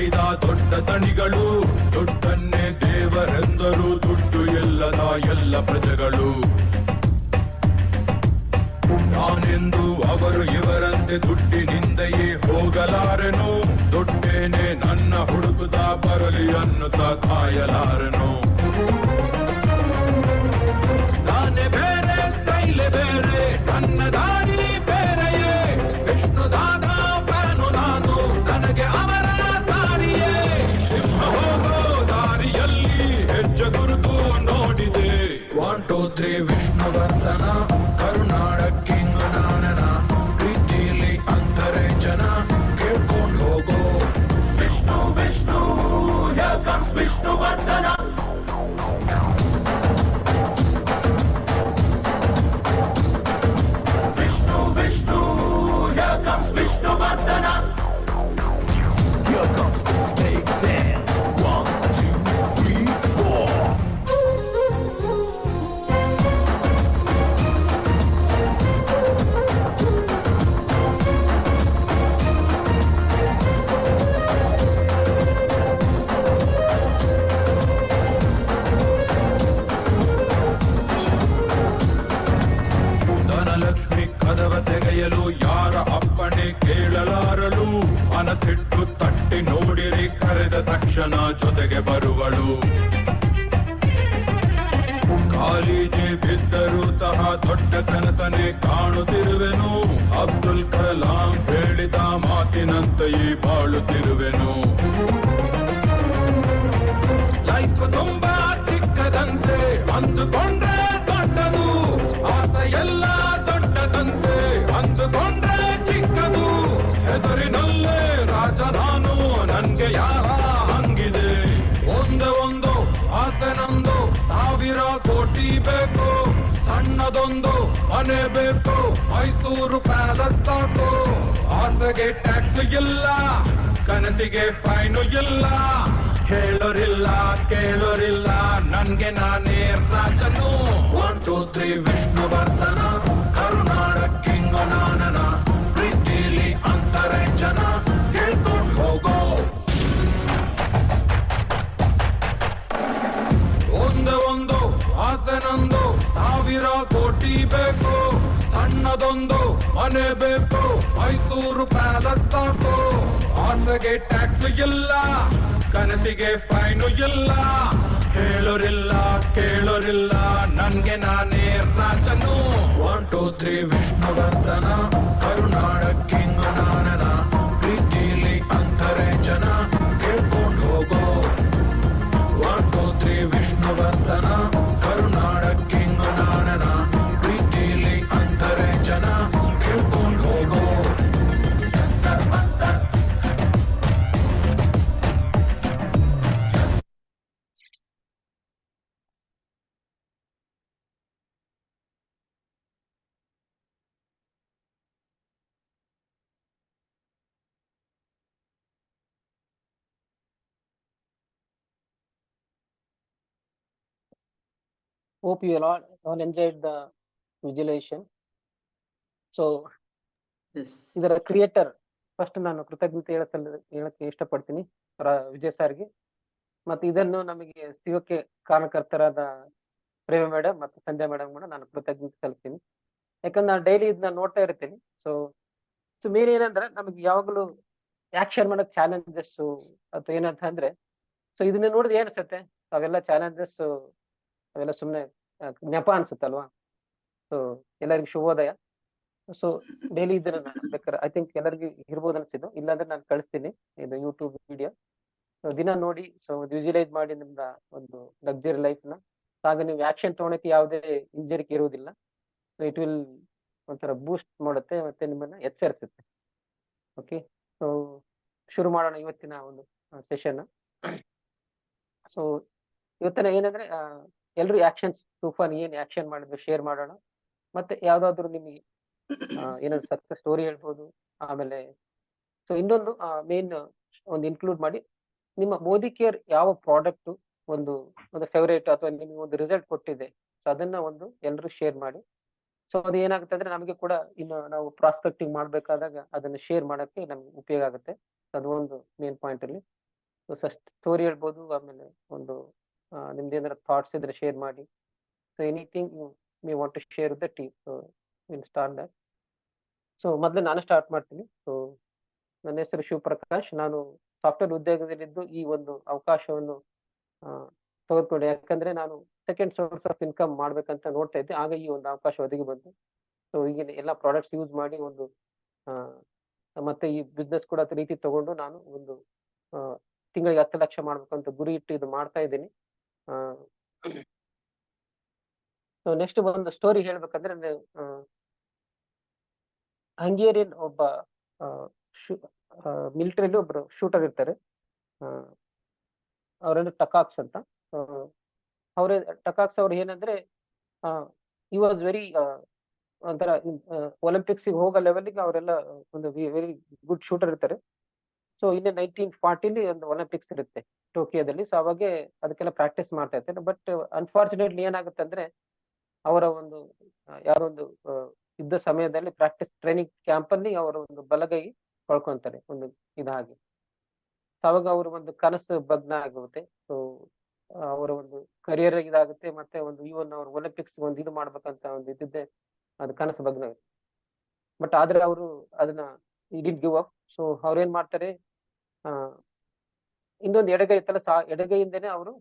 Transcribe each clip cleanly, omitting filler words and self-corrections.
ಮಾಡಿದ ದೊಡ್ಡ ತಣಿಗಳು, ದೊಡ್ಡನ್ನೇ ದೇವರೆಂದರು ದುಡ್ಡು ಎಲ್ಲದ ಎಲ್ಲ ಪ್ರಜೆಗಳು. ನಾನೆಂದು ಅವರು ಇವರಂತೆ ದುಡ್ಡಿನಿಂದೆಯೇ ಹೋಗಲಾರೆನು, ದೊಡ್ಡೇನೆ ನನ್ನ ಹುಡುಕುತ್ತ ಬರಲಿ ಅನ್ನುತ್ತಾ ಕಾಯಲಾರೆನು. ನಾನೇ ಬೇರೆ ಸ್ಟೈಲೆ ಬೇರೆ, ನನ್ನ ದಾರಿ ಬೇರೆಯೇ, ವಿಷ್ಣುದಾದ ಫ್ಯಾನು ನಾನು, ನನಗೆ ಅವರ ದಾರಿಯೇ. ಸಿಂಹ ಹೋಗೋ ದಾರಿಯಲ್ಲಿ ಹೆಜ್ಜೆ ಗುರುತು ನೋಡಿದೆ. 1 2 3 ವಿಷ್ಣುವರ್ಧನ, ಕರುನಾಡ ಕಿಂಗ್ ನಾನನ, ಪ್ರೀತಿಲಿ ಅಂತರೆ ಜನ ಕೇಳ್ಕೊಂಡು ಹೋಗೋ. Vishnu Vishnu here comes Vishnuvardhan. Vishnu Vishnu here comes Vishnuvardhan. Here comes the snake dance. 1 2 3 4. Dhanalakshmi ಕದವ ತೆಗೆಯಲು ಯಾರ ಅಪ್ಪಣೆ ಕೇಳಲಾರಳು, ಮನಸ್ಸಿಟ್ಟು ತಟ್ಟಿ ನೋಡಿರಿ ಕರೆದ ತಕ್ಷಣ ಜೊತೆಗೆ ಬರುವಳು. ಕಾಲಿಗೆ ಬಿದ್ದರೂ ಸಹ ದೊಡ್ಡ ಕನಸನೆ ಕಾಣುತ್ತಿರುವೆನು, ಅಬ್ದುಲ್ ಕಲಾಂ ಹೇಳಿದ ಮಾತಿನಂತೆಯೇ ಬಾಳುತ್ತಿರುವೆನು. ಲೈಫ್ ತುಂಬಾ ಚಿಕ್ಕದಂತೆ ಅಂದುಕೊಂಡ್ರೆ ದೊಡ್ಡದು, ಆಸೆ ಎಲ್ಲ ದೊಡ್ಡದಂತೆ ಅಂದುಕೊಂಡ್ರೆ ಚಿಕ್ಕದು. ಹೆಸರಿನಲ್ಲೇ ರಾಜ ನಾನು, ನನ್ಗೆ ಯಾರ ಹಂಗಿದೆ. ಒಂದೇ ಒಂದು ಆಸೆ ನಂದು, 1000 ಕೋಟಿ ಬೇಕು, ಸಣ್ಣದೊಂದು ಮನೆ ಬೇಕು, ಮೈಸೂರು ಪ್ಯಾಲೇಸ್ ಸಾಕು. ಆಸೆಗೆ ಟ್ಯಾಕ್ಸ್ ಇಲ್ಲ, ಕನಸಿಗೆ ಫೈನು ಇಲ್ಲ, ಹೇಳೋರಿಲ್ಲ ಕೇಳೋರಿಲ್ಲ, ನನ್ಗೆ ನಾನೇ ರಾಜನು. 1 2 3 ವಿಷ್ಣುವರ್ಧನ, ಕರುನಾಡ ಕಿಂಗ್ ನಾನನ, ಪ್ರೀತಿಲಿ ಅಂತರೆ ಜನ ಕೇಳ್ಕೊಂಡು ಹೋಗೋ. ಒಂದೇ ಒಂದು ಆಸೆ ನಂದು, 1000 ಕೋಟಿ ಬೇಕು, ಸಣ್ಣದೊಂದು ಮನೆ ಬೇಕು, ಮೈಸೂರು ಪ್ಯಾಲೇಸ್ ಸಾಕು. ಆಸೆಗೆ ಟ್ಯಾಕ್ಸ್ ಇಲ್ಲ, ಕನಸಿಗೆ ಫೈನು ಇಲ್ಲ, ಹೇಳೋರಿಲ್ಲ ಕೇಳೋರಿಲ್ಲ, ನನ್ಗೆ ನಾನೇ ರಾಜನು. 1 2 3 ವಿಷ್ಣುವರ್ಧನ, ಕರುನಾಡ ಕಿಂಗ್ ನಾನನ, ಪ್ರೀತಿಲಿ ಅಂತರೆ ಜನ ಕೇಳ್ಕೊಂಡು ಹೋಗೋ. 1 2 3 ವಿಷ್ಣುವರ್ಧನ, ಕರುನಾಡ ಕಿಂಗ್ ನಾನನ, ಪ್ರೀತಿಲಿ ಅಂತರೆ ಜನ ಕೇಳ್ಕೊಂಡು ಹೋಗೋ. Hope you all enjoyed the visualization. So Yes. ಇದರ ಕ್ರಿಯೇಟರ್ ಫಸ್ಟ್ ನಾನು ಕೃತಜ್ಞತೆ ಹೇಳಕ್ಕೆ ಇಷ್ಟಪಡ್ತೀನಿ ವಿಜಯ್ ಸರ್ಗೆ. ಮತ್ತೆ ಇದನ್ನು ನಮಗೆ ಸಿಗೋಕೆ ಕಾರಣಕರ್ತರಾದ ಪ್ರೇಮ ಮೇಡಮ್ ಮತ್ತು ಸಂಧ್ಯಾ ಮೇಡಮ್ ಕೂಡ ನಾನು ಕೃತಜ್ಞತೆ ಸಲ್ಲಿಸ್ತೀನಿ. ಯಾಕಂದ್ರೆ ನಾನು ಡೈಲಿ ಇದನ್ನ ನೋಡ್ತಾ ಇರ್ತೀನಿ. ಸೊ ಮೇನ್ ಏನಂದ್ರೆ ನಮಗೆ ಯಾವಾಗಲೂ ಆಕ್ಷನ್ ಮಾಡಕ್ ಚಾಲೆಂಜಸ್ ಅಥವಾ ಏನಂತ ಅಂದ್ರೆ, ಸೊ ಇದನ್ನ ನೋಡಿದ್ರೆ ಏನ್ ಅನ್ಸುತ್ತೆ, ಅವೆಲ್ಲ ಚಾಲೆಂಜಸ್ ಅವೆಲ್ಲ ಸುಮ್ಮನೆ ನೆಪ ಅನ್ಸುತ್ತಲ್ವಾ. ಸೊ ಎಲ್ಲರಿಗೂ ಶುಭೋದಯ. ಸೊ ಡೈಲಿ ಇದನ್ನ ಬೇಕಾದ್ರೆ ಐ ಥಿಂಕ್ ಎಲ್ಲರಿಗೂ ಇರ್ಬೋದು ಅನ್ಸಿದ್ದು, ಇಲ್ಲಾಂದ್ರೆ ನಾನು ಕಳಿಸ್ತೀನಿ ಇದು ಯೂಟ್ಯೂಬ್ ವಿಡಿಯೋ. ಸೊ ದಿನ ನೋಡಿ, ಸೊ ವಿಜುವಲೈಸ್ ಮಾಡಿ ನಿಮ್ದ ಒಂದು ಲಕ್ಸುರಿ ಲೈಫ್ ನ. ಹಾಗೆ ನೀವು ಆಕ್ಷನ್ ತಗೊಳಕ್ಕೆ ಯಾವುದೇ ಇಂಜರಿಕೆ ಇರುವುದಿಲ್ಲ. ಸೊ ಇಟ್ ವಿಲ್ ಒಂಥರ ಬೂಸ್ಟ್ ಮಾಡುತ್ತೆ ಮತ್ತೆ ನಿಮ್ಮನ್ನ ಎಚ್ಚರಿಸುತ್ತೆ. ಓಕೆ, ಸೊ ಶುರು ಮಾಡೋಣ ಇವತ್ತಿನ ಒಂದು ಸೆಷನ್. ಸೊ ಇವತ್ತಿನ ಏನಂದ್ರೆ ಎಲ್ರು ಆಕ್ಷನ್ಸ್ ತೂಫಾನ್ ಏನ್ ಆಕ್ಷನ್ ಮಾಡಿದ್ರು ಶೇರ್ ಮಾಡೋಣ. ಮತ್ತೆ ಯಾವ್ದಾದ್ರು ನಿಮಗೆ ಏನಾದ್ರು ಸಕ್ಸಸ್ ಸ್ಟೋರಿ ಹೇಳ್ಬೋದು. ಆಮೇಲೆ ಸೊ ಇನ್ನೊಂದು ಮೇನ್ ಒಂದು ಇನ್ಕ್ಲೂಡ್ ಮಾಡಿ, ನಿಮ್ಮ ಮೋದಿ ಕೇರ್ ಯಾವ ಪ್ರಾಡಕ್ಟ್ ಒಂದು ಫೇವರೇಟ್ ಅಥವಾ ನಿಮಗೆ ಒಂದು ರಿಸಲ್ಟ್ ಕೊಟ್ಟಿದೆ, ಸೊ ಅದನ್ನ ಒಂದು ಎಲ್ಲರೂ ಶೇರ್ ಮಾಡಿ. ಸೊ ಅದು ಏನಾಗುತ್ತೆ ಅಂದ್ರೆ ನಮಗೆ ಕೂಡ ಇನ್ನು ನಾವು ಪ್ರಾಸ್ಪೆಕ್ಟಿಂಗ್ ಮಾಡ್ಬೇಕಾದಾಗ ಅದನ್ನ ಶೇರ್ ಮಾಡಕ್ಕೆ ನಮ್ಗೆ ಉಪಯೋಗ ಆಗುತ್ತೆ. ಅದು ಒಂದು ಮೇನ್ ಪಾಯಿಂಟ್ ಅಲ್ಲಿ. ಸ್ಟೋರಿ ಹೇಳ್ಬೋದು, ಆಮೇಲೆ ಒಂದು ನಿಮ್ದು ಏನಾದ್ರು ಥಾಟ್ಸ್ ಇದ್ರೆ ಶೇರ್ ಮಾಡಿ. So anything you want to share with the team, so will start that. So ಮೊದಲು ನಾನು ಸ್ಟಾರ್ಟ್ ಮಾಡ್ತೀನಿ. ಸೊ ನನ್ನ ಹೆಸರು ಶಿವಪ್ರಕಾಶ್. ನಾನು ಸಾಫ್ಟ್ವೇರ್ ಉದ್ಯೋಗದಲ್ಲಿದ್ದು ಈ ಒಂದು ಅವಕಾಶವನ್ನು ತೆಗೆದುಕೊಂಡೆ. ಯಾಕಂದ್ರೆ ನಾನು ಸೆಕೆಂಡ್ ಸೋರ್ಸ್ ಆಫ್ ಇನ್ಕಮ್ ಮಾಡ್ಬೇಕಂತ ನೋಡ್ತಾ ಇದ್ದೆ, ಆಗ ಈ ಒಂದು ಅವಕಾಶ ಒದಗಿ ಬಂತು. ಸೊ ಈಗಿನ ಎಲ್ಲ ಪ್ರಾಡಕ್ಟ್ಸ್ ಯೂಸ್ ಮಾಡಿ ಒಂದು ಮತ್ತೆ ಈ ಬಿಸ್ನೆಸ್ ಕೂಡ ಅದೇ ರೀತಿ ತಗೊಂಡು ನಾನು ಒಂದು ತಿಂಗಳಿಗೆ 10 ಲಕ್ಷ ಮಾಡ್ಬೇಕಂತ ಗುರಿ ಇಟ್ಟು ಇದು ಮಾಡ್ತಾ ಇದ್ದೀನಿ. ಸೊ ನೆಕ್ಸ್ಟ್ ಒಂದು ಸ್ಟೋರಿ ಹೇಳ್ಬೇಕಂದ್ರೆ, ಹಂಗೇರಿಯನ್ ಒಬ್ಬ ಮಿಲಿಟರಿಲಿ ಒಬ್ರು ಶೂಟರ್ ಇರ್ತಾರೆ, ಅವರನ್ನು ಟಕಾಕ್ಸ್ ಅಂತ. ಅವರೇ ಟಕಾಕ್ಸ್ ಅವ್ರು ಏನಂದ್ರೆ ಈ ವಾಸ್ ವೆರಿ ಒಂಥರ ಒಲಿಂಪಿಕ್ಸ್ ಹೋಗೋ ಲೆವೆಲ್ಗೆ ಅವರೆಲ್ಲ ಒಂದು ವೆರಿ ಗುಡ್ ಶೂಟರ್ ಇರ್ತಾರೆ. ಸೊ ಇನ್ನು 1940 ಒಂದು ಒಲಿಂಪಿಕ್ಸ್ ಇರುತ್ತೆ ಟೋಕಿಯೋದಲ್ಲಿ. ಸೊ ಅವಾಗ ಅದಕ್ಕೆಲ್ಲ ಪ್ರಾಕ್ಟೀಸ್ ಮಾಡ್ತಾ ಇರ್ತಾರೆ. ಬಟ್ ಅನ್ಫಾರ್ಚುನೇಟ್ಲಿ ಏನಾಗುತ್ತೆ ಅಂದ್ರೆ, ಅವರ ಒಂದು ಯಾರೊಂದು ಯುದ್ಧ ಸಮಯದಲ್ಲಿ ಪ್ರಾಕ್ಟೀಸ್ ಟ್ರೈನಿಂಗ್ ಕ್ಯಾಂಪ್ ಅಲ್ಲಿ ಅವರ ಒಂದು ಬಲಗೈ ಕಳ್ಕೊಂತಾರೆ ಒಂದು ಇದಾಗಿ. ಅವಾಗ ಅವ್ರ ಒಂದು ಕನಸು ಭಗ್ನ ಆಗುತ್ತೆ. ಸೊ ಅವರ ಒಂದು ಕರಿಯರ್ ಇದಾಗುತ್ತೆ, ಮತ್ತೆ ಒಂದು ಇವನ್ ಅವ್ರು ಒಲಿಂಪಿಕ್ಸ್ ಒಂದು ಇದು ಮಾಡ್ಬೇಕಂತ ಒಂದು ಇದ್ದಿದ್ದೆ, ಅದು ಕನಸು ಭಗ್ನ ಆಗುತ್ತೆ. ಬಟ್ ಆದ್ರೆ ಅವರು ಅದನ್ನ ಡಿಡ್ ಗಿವ್ ಅಪ್. ಸೊ ಅವ್ರೇನ್ ಮಾಡ್ತಾರೆ, ಇನ್ನೊಂದು ಎಡಗೈ ಇತ್ತಲ್ಲ, ಎಡಗೈಯಿಂದನೇ ಅವರು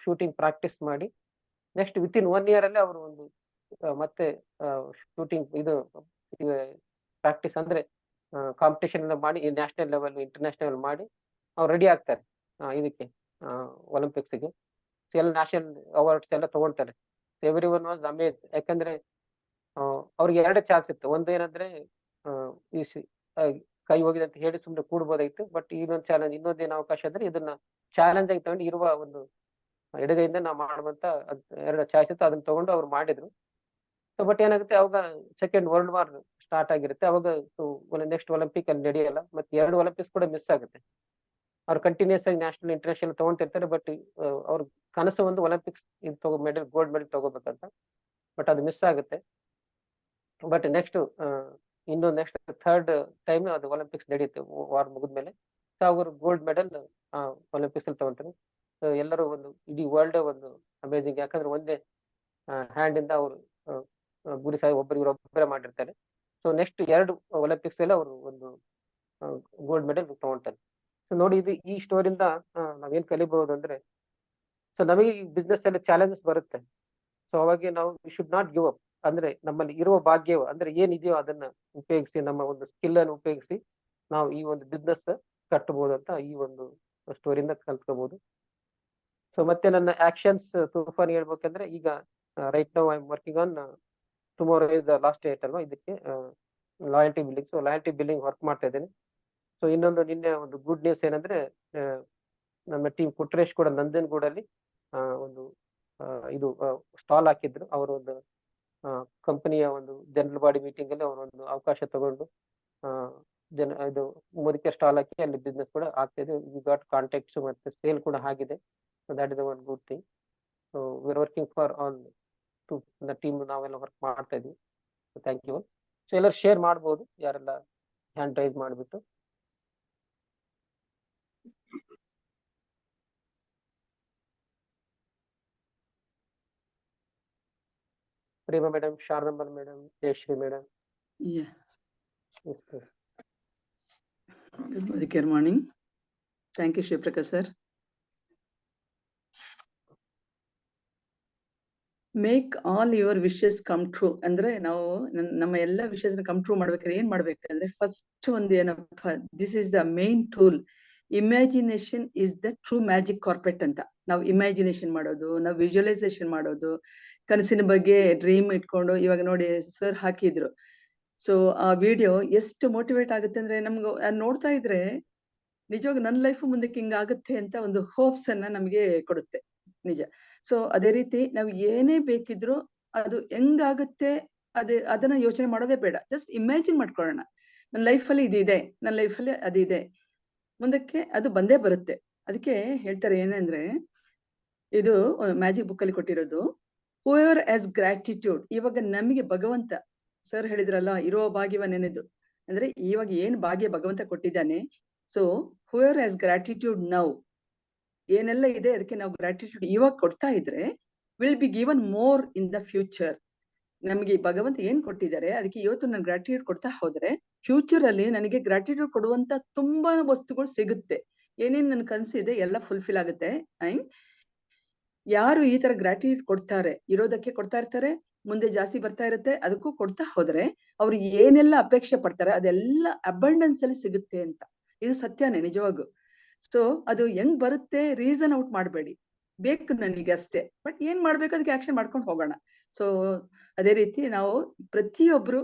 ಶೂಟಿಂಗ್ ಪ್ರಾಕ್ಟೀಸ್ ಮಾಡಿ ನೆಕ್ಸ್ಟ್ ವಿತಿನ್ 1 year ಅಲ್ಲಿ ಅವರು ಒಂದು ಮತ್ತೆ ಶೂಟಿಂಗ್ ಇದು ಪ್ರಾಕ್ಟೀಸ್ ಅಂದ್ರೆ ಕಾಂಪಿಟೇಷನ್ ಎಲ್ಲ ಮಾಡಿ ನ್ಯಾಷನಲ್ ಲೆವೆಲ್ ಇಂಟರ್ನ್ಯಾಷನಲ್ ಮಾಡಿ ಅವ್ರು ರೆಡಿ ಆಗ್ತಾರೆ ಇದಕ್ಕೆ ಒಲಿಂಪಿಕ್ಸ್ಗೆ. ಎಲ್ಲ ನ್ಯಾಷನಲ್ ಅವಾರ್ಡ್ಸ್ ಎಲ್ಲ ತಗೊಳ್ತಾರೆ. Every one was Amaze. ಯಾಕಂದ್ರೆ ಅವ್ರಿಗೆ 2 ಚಾನ್ಸ್ ಇತ್ತು. ಒಂದು ಏನಂದ್ರೆ ಈ ಕೈ ಹೋಗಿದೆ ಅಂತ ಹೇಳಿ ಸುಮ್ಮನೆ ಕೂಡ್ಬೋದಾಯ್ತು. ಬಟ್ ಇನ್ನೊಂದೇನು ಅವಕಾಶ ಅಂದ್ರೆ ಇದನ್ನ ಚಾಲೆಂಜ್ ಆಗಿ ತಗೊಂಡು ಇರುವ ಒಂದು ಎಡಗೈಯಿಂದ ನಾವು ಮಾಡುವಂತ 2 ಚಾಯ್ಸ್ ಇತ್ತು, ಅದನ್ನ ತಗೊಂಡು ಅವ್ರು ಮಾಡಿದ್ರು. ಸೊ ಬಟ್ ಏನಾಗುತ್ತೆ, ಅವಾಗ ಸೆಕೆಂಡ್ ವರ್ಲ್ಡ್ ವಾರ್ ಸ್ಟಾರ್ಟ್ ಆಗಿರುತ್ತೆ. ಅವಾಗ ನೆಕ್ಸ್ಟ್ ಒಲಿಂಪಿಕ್ ಅಲ್ಲಿ ನಡೆಯಲ್ಲ, ಮತ್ತೆ 2 ಒಲಿಂಪಿಕ್ಸ್ ಕೂಡ ಮಿಸ್ ಆಗುತ್ತೆ. ಅವ್ರು ಕಂಟಿನ್ಯೂಸ್ ಆಗಿ ನ್ಯಾಷನಲ್ ಇಂಟರ್ನ್ಯಾಷನಲ್ ತಗೊಂತಿರ್ತಾರೆ. ಬಟ್ ಅವ್ರ ಕನಸು ಒಂದು ಒಲಿಂಪಿಕ್ಸ್ ಇದು ಮೆಡಲ್, ಗೋಲ್ಡ್ ಮೆಡಲ್ ತಗೋಬೇಕಂತ. ಬಟ್ ಅದು ಮಿಸ್ ಆಗುತ್ತೆ. ಬಟ್ ನೆಕ್ಸ್ಟ್ ಥರ್ಡ್ ಟೈಮ್ ಅದು ಒಲಿಂಪಿಕ್ಸ್ ನಡೆಯುತ್ತೆ ವಾರ್ ಮುಗಿದ್ಮೇಲೆ. ಸೊ ಅವರು ಗೋಲ್ಡ್ ಮೆಡಲ್ ಒಲಿಂಪಿಕ್ಸ್ ಅಲ್ಲಿ ತಗೊಂತಾರೆ. ಸೊ ಎಲ್ಲರೂ ಒಂದು ಇಡೀ ವರ್ಲ್ಡ್ ಒಂದು ಅಮೇಜಿಂಗ್. ಯಾಕಂದ್ರೆ ಒಂದೇ ಹ್ಯಾಂಡ್ ಇಂದ ಅವರು ಗುರಿ ಸಾಯಿ ಒಬ್ಬರೇ ಮಾಡಿರ್ತಾರೆ. ಸೊ ನೆಕ್ಸ್ಟ್ 2 ಒಲಿಂಪಿಕ್ಸ್ ಅಲ್ಲಿ ಅವರು ಒಂದು ಗೋಲ್ಡ್ ಮೆಡಲ್ ತಗೊಂತಾರೆ. ಸೊ ನೋಡಿ, ಈ ಸ್ಟೋರಿಯಿಂದ ನಾವೇನ್ ಕಲಿಬಹುದು ಅಂದ್ರೆ, ಸೊ ನಮಗೆ ಈ ಬಿಸ್ನೆಸ್ ಅಲ್ಲಿ ಚಾಲೆಂಜಸ್ ಬರುತ್ತೆ. ಸೊ ಅವಾಗ ನಾವು we should not give up. ಅಂದ್ರೆ ನಮ್ಮಲ್ಲಿ ಇರುವ ಭಾಗ್ಯ ಅಂದ್ರೆ ಏನಿದೆಯೋ ಅದನ್ನ ಉಪಯೋಗಿಸಿ, ನಮ್ಮ ಒಂದು ಸ್ಕಿಲ್ ಅನ್ನು ಉಪಯೋಗಿಸಿ ನಾವು ಈ ಒಂದು ಬಿಸ್ನೆಸ್ ಕಟ್ಟಬಹುದು ಅಂತ ಈ ಒಂದು ಸ್ಟೋರಿಯಿಂದ ಕಲ್ತ್ಕೋಬಹುದು. ಸೊ ಮತ್ತೆ ನನ್ನ ಆಕ್ಷನ್ಸ್ ತುಫಾನ್ ಹೇಳ್ಬೇಕಂದ್ರೆ, ಈಗ right now I am working on tomorrow is the last date ಅಲ್ವಾ ಇದಕ್ಕೆ, loyalty billing. So loyalty billing work ಮಾಡ್ತಾ ಇದ್ದೇನೆ. ಸೊ ಇನ್ನೊಂದು ನಿನ್ನೆ ಒಂದು ಗುಡ್ ನ್ಯೂಸ್ ಏನಂದ್ರೆ, ನಮ್ಮ ಟೀಮ್ ಪುಟ್ರೇಶ್ ಕೂಡ ನಂಜನಗೂಡಲ್ಲಿ ಒಂದು ಇದು ಸ್ಟಾಲ್ ಹಾಕಿದ್ರು. ಅವರು ಒಂದು ಕಂಪನಿಯ ಒಂದು ಜನರಲ್ ಬಾಡಿ ಮೀಟಿಂಗ್ ಅಲ್ಲಿ ಅವರು ಒಂದು ಅವಕಾಶ ತಗೊಂಡು ಇದು ಮುರಿಕೆ ಸ್ಟಾಲ್ ಹಾಕಿ ಅಲ್ಲಿ ಬಿಸ್ನೆಸ್ ಕೂಡ ಆಗ್ತಾ ಇದೆ. ವಿ ಗಾಟ್ ಕಾಂಟ್ಯಾಕ್ಟ್ಸ್ ಮತ್ತೆ ಸೇಲ್ ಕೂಡ ಆಗಿದೆ. So that is one good thing. So we are working for all the team, ನಾವೆಲ್ಲ ವರ್ಕ್ ಮಾಡ್ತಾ ಇದೀವಿ. Thank you. ಸೊ ಎಲ್ಲರೂ ಶೇರ್ ಮಾಡ್ಬೋದು, ಯಾರೆಲ್ಲ ಹ್ಯಾಂಡ್ ರೈಸ್ ಮಾಡಿಬಿಟ್ಟು. Prema madam, Sharadamma madam, Jayashree madam. Yeah. Good morning. Thank you, Shivaprakash sir. Make all your wishes come true. ಅಂದ್ರೆ ನಾವು ನಮ್ಮ ಎಲ್ಲ ವಿಷಸ್ ಕಮ್ ಟ್ರೂ ಮಾಡ್ಬೇಕಾದ್ರೆ ಏನ್ ಮಾಡ್ಬೇಕಂದ್ರೆ, ಫಸ್ಟ್ ಒಂದು ಏನಪ್ಪ, this is the main tool. Imagination is the true magic carpet ಅಂತ. ನಾವು ಇಮ್ಯಾಜಿನೇಷನ್ ಮಾಡೋದು, ನಾವು ವಿಜುವಲೈಸೇಷನ್ ಮಾಡೋದು, ಕನಸಿನ ಬಗ್ಗೆ ಡ್ರೀಮ್ ಇಟ್ಕೊಂಡು, ಇವಾಗ ನೋಡಿ ಸರ್ ಹಾಕಿದ್ರು. ಸೊ ಆ ವಿಡಿಯೋ ಎಷ್ಟು ಮೋಟಿವೇಟ್ ಆಗುತ್ತೆ ಅಂದ್ರೆ, ನಮ್ಗೆ ನೋಡ್ತಾ ಇದ್ರೆ ನಿಜವಾಗ ನನ್ನ ಲೈಫ್ ಮುಂದಕ್ಕೆ ಹಿಂಗ ಆಗುತ್ತೆ ಅಂತ ಒಂದು ಹೋಪ್ಸ್ ಅನ್ನ ನಮಗೆ ಕೊಡುತ್ತೆ, ನಿಜ. ಸೊ ಅದೇ ರೀತಿ ನಾವು ಏನೇ ಬೇಕಿದ್ರು ಅದು ಹೆಂಗಾಗುತ್ತೆ ಅದನ್ನ ಯೋಚನೆ ಮಾಡೋದೇ ಬೇಡ. ಜಸ್ಟ್ ಇಮ್ಯಾಜಿನ್ ಮಾಡ್ಕೊಳ್ಳೋಣ, ನನ್ನ ಲೈಫಲ್ಲಿ ಇದಿದೆ, ನನ್ನ ಲೈಫಲ್ಲಿ ಅದಿದೆ, ಮುಂದಕ್ಕೆ ಅದು ಬಂದೇ ಬರುತ್ತೆ. ಅದಕ್ಕೆ ಹೇಳ್ತಾರೆ ಏನಂದ್ರೆ, ಇದು ಮ್ಯಾಜಿಕ್ ಬುಕ್ ಅಲ್ಲಿ ಕೊಟ್ಟಿರೋದು, ಹೂಎವರ್ ಹ್ಯಾಸ್ ಗ್ರಾಟಿಟ್ಯೂಡ್. ಇವಾಗ ನಮಗೆ ಭಗವಂತ ಸರ್ ಹೇಳಿದ್ರಲ್ಲ, ಇರೋ ಭಾಗ್ಯವ ನೆನೆದು, ಅಂದ್ರೆ ಇವಾಗ ಏನ್ ಭಾಗ್ಯ ಭಗವಂತ ಕೊಟ್ಟಿದ್ದಾನೆ. So whoever has gratitude now ಏನೆಲ್ಲ ಇದೆ ಅದಕ್ಕೆ ನಾವು ಗ್ರಾಟಿಟ್ಯೂಡ್ ಇವಾಗ ಕೊಡ್ತಾ ಇದ್ರೆ will be given more in the future. ನಮಗೆ ಭಗವಂತ ಏನ್ ಕೊಟ್ಟಿದ್ದಾರೆ ಅದಕ್ಕೆ ಇವತ್ತು ನಾನು ಗ್ರಾಟಿಟ್ಯೂಡ್ ಕೊಡ್ತಾ ಹೋದ್ರೆ ಫ್ಯೂಚರ್ ಅಲ್ಲಿ ನನಗೆ ಗ್ರಾಟಿಟ್ಯೂಡ್ ಕೊಡುವಂತ ತುಂಬಾ ವಸ್ತುಗಳು ಸಿಗುತ್ತೆ. ಏನೇನ್ ನನ್ ಕನ್ಸಿದೆ ಎಲ್ಲ ಫುಲ್ಫಿಲ್ ಆಗುತ್ತೆ. ಅಂಡ್ ಯಾರು ಈ ತರ ಗ್ರಾಟಿಟ್ಯೂಡ್ ಕೊಡ್ತಾರೆ, ಇರೋದಕ್ಕೆ ಕೊಡ್ತಾ ಇರ್ತಾರೆ, ಮುಂದೆ ಜಾಸ್ತಿ ಬರ್ತಾ ಇರುತ್ತೆ, ಅದಕ್ಕೂ ಕೊಡ್ತಾ ಹೋದ್ರೆ ಅವ್ರು ಏನೆಲ್ಲ ಅಪೇಕ್ಷೆ ಪಡ್ತಾರೆ ಅದೆಲ್ಲ ಅಬಂಡೆನ್ಸ್ ಅಲ್ಲಿ ಸಿಗುತ್ತೆ ಅಂತ. ಇದು ಸತ್ಯನೇ ನಿಜವಾಗೂ. ಸೊ ಅದು ಹೆಂಗ್ ಬರುತ್ತೆ ರೀಸನ್ ಔಟ್ ಮಾಡಬೇಡಿ, ಬೇಕು ನನಗೆ ಅಷ್ಟೇ, ಬಟ್ ಏನ್ ಮಾಡ್ಬೇಕು ಅದಕ್ಕೆ ಆಕ್ಷನ್ ಮಾಡ್ಕೊಂಡು ಹೋಗೋಣ. ಸೊ ಅದೇ ರೀತಿ ನಾವು ಪ್ರತಿಯೊಬ್ರು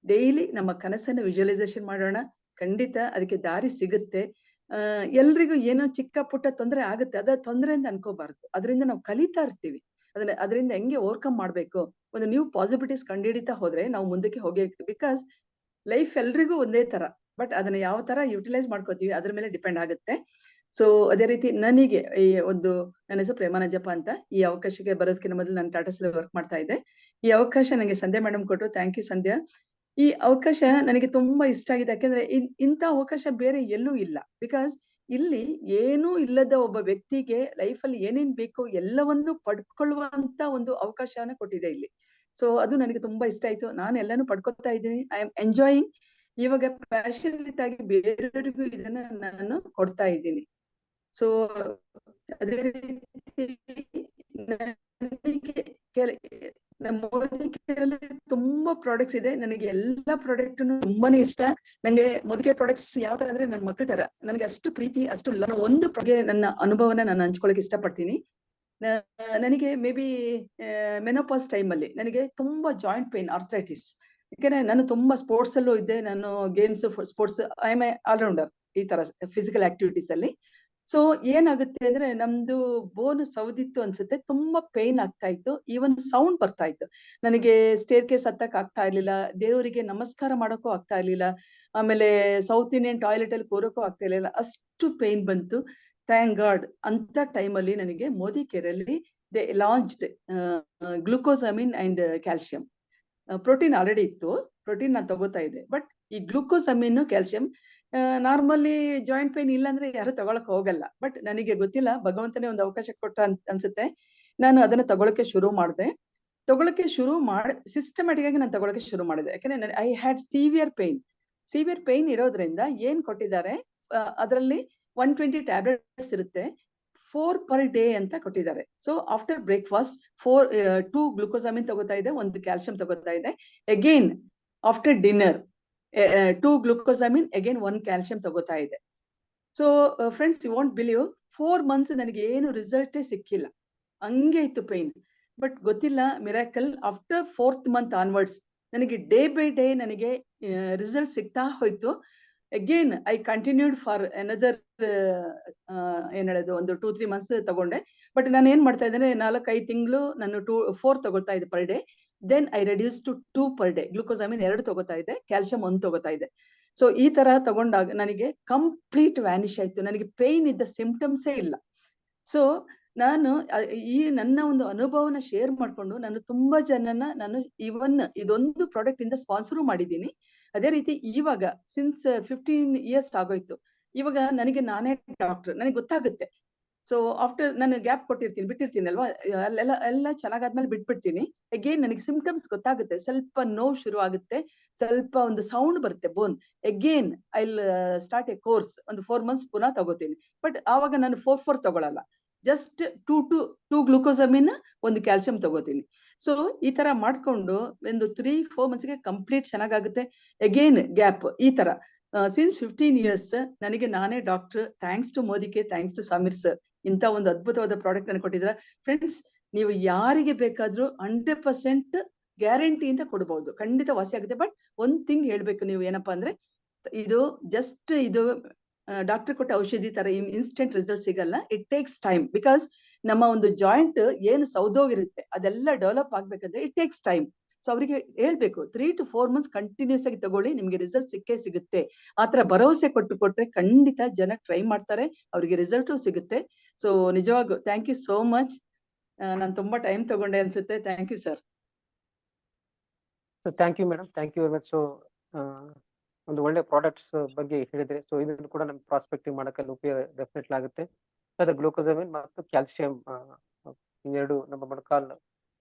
ಡೈಲಿ ನಮ್ಮ ಕನಸನ್ನು ವಿಜುವಲೈಸೇಷನ್ ಮಾಡೋಣ, ಖಂಡಿತ ಅದಕ್ಕೆ ದಾರಿ ಸಿಗುತ್ತೆ. ಎಲ್ರಿಗೂ ಏನೋ ಚಿಕ್ಕ ಪುಟ್ಟ ತೊಂದರೆ ಆಗುತ್ತೆ, ಅದ ತೊಂದರೆ ಅಂತ ಅನ್ಕೋಬಾರ್ದು, ಅದರಿಂದ ನಾವು ಕಲಿತಾ ಇರ್ತೀವಿ, ಅದರಿಂದ ಹೆಂಗೆ ಓವರ್ಕಮ್ ಮಾಡ್ಬೇಕು, ಒಂದು ನ್ಯೂ ಪಾಸಿಬಿಲಿಟೀಸ್ ಕಂಡುಹಿಡಿತಾ ಹೋದ್ರೆ ನಾವು ಮುಂದಕ್ಕೆ ಹೋಗೇ ಇರ್ತೀವಿ. ಬಿಕಾಸ್ ಲೈಫ್ ಎಲ್ರಿಗೂ ಒಂದೇ ತರ, ಬಟ್ ಅದನ್ನ ಯಾವ ತರ ಯುಟಿಲೈಸ್ ಮಾಡ್ಕೋತೀವಿ ಅದ್ರ ಮೇಲೆ ಡಿಪೆಂಡ್ ಆಗುತ್ತೆ. ಸೊ ಅದೇ ರೀತಿ ನನಗೆ ಈ ಒಂದು, ನನ್ನ ಹೆಸರು ಪ್ರೇಮಾನಂಜಪ್ಪ ಅಂತ, ಈ ಅವಕಾಶಕ್ಕೆ ಬರೋದಕ್ಕಿಂತ ಮೊದಲು ನಾನು ಟಾಟಾ ಸ್ಟೀಲ್ ವರ್ಕ್ ಮಾಡ್ತಾ ಇದ್ದೆ. ಈ ಅವಕಾಶ ನನಗೆ ಸಂಧ್ಯಾ ಮೇಡಮ್ ಕೊಟ್ಟರು, ಥ್ಯಾಂಕ್ ಯು ಸಂಧ್ಯಾ. ಈ ಅವಕಾಶ ನನಗೆ ತುಂಬಾ ಇಷ್ಟ ಆಗಿದೆ, ಯಾಕೆಂದ್ರೆ ಇಂಥ ಅವಕಾಶ ಬೇರೆ ಎಲ್ಲೂ ಇಲ್ಲ. ಬಿಕಾಸ್ ಇಲ್ಲಿ ಏನೂ ಇಲ್ಲದ ಒಬ್ಬ ವ್ಯಕ್ತಿಗೆ ಲೈಫ್ ಅಲ್ಲಿ ಏನೇನ್ ಬೇಕೋ ಎಲ್ಲವನ್ನು ಪಡ್ಕೊಳ್ಳುವಂತ ಒಂದು ಅವಕಾಶನ ಕೊಟ್ಟಿದೆ ಇಲ್ಲಿ. ಸೊ ಅದು ನನಗೆ ತುಂಬಾ ಇಷ್ಟ ಆಯ್ತು, ನಾನು ಎಲ್ಲಾನು ಪಡ್ಕೊತಾ ಇದ್ದೀನಿ, ಐ ಆಮ್ ಎಂಜಾಯಿಂಗ್. ಇವಾಗ ಪ್ಯಾಷನೇಟ್ ಆಗಿ ಬೇರೆಯವರಿಗೂ ಇದನ್ನ ನಾನು ಕೊಡ್ತಾ ಇದ್ದೀನಿ. ಸೊ ಅದೇ ರೀತಿ ನಮ್ಮ ಮೋದಿ ಕೇರಲ್ಲಿ ತುಂಬಾ ಪ್ರಾಡಕ್ಟ್ಸ್ ಇದೆ, ನನಗೆ ಎಲ್ಲಾ ಪ್ರಾಡಕ್ಟ್ ತುಂಬಾನೇ ಇಷ್ಟ. ನಂಗೆ ಮೋದಿ ಕೇರ್ ಪ್ರಾಡಕ್ಟ್ಸ್ ಯಾವ ತರ ಅಂದ್ರೆ ನನ್ನ ಮಕ್ಕಳ ತರ, ನನಗೆ ಅಷ್ಟು ಪ್ರೀತಿ, ಅಷ್ಟು ಒಂದು ನನ್ನ ಅನುಭವನ ನಾನು ಹಂಚ್ಕೊಳಕ್ ಇಷ್ಟಪಡ್ತೀನಿ. ನನಗೆ ಮೇ ಬಿ ಮೆನೋಪಾಸ್ ಟೈಮ್ ಅಲ್ಲಿ ನನಗೆ ತುಂಬಾ ಜಾಯಿಂಟ್ ಪೇನ್, ಆರ್ಥ್ರೈಟಿಸ್. ಯಾಕಂದ್ರೆ ನಾನು ತುಂಬಾ ಸ್ಪೋರ್ಟ್ಸ್ ಅಲ್ಲೂ ಇದ್ದೆ, ನಾನು games sports I am allrounder ಈ ತರ ಫಿಸಿಕಲ್ ಆಕ್ಟಿವಿಟೀಸ್ ಅಲ್ಲಿ. ಸೊ ಏನಾಗುತ್ತೆ ಅಂದ್ರೆ ನಮ್ದು ಬೋನ್ ಸೌದಿತ್ತು ಅನ್ಸುತ್ತೆ, ತುಂಬಾ ಪೇನ್ ಆಗ್ತಾ ಇತ್ತು, ಈವನ್ ಸೌಂಡ್ ಬರ್ತಾ ಇತ್ತು, ನನಗೆ ಸ್ಟೇರ್ ಕೇಸ್ ಹತ್ತಕ್ ಆಗ್ತಾ ಇರ್ಲಿಲ್ಲ, ದೇವರಿಗೆ ನಮಸ್ಕಾರ ಮಾಡೋಕ್ಕೂ ಆಗ್ತಾ ಇರ್ಲಿಲ್ಲ, ಆಮೇಲೆ ಸೌತ್ ಇಂಡಿಯನ್ ಟಾಯ್ಲೆಟ್ ಅಲ್ಲಿ ಕೂರೋಕ್ಕೂ ಆಗ್ತಾ ಇರ್ಲಿಲ್ಲ, ಅಷ್ಟು ಪೇನ್ ಬಂತು. ಥ್ಯಾಂಕ್ ಗಾಡ್ ಅಂತ ಟೈಮಲ್ಲಿ ನನಗೆ ಮೋದಿ ಕೇರ್ ಅಲ್ಲಿ they launched glucosamine and calcium. Protein already ಇತ್ತು, ಪ್ರೋಟೀನ್ ನಾನು ತಗೋತಾ ಇದ್ದೆ, ಬಟ್ ಈ glucosamine calcium normally joint pain ಇಲ್ಲ ಅಂದ್ರೆ ಯಾರು ತಗೊಳಕ್ ಹೋಗಲ್ಲ. ಬಟ್ ನನಗೆ ಗೊತ್ತಿಲ್ಲ, ಭಗವಂತನೇ ಒಂದು ಅವಕಾಶ ಕೊಟ್ಟ ಅನ್ಸುತ್ತೆ, ನಾನು ಅದನ್ನ ತಗೊಳಕ್ಕೆ ಶುರು ಮಾಡಿದೆ. ಸಿಸ್ಟಮ್ಯಾಟಿಕ್ ಆಗಿ ನಾನು ತಗೊಳಕ್ಕೆ ಶುರು ಮಾಡಿದೆ, ಯಾಕಂದ್ರೆ ಐ ಹ್ಯಾಡ್ ಸಿವಿಯರ್ ಪೇನ್ ಇರೋದ್ರಿಂದ ಏನ್ ಕೊಟ್ಟಿದ್ದಾರೆ ಅದರಲ್ಲಿ 120 ಟ್ಯಾಬ್ಲೆಟ್ಸ್ ಇರುತ್ತೆ, 4 per day ಅಂತ ಕೊಟ್ಟಿದ್ದಾರೆ. ಸೊ ಆಫ್ಟರ್ ಬ್ರೇಕ್ಫಾಸ್ಟ್ 2 ಗ್ಲೂಕೋಸಮಿನ್ ತಗೋತಾ ಇದೆ, 1 ಕ್ಯಾಲ್ಸಿಯಂ ತಗೋತಾ ಇದೆ. Again after dinner 2 glucosamine, again 1 calcium ತಗೋತಾ ಇದೆ. So friends, you want believe 4 months ನನಗೆ ಏನು ರಿಸಲ್ಟೇ ಸಿಕ್ಕಿಲ್ಲ, ಹಂಗೆ ಇತ್ತು ಪೇನ್. ಬಟ್ ಗೊತ್ತಿಲ್ಲ, miracle, after 4th month onwards ನನಗೆ ಡೇ ಬೈ ಡೇ ನನಗೆ ರಿಸಲ್ಟ್ ಸಿಗ್ತಾ ಹೋಯ್ತು. Again I continued for another ಏನ್ ಹೇಳೋದು, ಒಂದು 2-3 months ತಗೊಂಡೆ. ಬಟ್ ನಾನು ಏನ್ ಮಾಡ್ತಾ ಇದ್ದೇನೆ, 4-5 ತಿಂಗಳು ನಾನು 4 ತಗೋತಾ ಇದ್ದೆ per day. Then I reduce to 2 per day. Glucosamine 2 ತಗೋತಾ ಇದೆ, ಕ್ಯಾಲ್ಸಿಯಂ 1 ತಗೋತಾ ಇದೆ. ಸೊ ಈ ತರ ತಗೊಂಡಾಗ ನನಗೆ ಕಂಪ್ಲೀಟ್ ವ್ಯಾನಿಶ್ ಆಯ್ತು, ನನಗೆ ಪೇನ್ ಇದ್ದ ಸಿಂಪ್ಟಮ್ಸೇ ಇಲ್ಲ. ಸೊ ನಾನು ಈ ನನ್ನ ಒಂದು ಅನುಭವನ ಶೇರ್ ಮಾಡ್ಕೊಂಡು ನಾನು ತುಂಬಾ ಜನನ ನಾನು ಇವನ್ ಇದೊಂದು ಪ್ರಾಡಕ್ಟ್ ಇಂದ ಸ್ಪಾನ್ಸರು ಮಾಡಿದ್ದೀನಿ. ಅದೇ ರೀತಿ ಇವಾಗ ಸಿನ್ಸ್ 15 years ಆಗೋಯ್ತು, ಇವಾಗ ನನಗೆ ನಾನೇ ಡಾಕ್ಟರ್, ನನಗೆ ಗೊತ್ತಾಗುತ್ತೆ. ಸೊ ಆಫ್ಟರ್ ನಾನು ಗ್ಯಾಪ್ ಬಿಟ್ಟಿರ್ತೀನಿ ಅಲ್ವಾ, ಎಲ್ಲ ಚೆನ್ನಾಗಾದ್ಮೇಲೆ ಬಿಟ್ಬಿಡ್ತೀನಿ. ಅಗೇನ್ ನನಗೆ ಸಿಂಪ್ಟಮ್ಸ್ ಗೊತ್ತಾಗುತ್ತೆ, ಸ್ವಲ್ಪ ನೋವು ಶುರು ಆಗುತ್ತೆ, ಸ್ವಲ್ಪ ಒಂದು ಸೌಂಡ್ ಬರುತ್ತೆ bone. Again I start a course, ಒಂದು 4 months ಪುನಃ ತಗೋತೀನಿ. ಬಟ್ ಆವಾಗ ನಾನು 4 ತಗೊಳಲ್ಲ, ಜಸ್ಟ್ 2 ಗ್ಲೂಕೋಸಮಿನ್, 1 ಕ್ಯಾಲ್ಸಿಯಂ ತಗೋತೀನಿ. ಸೊ ಈ ತರ ಮಾಡ್ಕೊಂಡು ಒಂದು 3-4 monthsಗೆ ಕಂಪ್ಲೀಟ್ ಚೆನ್ನಾಗಾಗುತ್ತೆ. ಅಗೇನ್ ಗ್ಯಾಪ್, ಈ ತರ ಸಿನ್ಸ್ 15 years ನನಗೆ ನಾನೇ ಡಾಕ್ಟರ್. ಥ್ಯಾಂಕ್ಸ್ ಟು ಮೋದಿಗೆ, ಥ್ಯಾಂಕ್ಸ್ ಟು ಸಮೀರ್ ಸರ್, ಇಂಥ ಒಂದು ಅದ್ಭುತವಾದ ಪ್ರಾಡಕ್ಟ್ ಅನ್ನು ಕೊಟ್ಟಿದ್ರ. ಫ್ರೆಂಡ್ಸ್, ನೀವು ಯಾರಿಗೆ ಬೇಕಾದ್ರೂ 100% ಗ್ಯಾರಂಟಿಯಿಂದ ಕೊಡಬಹುದು, ಖಂಡಿತ ವಾಸಿ ಆಗುತ್ತೆ. ಬಟ್ ಒಂದ್ ಥಿಂಗ್ ಹೇಳ್ಬೇಕು, ನೀವು ಏನಪ್ಪಾ ಅಂದ್ರೆ, ಇದು ಜಸ್ಟ್ ಇದು ಡಾಕ್ಟರ್ ಕೊಟ್ಟ ಔಷಧಿ ತರ ಇನ್ಸ್ಟೆಂಟ್ ರಿಸಲ್ಟ್ ಸಿಗಲ್ಲ. It takes time. ಬಿಕಾಸ್ ನಮ್ಮ ಒಂದು ಜಾಯಿಂಟ್ ಏನು ಸೌದೋಗಿರುತ್ತೆ ಅದೆಲ್ಲ ಡೆವಲಪ್ ಆಗ್ಬೇಕಂದ್ರೆ ಇಟ್ ಟೇಕ್ಸ್ ಟೈಮ್. ಸೊ ಅವರಿಗೆ ಹೇಳ್ಬೇಕು 3-4 months ಕಂಟಿನ್ಯೂಸ್ ಆಗಿ ತಗೊಳ್ಳಿ, ನಿಮ್ಗೆ ರಿಸಲ್ಟ್ ಸಿಕ್ಕೇ ಸಿಗುತ್ತೆ. ಆತರ ಭರವಸೆ ಕೊಟ್ರೆ ಖಂಡಿತ ಜನ ಟ್ರೈ ಮಾಡ್ತಾರೆ, ಅವರಿಗೆ ರಿಸಲ್ಟು ಸಿಗುತ್ತೆ. ಸೊ ನಿಜವಾಗೂ ಥ್ಯಾಂಕ್ ಯು ಸೋ ಮಚ್. ನಾನು ತುಂಬಾ ಟೈಮ್ ತಗೊಂಡೆ ಅನ್ಸುತ್ತೆ. Thank you sir. Thank you madam, thank you very much. So ಒಂದು ಒಳ್ಳೆ ಪ್ರಾಡಕ್ಟ್ಸ್ ಬಗ್ಗೆ ಹೇಳಿದ್ರೆ, ಸೊ ಇದನ್ನು ಕೂಡ ನಮ್ಗೆ ಪ್ರಾಸ್ಪೆಕ್ಟಿವ್ ಮಾಡೋಕ್ಕೆಲ್ಲ ಉಪಯೋಗ ಡೆಫಿನೆಟ್ಲಿ ಆಗುತ್ತೆ. ಅದೇ ಗ್ಲೂಕೋಸಮಿನ್ ಮತ್ತು ಕ್ಯಾಲ್ಸಿಯಂ ಇವೆರಡು ನಮ್ಮ ಮೊಣಕಾಲ್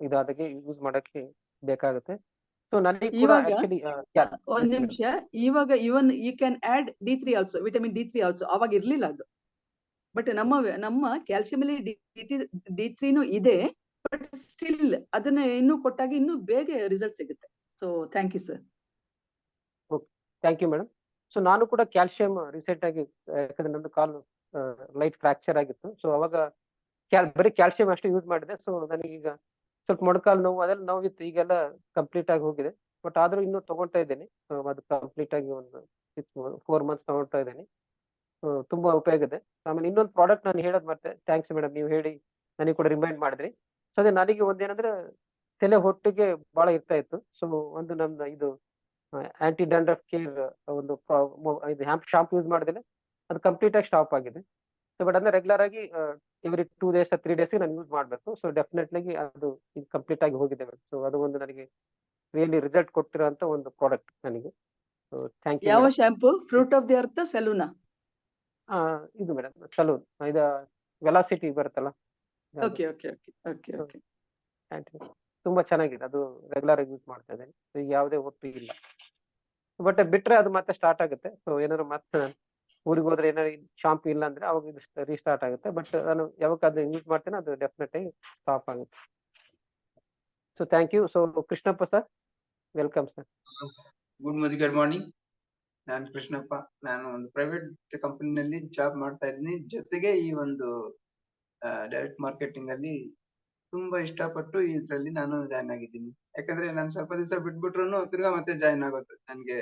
ಇದಾದಾಗೆ ಯೂಸ್ ಮಾಡಕ್ಕೆ ಬೇಕಾಗುತ್ತೆ. ಸೊ ನನಗೆ ಕೂಡ ಇವಾಗ ಆಕ್ಚುಲಿ ಒಂದ್ ನಿಮಿಷ, ಇವಾಗ even you can add D3 also, vitamin D3 also. ಅವಾಗ ಇರ್ಲಿಲ್ಲ ಅದು. ಬಟ್ ನಮ್ಮ ಕ್ಯಾಲ್ಸಿಯಂ ಅಲ್ಲಿ D3 ಇದೆ, ಬಟ್ ಸ್ಟಿಲ್ ಅದನ್ನ ಇನ್ನೂ ಕೊಟ್ಟಾಗ ಇನ್ನೂ ಬೇಗ ರಿಸಲ್ಟ್ ಸಿಗುತ್ತೆ. So thank you sir. Thank you madam. So ನಾನು ಕೂಡ ಕ್ಯಾಲ್ಸಿಯಂ ರೀಸೆಂಟ್ ಆಗಿ ಯಾಕಂದ್ರೆ ನಂದು ಕಾಲು ಲೈಟ್ ಫ್ರಾಕ್ಚರ್ ಆಗಿತ್ತು. ಸೊ ಅವಾಗ ಬರೀ ಕ್ಯಾಲ್ಸಿಯಂ ಅಷ್ಟು ಯೂಸ್ ಮಾಡಿದೆ. ಸೊ ನನಗೀಗ ಸ್ವಲ್ಪ ಮೊಣಕಾಲು ನೋವು ಅದೆಲ್ಲ ನೋವಿತ್ತು, ಈಗೆಲ್ಲ ಕಂಪ್ಲೀಟ್ ಆಗಿ ಹೋಗಿದೆ. ಬಟ್ ಆದ್ರೂ ಇನ್ನೂ ತಗೊಳ್ತಾ ಇದ್ದೇನೆ. ಅದು ಕಂಪ್ಲೀಟ್ ಆಗಿ ಒಂದು 4 ಮಂತ್ಸ್ ತಗೊಳ್ತಾ ಇದ್ದೇನೆ. ತುಂಬಾ ಉಪಯೋಗ ಇದೆ. ಆಮೇಲೆ ಇನ್ನೊಂದು ಪ್ರಾಡಕ್ಟ್ ನಾನು ಹೇಳೋದು ಮತ್ತೆ, ಥ್ಯಾಂಕ್ಸ್ ಮೇಡಮ್, ನೀವು ಹೇಳಿ ನನಗೆ ಕೂಡ ರಿಮೈಂಡ್ ಮಾಡಿದ್ರಿ. ಸೊ ಅದೇ ನನಗೆ ಒಂದೇನಂದ್ರೆ ತಲೆ ಹೊಟ್ಟಿಗೆ ಬಹಳ ಇರ್ತಾ ಇತ್ತು. ಸೊ ಒಂದು ನಮ್ದು ಇದು ಆಂಟಿ ಡ್ಯಾಂಡ್ರಫ್ ಕೇರ್ ಒಂದು ಇದು ಶಾಂಪು ಯೂಸ್ ಮಾಡಿದ್ರೆ ಅದು ಕಂಪ್ಲೀಟ್ ಆಗಿ ಸ್ಟಾಪ್ ಆಗಿದೆ. ಸೊ ಬಟ್ ಅಂದ್ರೆ ರೆಗ್ಯುಲರ್ ಆಗಿ ಎವ್ರಿ 2 ಡೇಸ್ 3 ಡೇಸ್ ನಾನು ಯೂಸ್ ಮಾಡಬೇಕು. ಸೊ ಡೆಫಿನೆಟ್ಲಿ ಅದು ಕಂಪ್ಲೀಟ್ ಆಗಿ ಹೋಗಿದೆ ಮೇಡಮ್. ಸೊ ಅದು ಒಂದು ನನಗೆ ರಿಯಲಿ ರಿಸಲ್ಟ್ ಕೊಟ್ಟಿರೋಂಥ ಒಂದು ಪ್ರಾಡಕ್ಟ್ ನನಗೆ. So thank you. ಯಾವ shampoo? Fruit of the earth, ಸೆಲೂನಾ? ಇದು ಮೇಡಮ್ ಸಲೂನ್ ಇದು ವೆಲಾಸಿಟಿ ಬರುತ್ತಲ್ಲ. Okay okay okay okay okay. ತುಂಬಾ ಚೆನ್ನಾಗಿದೆ, ಅದು ರೆಗ್ಯುಲರ್ ಆಗಿ ಯೂಸ್ ಮಾಡ್ತಾ ಇದ್ದೇನೆ. ಈಗ ಯಾವುದೇ ಒಟ್ಟು ಇಲ್ಲ. ಬಟ್ ಬಿಟ್ರೆ ಅದು ಮತ್ತೆ ಸ್ಟಾರ್ಟ್ ಆಗುತ್ತೆ. ಸೊ ಏನಾದ್ರು ಮತ್ತೆ ಊರಿಗೆ ಹೋದ್ರೆ ಏನಾದ್ರು ಶಾಂಪು ಇಲ್ಲ ಅಂದ್ರೆ ಅವಾಗ ಇದು ರೀಸ್ಟಾರ್ಟ್ ಆಗುತ್ತೆ. ಬಟ್ ನಾನು ಯಾವಾಗ ಅದನ್ನ ಯೂಸ್ ಮಾಡ್ತೇನೆ ಅದು ಡೆಫಿನೆಟ್ ಆಗಿ ಸ್ಟಾಪ್ ಆಗುತ್ತೆ. So thank you. So Krishnappa sir, welcome sir. Good morning. ನಾನು ಕೃಷ್ಣಪ್ಪ. ನಾನು ಒಂದು ಪ್ರೈವೇಟ್ ಕಂಪನಿನಲ್ಲಿ ಜಾಬ್ ಮಾಡ್ತಾ ಇದ್ದೀನಿ. ಜೊತೆಗೆ ಈ ಒಂದು ಡೈರೆಕ್ಟ್ ಮಾರ್ಕೆಟಿಂಗ್ ಅಲ್ಲಿ ತುಂಬಾ ಇಷ್ಟಪಟ್ಟು ಇದ್ರಲ್ಲಿ ನಾನು ಜಾಯ್ನ್ ಆಗಿದ್ದೀನಿ. ಯಾಕಂದ್ರೆ ನಾನು ಸ್ವಲ್ಪ ದಿವಸ ಬಿಟ್ಬಿಟ್ರು ತಿರ್ಗಾ ಮತ್ತೆ ಜಾಯ್ನ್ ಆಗೋದು ನನ್ಗೆ,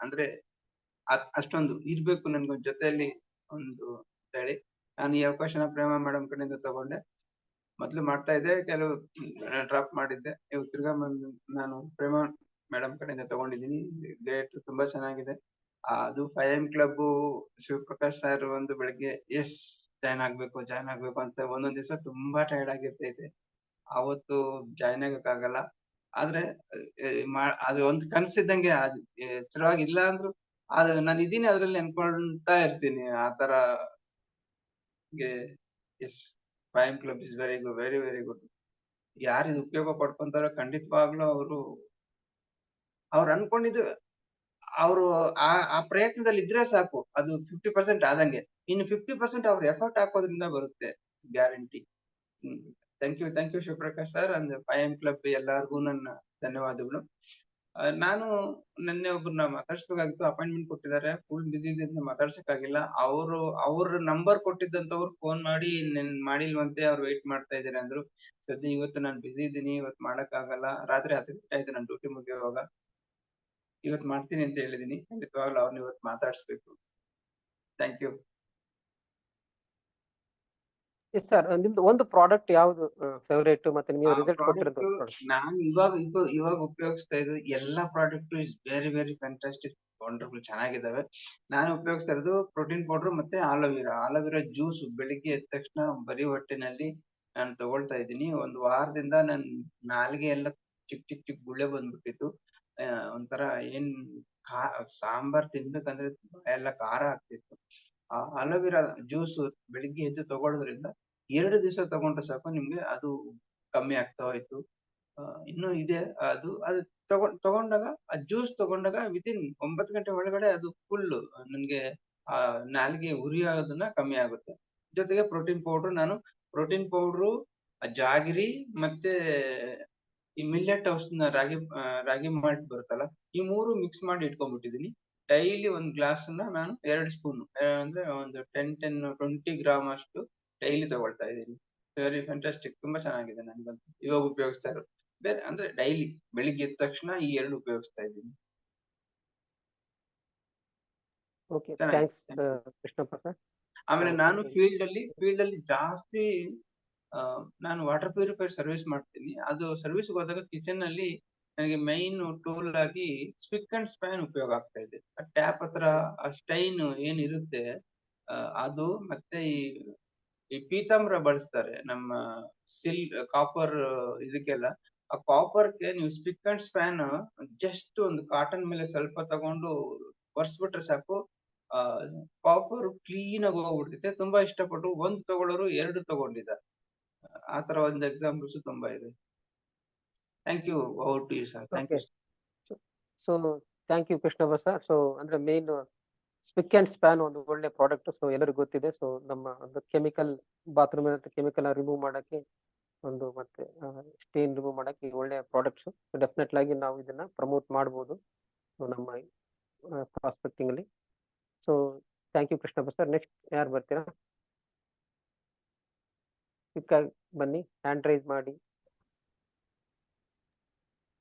ಅಂದ್ರೆ ಅಷ್ಟೊಂದು ಇರ್ಬೇಕು ನನ್ಗೊಂದ್ ಜೊತೆಯಲ್ಲಿ ಒಂದು ಅಂತ ಹೇಳಿ ನಾನು ಈ ಅವಕಾಶನ ಪ್ರೇಮ ಮೇಡಮ್ ಕಡೆಯಿಂದ ತಗೊಂಡೆ. ಮೊದ್ಲು ಮಾಡ್ತಾ ಇದ್ದೆ, ಕೆಲವು ಡ್ರಾಪ್ ಮಾಡಿದ್ದೆ. ಇವಾಗ ತಿರ್ಗಾ ನಾನು ಪ್ರೇಮ ಮೇಡಮ್ ಕಡೆಯಿಂದ ತಗೊಂಡಿದ್ದೀನಿ. ಡೇಟ್ ತುಂಬಾ ಚೆನ್ನಾಗಿದೆ. ಅದು 5am ಕ್ಲಬ್ ಶಿವಪ್ರಕಾಶ್ ಸರ್ ಒಂದು ಬೆಳಗ್ಗೆ ಜಾಯ್ನ್ ಆಗ್ಬೇಕು ಅಂತ ಒಂದೊಂದ್ ದಿವಸ ತುಂಬಾ ಟೈರ್ಡ್ ಆಗಿರ್ತೈತೆ. ಅವತ್ತು ಜಾಯ್ನ್ ಆಗಕ್ಕಾಗಲ್ಲ. ಆದ್ರೆ ಅದು ಒಂದು ಕನ್ಸಿದ್ದಂಗೆ ಅದು ಎಚ್ಚರವಾಗಿ ಇಲ್ಲ ಅಂದ್ರು ಅದು ನಾನು ಇದೀನಿ ಅದ್ರಲ್ಲಿ ಅನ್ಕೊಂತಾ ಇರ್ತೀನಿ. ಆ ತರ 5am club is very good, very good. ಯಾರು ಇದು ಉಪಯೋಗ ಪಡ್ಕೊಂತಾರೋ ಖಂಡಿತವಾಗ್ಲೂ ಅವ್ರು ಅನ್ಕೊಂಡಿದ್ದು ಅವರು ಆ ಪ್ರಯತ್ನದಲ್ಲಿ ಇದ್ರೆ ಸಾಕು, ಅದು 50% ಆದಂಗೆ. ಇನ್ನು 50% ಅವ್ರು ಎಫರ್ಟ್ ಹಾಕೋದ್ರಿಂದ ಬರುತ್ತೆ, guarantee. Thank you Shivaprakash sir and 5am club ಎಲ್ಲಾರ್ಗು ನನ್ನ ಧನ್ಯವಾದಗಳು. ನಾನು ನಿನ್ನೆ ಒಬ್ಬರನ್ನ ಮಾತಾಡ್ಸ್ಬೇಕಾಗಿತ್ತು, ಅಪಾಯಿಂಟ್ಮೆಂಟ್ ಕೊಟ್ಟಿದ್ದಾರೆ. ಫುಲ್ ಬಿಸಿ ಇದ್ರಿಂದ ಮಾತಾಡ್ಸಕ್ಕಾಗಿಲ್ಲ. ಅವ್ರ ನಂಬರ್ ಕೊಟ್ಟಿದ್ದಂತವ್ರು ಫೋನ್ ಮಾಡಿ ಮಾಡಿಲ್ವಂತೆ, ಅವ್ರು ವೇಟ್ ಮಾಡ್ತಾ ಇದಾರೆ ಅಂದ್ರು. ಸದ್ಯ ಇವತ್ತು ನಾನು ಬಿಸಿ ಇದ್ದೀನಿ, ಇವತ್ತು ಮಾಡಕ್ ಆಗಲ್ಲ. ರಾತ್ರಿ 10 ಗಂಟೆ ಆಯ್ತು ನಾನು ಡ್ಯೂಟಿ ಮುಗಿಯುವಾಗ. ಇವತ್ತು ಮಾಡ್ತೀನಿ ಅಂತ ಹೇಳಿದೀನಿ. ಖಂಡಿತವಾಗ್ಲೂ ಅವ್ರನ್ನ ಇವತ್ತು ಮಾತಾಡ್ಸ್ಬೇಕು. Thank you. ಎಸ್ ಸರ್, ನಿಮ್ದು ಒಂದು ಪ್ರಾಡಕ್ಟ್ ಯಾವ್ದು ಫೇವರೇಟ್ ಮತ್ತೆ ನೀವು ರಿಸಲ್ಟ್ ಕೊಟ್ಟಿರೋದು? ನಾನು ಇವಾಗ ಉಪಯೋಗಿಸ್ತಾ ಇದ್ದು ಎಲ್ಲಾ product is very fantastic, wonderful, ಚೆನ್ನಾಗಿದ್ದಾವೆ. ನಾನು ಉಪಯೋಗಿಸ್ತಾ ಇರೋದು ಪ್ರೋಟೀನ್ ಪೌಡರ್ ಮತ್ತೆ ಆಲೋವೆರಾ ಜ್ಯೂಸ್. ಬೆಳಿಗ್ಗೆ ಎದ್ದ ತಕ್ಷಣ ಬರೀ ಹೊಟ್ಟೆನಲ್ಲಿ ನಾನು ತಗೊಳ್ತಾ ಇದ್ದೀನಿ. ಒಂದು ವಾರದಿಂದ ನನ್ ನಾಲ್ಗೆ ಎಲ್ಲ ಚಿಕ್ಕ ಗುಳ್ಳೆ ಬಂದ್ಬಿಟ್ಟಿತ್ತು. ಒಂಥರ ಸಾಂಬಾರ್ ತಿನ್ಬೇಕಂದ್ರೆ ಎಲ್ಲ ಖಾರ ಆಗ್ತಿತ್ತು. ಆ ಆಲೋವೆರಾ ಜ್ಯೂಸ್ ಬೆಳಿಗ್ಗೆ ಎದ್ದು ತಗೊಳ್ಳೋದ್ರಿಂದ 2 ದಿವಸ ತಗೊಂಡ್ರೆ ಸಾಕು, ನಿಮ್ಗೆ ಅದು ಕಮ್ಮಿ ಆಗ್ತಾ ಹೋಯ್ತು. ಇನ್ನು ಇದೆ ಅದು ತಗೊಂಡಾಗ ಆ ಜ್ಯೂಸ್ ತಗೊಂಡಾಗ ವಿತಿನ್ 9 ಗಂಟೆ ಒಳಗಡೆ ಅದು ಫುಲ್ ನನ್ಗೆ ನಾಲ್ಗೆ ಉರಿಯೋದನ್ನ ಕಮ್ಮಿ ಆಗುತ್ತೆ. ಜೊತೆಗೆ ನಾನು ಪ್ರೋಟೀನ್ ಪೌಡ್ರು, ಜಾಗಿರಿ ಮತ್ತೆ ಈ ಮಿಲ್ಲೆಟ್ ಹೌಸ್ನ ರಾಗಿ ಮಾಲ್ಟ್ ಬರುತ್ತಲ್ಲ, ಈ 3 ಮಿಕ್ಸ್ ಮಾಡಿ ಇಟ್ಕೊಂಡ್ಬಿಟ್ಟಿದೀನಿ. ಡೈಲಿ ಒಂದ್ ಗ್ಲಾಸ್ ನಾನು 2 ಸ್ಪೂನ್ ಅಂದ್ರೆ ಒಂದು 10-20 ಗ್ರಾಮ್ ಅಷ್ಟು ಡೈಲಿ ತಗೊಳ್ತಾ ಇದ್ದೀನಿ. ವೆರಿ ಫ್ಯಾಂಟಾಸ್ಟಿಕ್, ತುಂಬಾ ಚೆನ್ನಾಗಿದೆ ನನ್ಗಂತೂ. ಇವಾಗ ಉಪಯೋಗಿಸ್ತಾ ಇರೋದು ಬೇರೆ ಅಂದ್ರೆ ಡೈಲಿ ಬೆಳಿಗ್ಗೆ ಎದ್ದ ತಕ್ಷಣ ಈ 2 ಉಪಯೋಗಿಸ್ತಾ ಇದ್ದೀನಿ. Okay, thanks Krishnappa sir. ಆಮೇಲೆ ನಾನು ಫೀಲ್ಡ್ ಅಲ್ಲಿ ಜಾಸ್ತಿ ನಾನು ವಾಟರ್ ಪ್ಯೂರಿಫೈರ್ ಸರ್ವಿಸ್ ಮಾಡ್ತೀನಿ. ಅದು ಸರ್ವಿಸ್ ಹೋದಾಗ ಕಿಚನ್ ಅಲ್ಲಿ ನನಗೆ ಮೈನ್ ಟೂಲ್ ಆಗಿ ಸ್ಪಿಕ್ ಅಂಡ್ ಸ್ಪ್ಯಾನ್ ಉಪಯೋಗ ಆಗ್ತಾ ಇದೆ. ಆ ಟ್ಯಾಪ್ ಹತ್ರ ಆ ಸ್ಟೈನ್ ಏನಿರುತ್ತೆ ಅದು, ಮತ್ತೆ ಈ ಪೀತಾಂಬರ ಬಳಸ್ತಾರೆ ನಮ್ಮ ಕಾಪರ್ ಇದಕ್ಕೆಲ್ಲ. ಆ ಕಾಪರ್ಗೆ ನೀವು ಸ್ಪಿಕ್ ಅಂಡ್ ಸ್ಪ್ಯಾನ್ ಜಸ್ಟ್ ಒಂದು ಕಾಟನ್ ಮೇಲೆ ಸ್ವಲ್ಪ ತಗೊಂಡು ಒರೆಸ್ಬಿಟ್ರೆ ಸಾಕು, ಕಾಪರ್ ಕ್ಲೀನ್ ಆಗಿ ಹೋಗ್ಬಿಡ್ತೈತೆ. ತುಂಬಾ ಇಷ್ಟಪಟ್ಟು ಒಂದ್ ತಗೊಳ್ಳೋರು 2 ತಗೊಂಡಿದ್ದಾರೆ. ಆ ತರ ಒಂದು ಎಕ್ಸಾಂಪಲ್ಸ್ ತುಂಬಾ ಇದೆ. Thank you. Over to you sir. Thank you. So thank you Krishnappa sir. So ಅಂದ್ರೆ ಮೇನ್ ಸ್ಪಿಕ್ ಅಂಡ್ ಸ್ಪ್ಯಾನ್ ಒಂದು ಒಳ್ಳೆ ಪ್ರಾಡಕ್ಟ್. ಸೊ ಎಲ್ಲರಿಗೂ ಗೊತ್ತಿದೆ. ಸೊ ನಮ್ಮ ಒಂದು ಕೆಮಿಕಲ್ ಬಾತ್ರೂಮ್ ಕೆಮಿಕಲ್ ರಿಮೂವ್ ಮಾಡಕ್ಕೆ ಒಂದು ಮತ್ತೆ ಸ್ಟೇನ್ ರಿಮೂವ್ ಮಾಡಕ್ಕೆ ಈ ಒಳ್ಳೆ ಪ್ರಾಡಕ್ಟ್ಸ್. ಡೆಫಿನೆಟ್ ಆಗಿ ನಾವು ಇದನ್ನ ಪ್ರಮೋಟ್ ಮಾಡ್ಬೋದು ನಮ್ಮ ಪ್ರಾಸ್ಪೆಕ್ಟಿಂಗ್ ಅಲ್ಲಿ. So thank you Krishnappa sir. Next ಯಾರು ಬರ್ತೀರಾ? ಕ್ವಿಕ್ ಆಗಿ ಬನ್ನಿ, ಹ್ಯಾಂಡ್ ರೈಸ್ ಮಾಡಿ.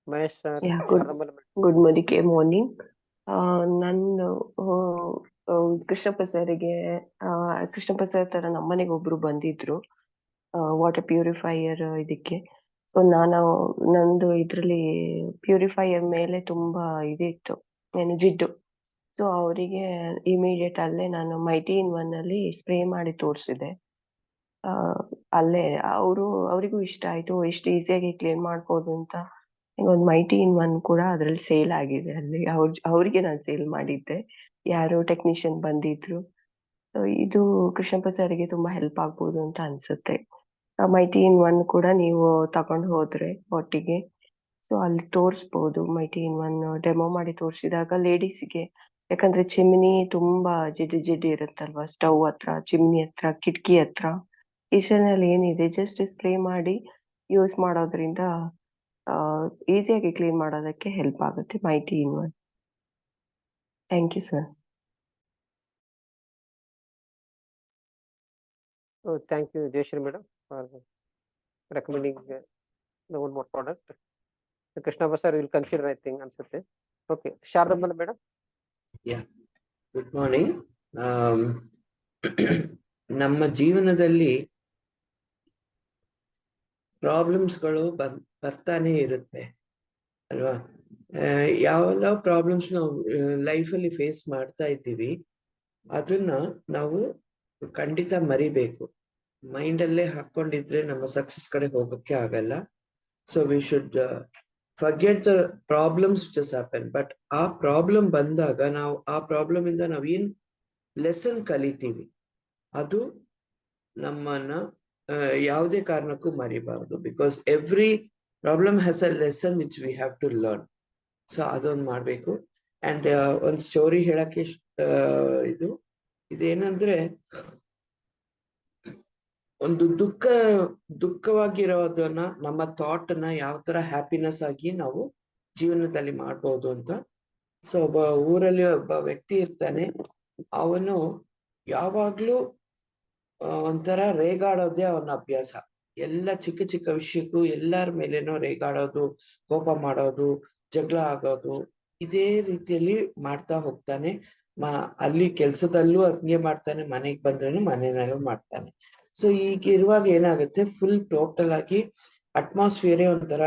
Mahesh sir, good morning. ನಾನು ಕೃಷ್ಣಪ್ಪ ಸರ್ಗೆ ಕೃಷ್ಣಪ್ಪ ಸರ್ ತರ ನಮ್ಮನೆಗೆ ಒಬ್ರು ಬಂದಿದ್ರು ವಾಟರ್ ಪ್ಯೂರಿಫೈಯರ್ ಇದಕ್ಕೆ. ಸೊ ನಂದು ಇದ್ರಲ್ಲಿ ಪ್ಯೂರಿಫೈಯರ್ ಮೇಲೆ ತುಂಬಾ ಇದಿತ್ತು, ಜಿಡ್ಡು. ಸೊ ಅವರಿಗೆ ಇಮಿಡಿಯೇಟ್ ಅಲ್ಲೇ ನಾನು ಮೈಟಿ ಇನ್ ಒನ್ ಅಲ್ಲಿ ಸ್ಪ್ರೇ ಮಾಡಿ ತೋರಿಸಿದೆ. ಅಲ್ಲೇ ಅವರಿಗೂ ಇಷ್ಟ ಆಯ್ತು, ಎಷ್ಟು ಈಸಿಯಾಗಿ ಕ್ಲೀನ್ ಮಾಡ್ಬೋದು ಅಂತ. ಒಂದು ಮೈಟಿ ಇನ್ ಒನ್ ಕೂಡ ಅದ್ರಲ್ಲಿ ಸೇಲ್ ಆಗಿದೆ. ಅಲ್ಲಿ ಅವ್ರಿಗೆ ನಾನು ಸೇಲ್ ಮಾಡಿದ್ದೆ, ಯಾರೋ ಟೆಕ್ನಿಷಿಯನ್ ಬಂದಿದ್ರು. ಇದು ಕೃಷ್ಣಪ್ಪ ಸರ್ಗೆ ತುಂಬಾ ಹೆಲ್ಪ್ ಆಗ್ಬೋದು ಅಂತ ಅನ್ಸುತ್ತೆ. ಮೈಟಿ ಇನ್ ಒನ್ ಕೂಡ ನೀವು ತಗೊಂಡು ಹೋದ್ರೆ ಒಟ್ಟಿಗೆ, ಸೊ ಅಲ್ಲಿ ತೋರಿಸ್ಬೋದು. ಮೈಟಿ ಇನ್ ಒನ್ ಡೆಮೋ ಮಾಡಿ ತೋರಿಸಿದಾಗ ಲೇಡೀಸ್ಗೆ, ಯಾಕಂದ್ರೆ ಚಿಮ್ನಿ ತುಂಬಾ ಜಿಡ್ಡು ಇರುತ್ತಲ್ವಾ, ಸ್ಟವ್ ಹತ್ರ, ಚಿಮ್ನಿ ಹತ್ರ, ಕಿಟಕಿ ಹತ್ರ, ಕಿಚನಲ್ಲಿ ಏನಿದೆ ಜಸ್ಟ್ ಸ್ಪ್ರೇ ಮಾಡಿ ಯೂಸ್ ಮಾಡೋದ್ರಿಂದ ಈಸಿಯಾಗಿ ಕ್ಲೀನ್ ಮಾಡೋದಕ್ಕೆ ಹೆಲ್ಪ್ ಆಗುತ್ತೆ mighty in one. Thank you sir. Thank you Jayashree madam for recommending one more product. Krishnappa sir will consider I think ಅನ್ಸುತ್ತೆ. Okay, Sharadamma madam. Good morning. ನಮ್ಮ ಜೀವನದಲ್ಲಿ ಪ್ರಾಬ್ಲಮ್ಸ್ಗಳು ಬರ್ತಾನೆ ಇರುತ್ತೆ ಅಲ್ವಾ? ಯಾವೆಲ್ಲ ಪ್ರಾಬ್ಲಮ್ಸ್ ನಾವು ಲೈಫಲ್ಲಿ ಫೇಸ್ ಮಾಡ್ತಾ ಇದ್ದೀವಿ ಅದನ್ನ ನಾವು ಖಂಡಿತ ಮರಿಬೇಕು. ಮೈಂಡಲ್ಲೇ ಹಾಕೊಂಡಿದ್ರೆ ನಮ್ಮ ಸಕ್ಸಸ್ ಕಡೆ ಹೋಗಕ್ಕೆ ಆಗಲ್ಲ. So we should forget the problems which has happen. But ಆ ಪ್ರಾಬ್ಲಮ್ ಬಂದಾಗ ನಾವು ಆ ಪ್ರಾಬ್ಲಮ್ ಇಂದ ನಾವು ಏನ್ ಲೆಸನ್ ಕಲಿತೀವಿ ಅದು ನಮ್ಮನ್ನ ಯಾವುದೇ ಕಾರಣಕ್ಕೂ ಮರಿಬಾರ್ದು. Because every problem has a lesson which we have to learn. So ಅದೊಂದು ಮಾಡ್ಬೇಕು. ಅಂಡ್ ಒಂದು ಸ್ಟೋರಿ ಹೇಳಕ್ಕೆ ಇದೇನಂದ್ರೆ, ಒಂದು ದುಃಖವಾಗಿರೋದನ್ನ ನಮ್ಮ ಥಾಟ್ ನ ಯಾವ ತರ ಹ್ಯಾಪಿನೆಸ್ ಆಗಿ ನಾವು ಜೀವನದಲ್ಲಿ ಮಾಡ್ಬೋದು ಅಂತ. ಸೊ ಒಬ್ಬ ಊರಲ್ಲಿ ಒಬ್ಬ ವ್ಯಕ್ತಿ ಇರ್ತಾನೆ. ಅವನು ಯಾವಾಗ್ಲೂ ಒಂಥರ ರೇಗಾಡೋದೇ ಅವನ ಅಭ್ಯಾಸ. ಎಲ್ಲ ಚಿಕ್ಕ ಚಿಕ್ಕ ವಿಷಯಕ್ಕೂ ಎಲ್ಲರ ಮೇಲೇನೋ ರೇಗಾಡೋದು, ಕೋಪ ಮಾಡೋದು, ಜಗಳ ಆಗೋದು, ಇದೇ ರೀತಿಯಲ್ಲಿ ಮಾಡ್ತಾ ಹೋಗ್ತಾನೆ. ಅಲ್ಲಿ ಕೆಲ್ಸದಲ್ಲೂ ಹಂಗೆ ಮಾಡ್ತಾನೆ, ಮನೆಗ್ ಬಂದ್ರೇನು ಮನೆಯಲ್ಲೂ ಮಾಡ್ತಾನೆ. ಸೊ ಈಗ ಇರುವಾಗ ಏನಾಗುತ್ತೆ, ಫುಲ್ ಟೋಟಲ್ ಆಗಿ ಅಟ್ಮಾಸ್ಫಿಯರೇ ಒಂಥರ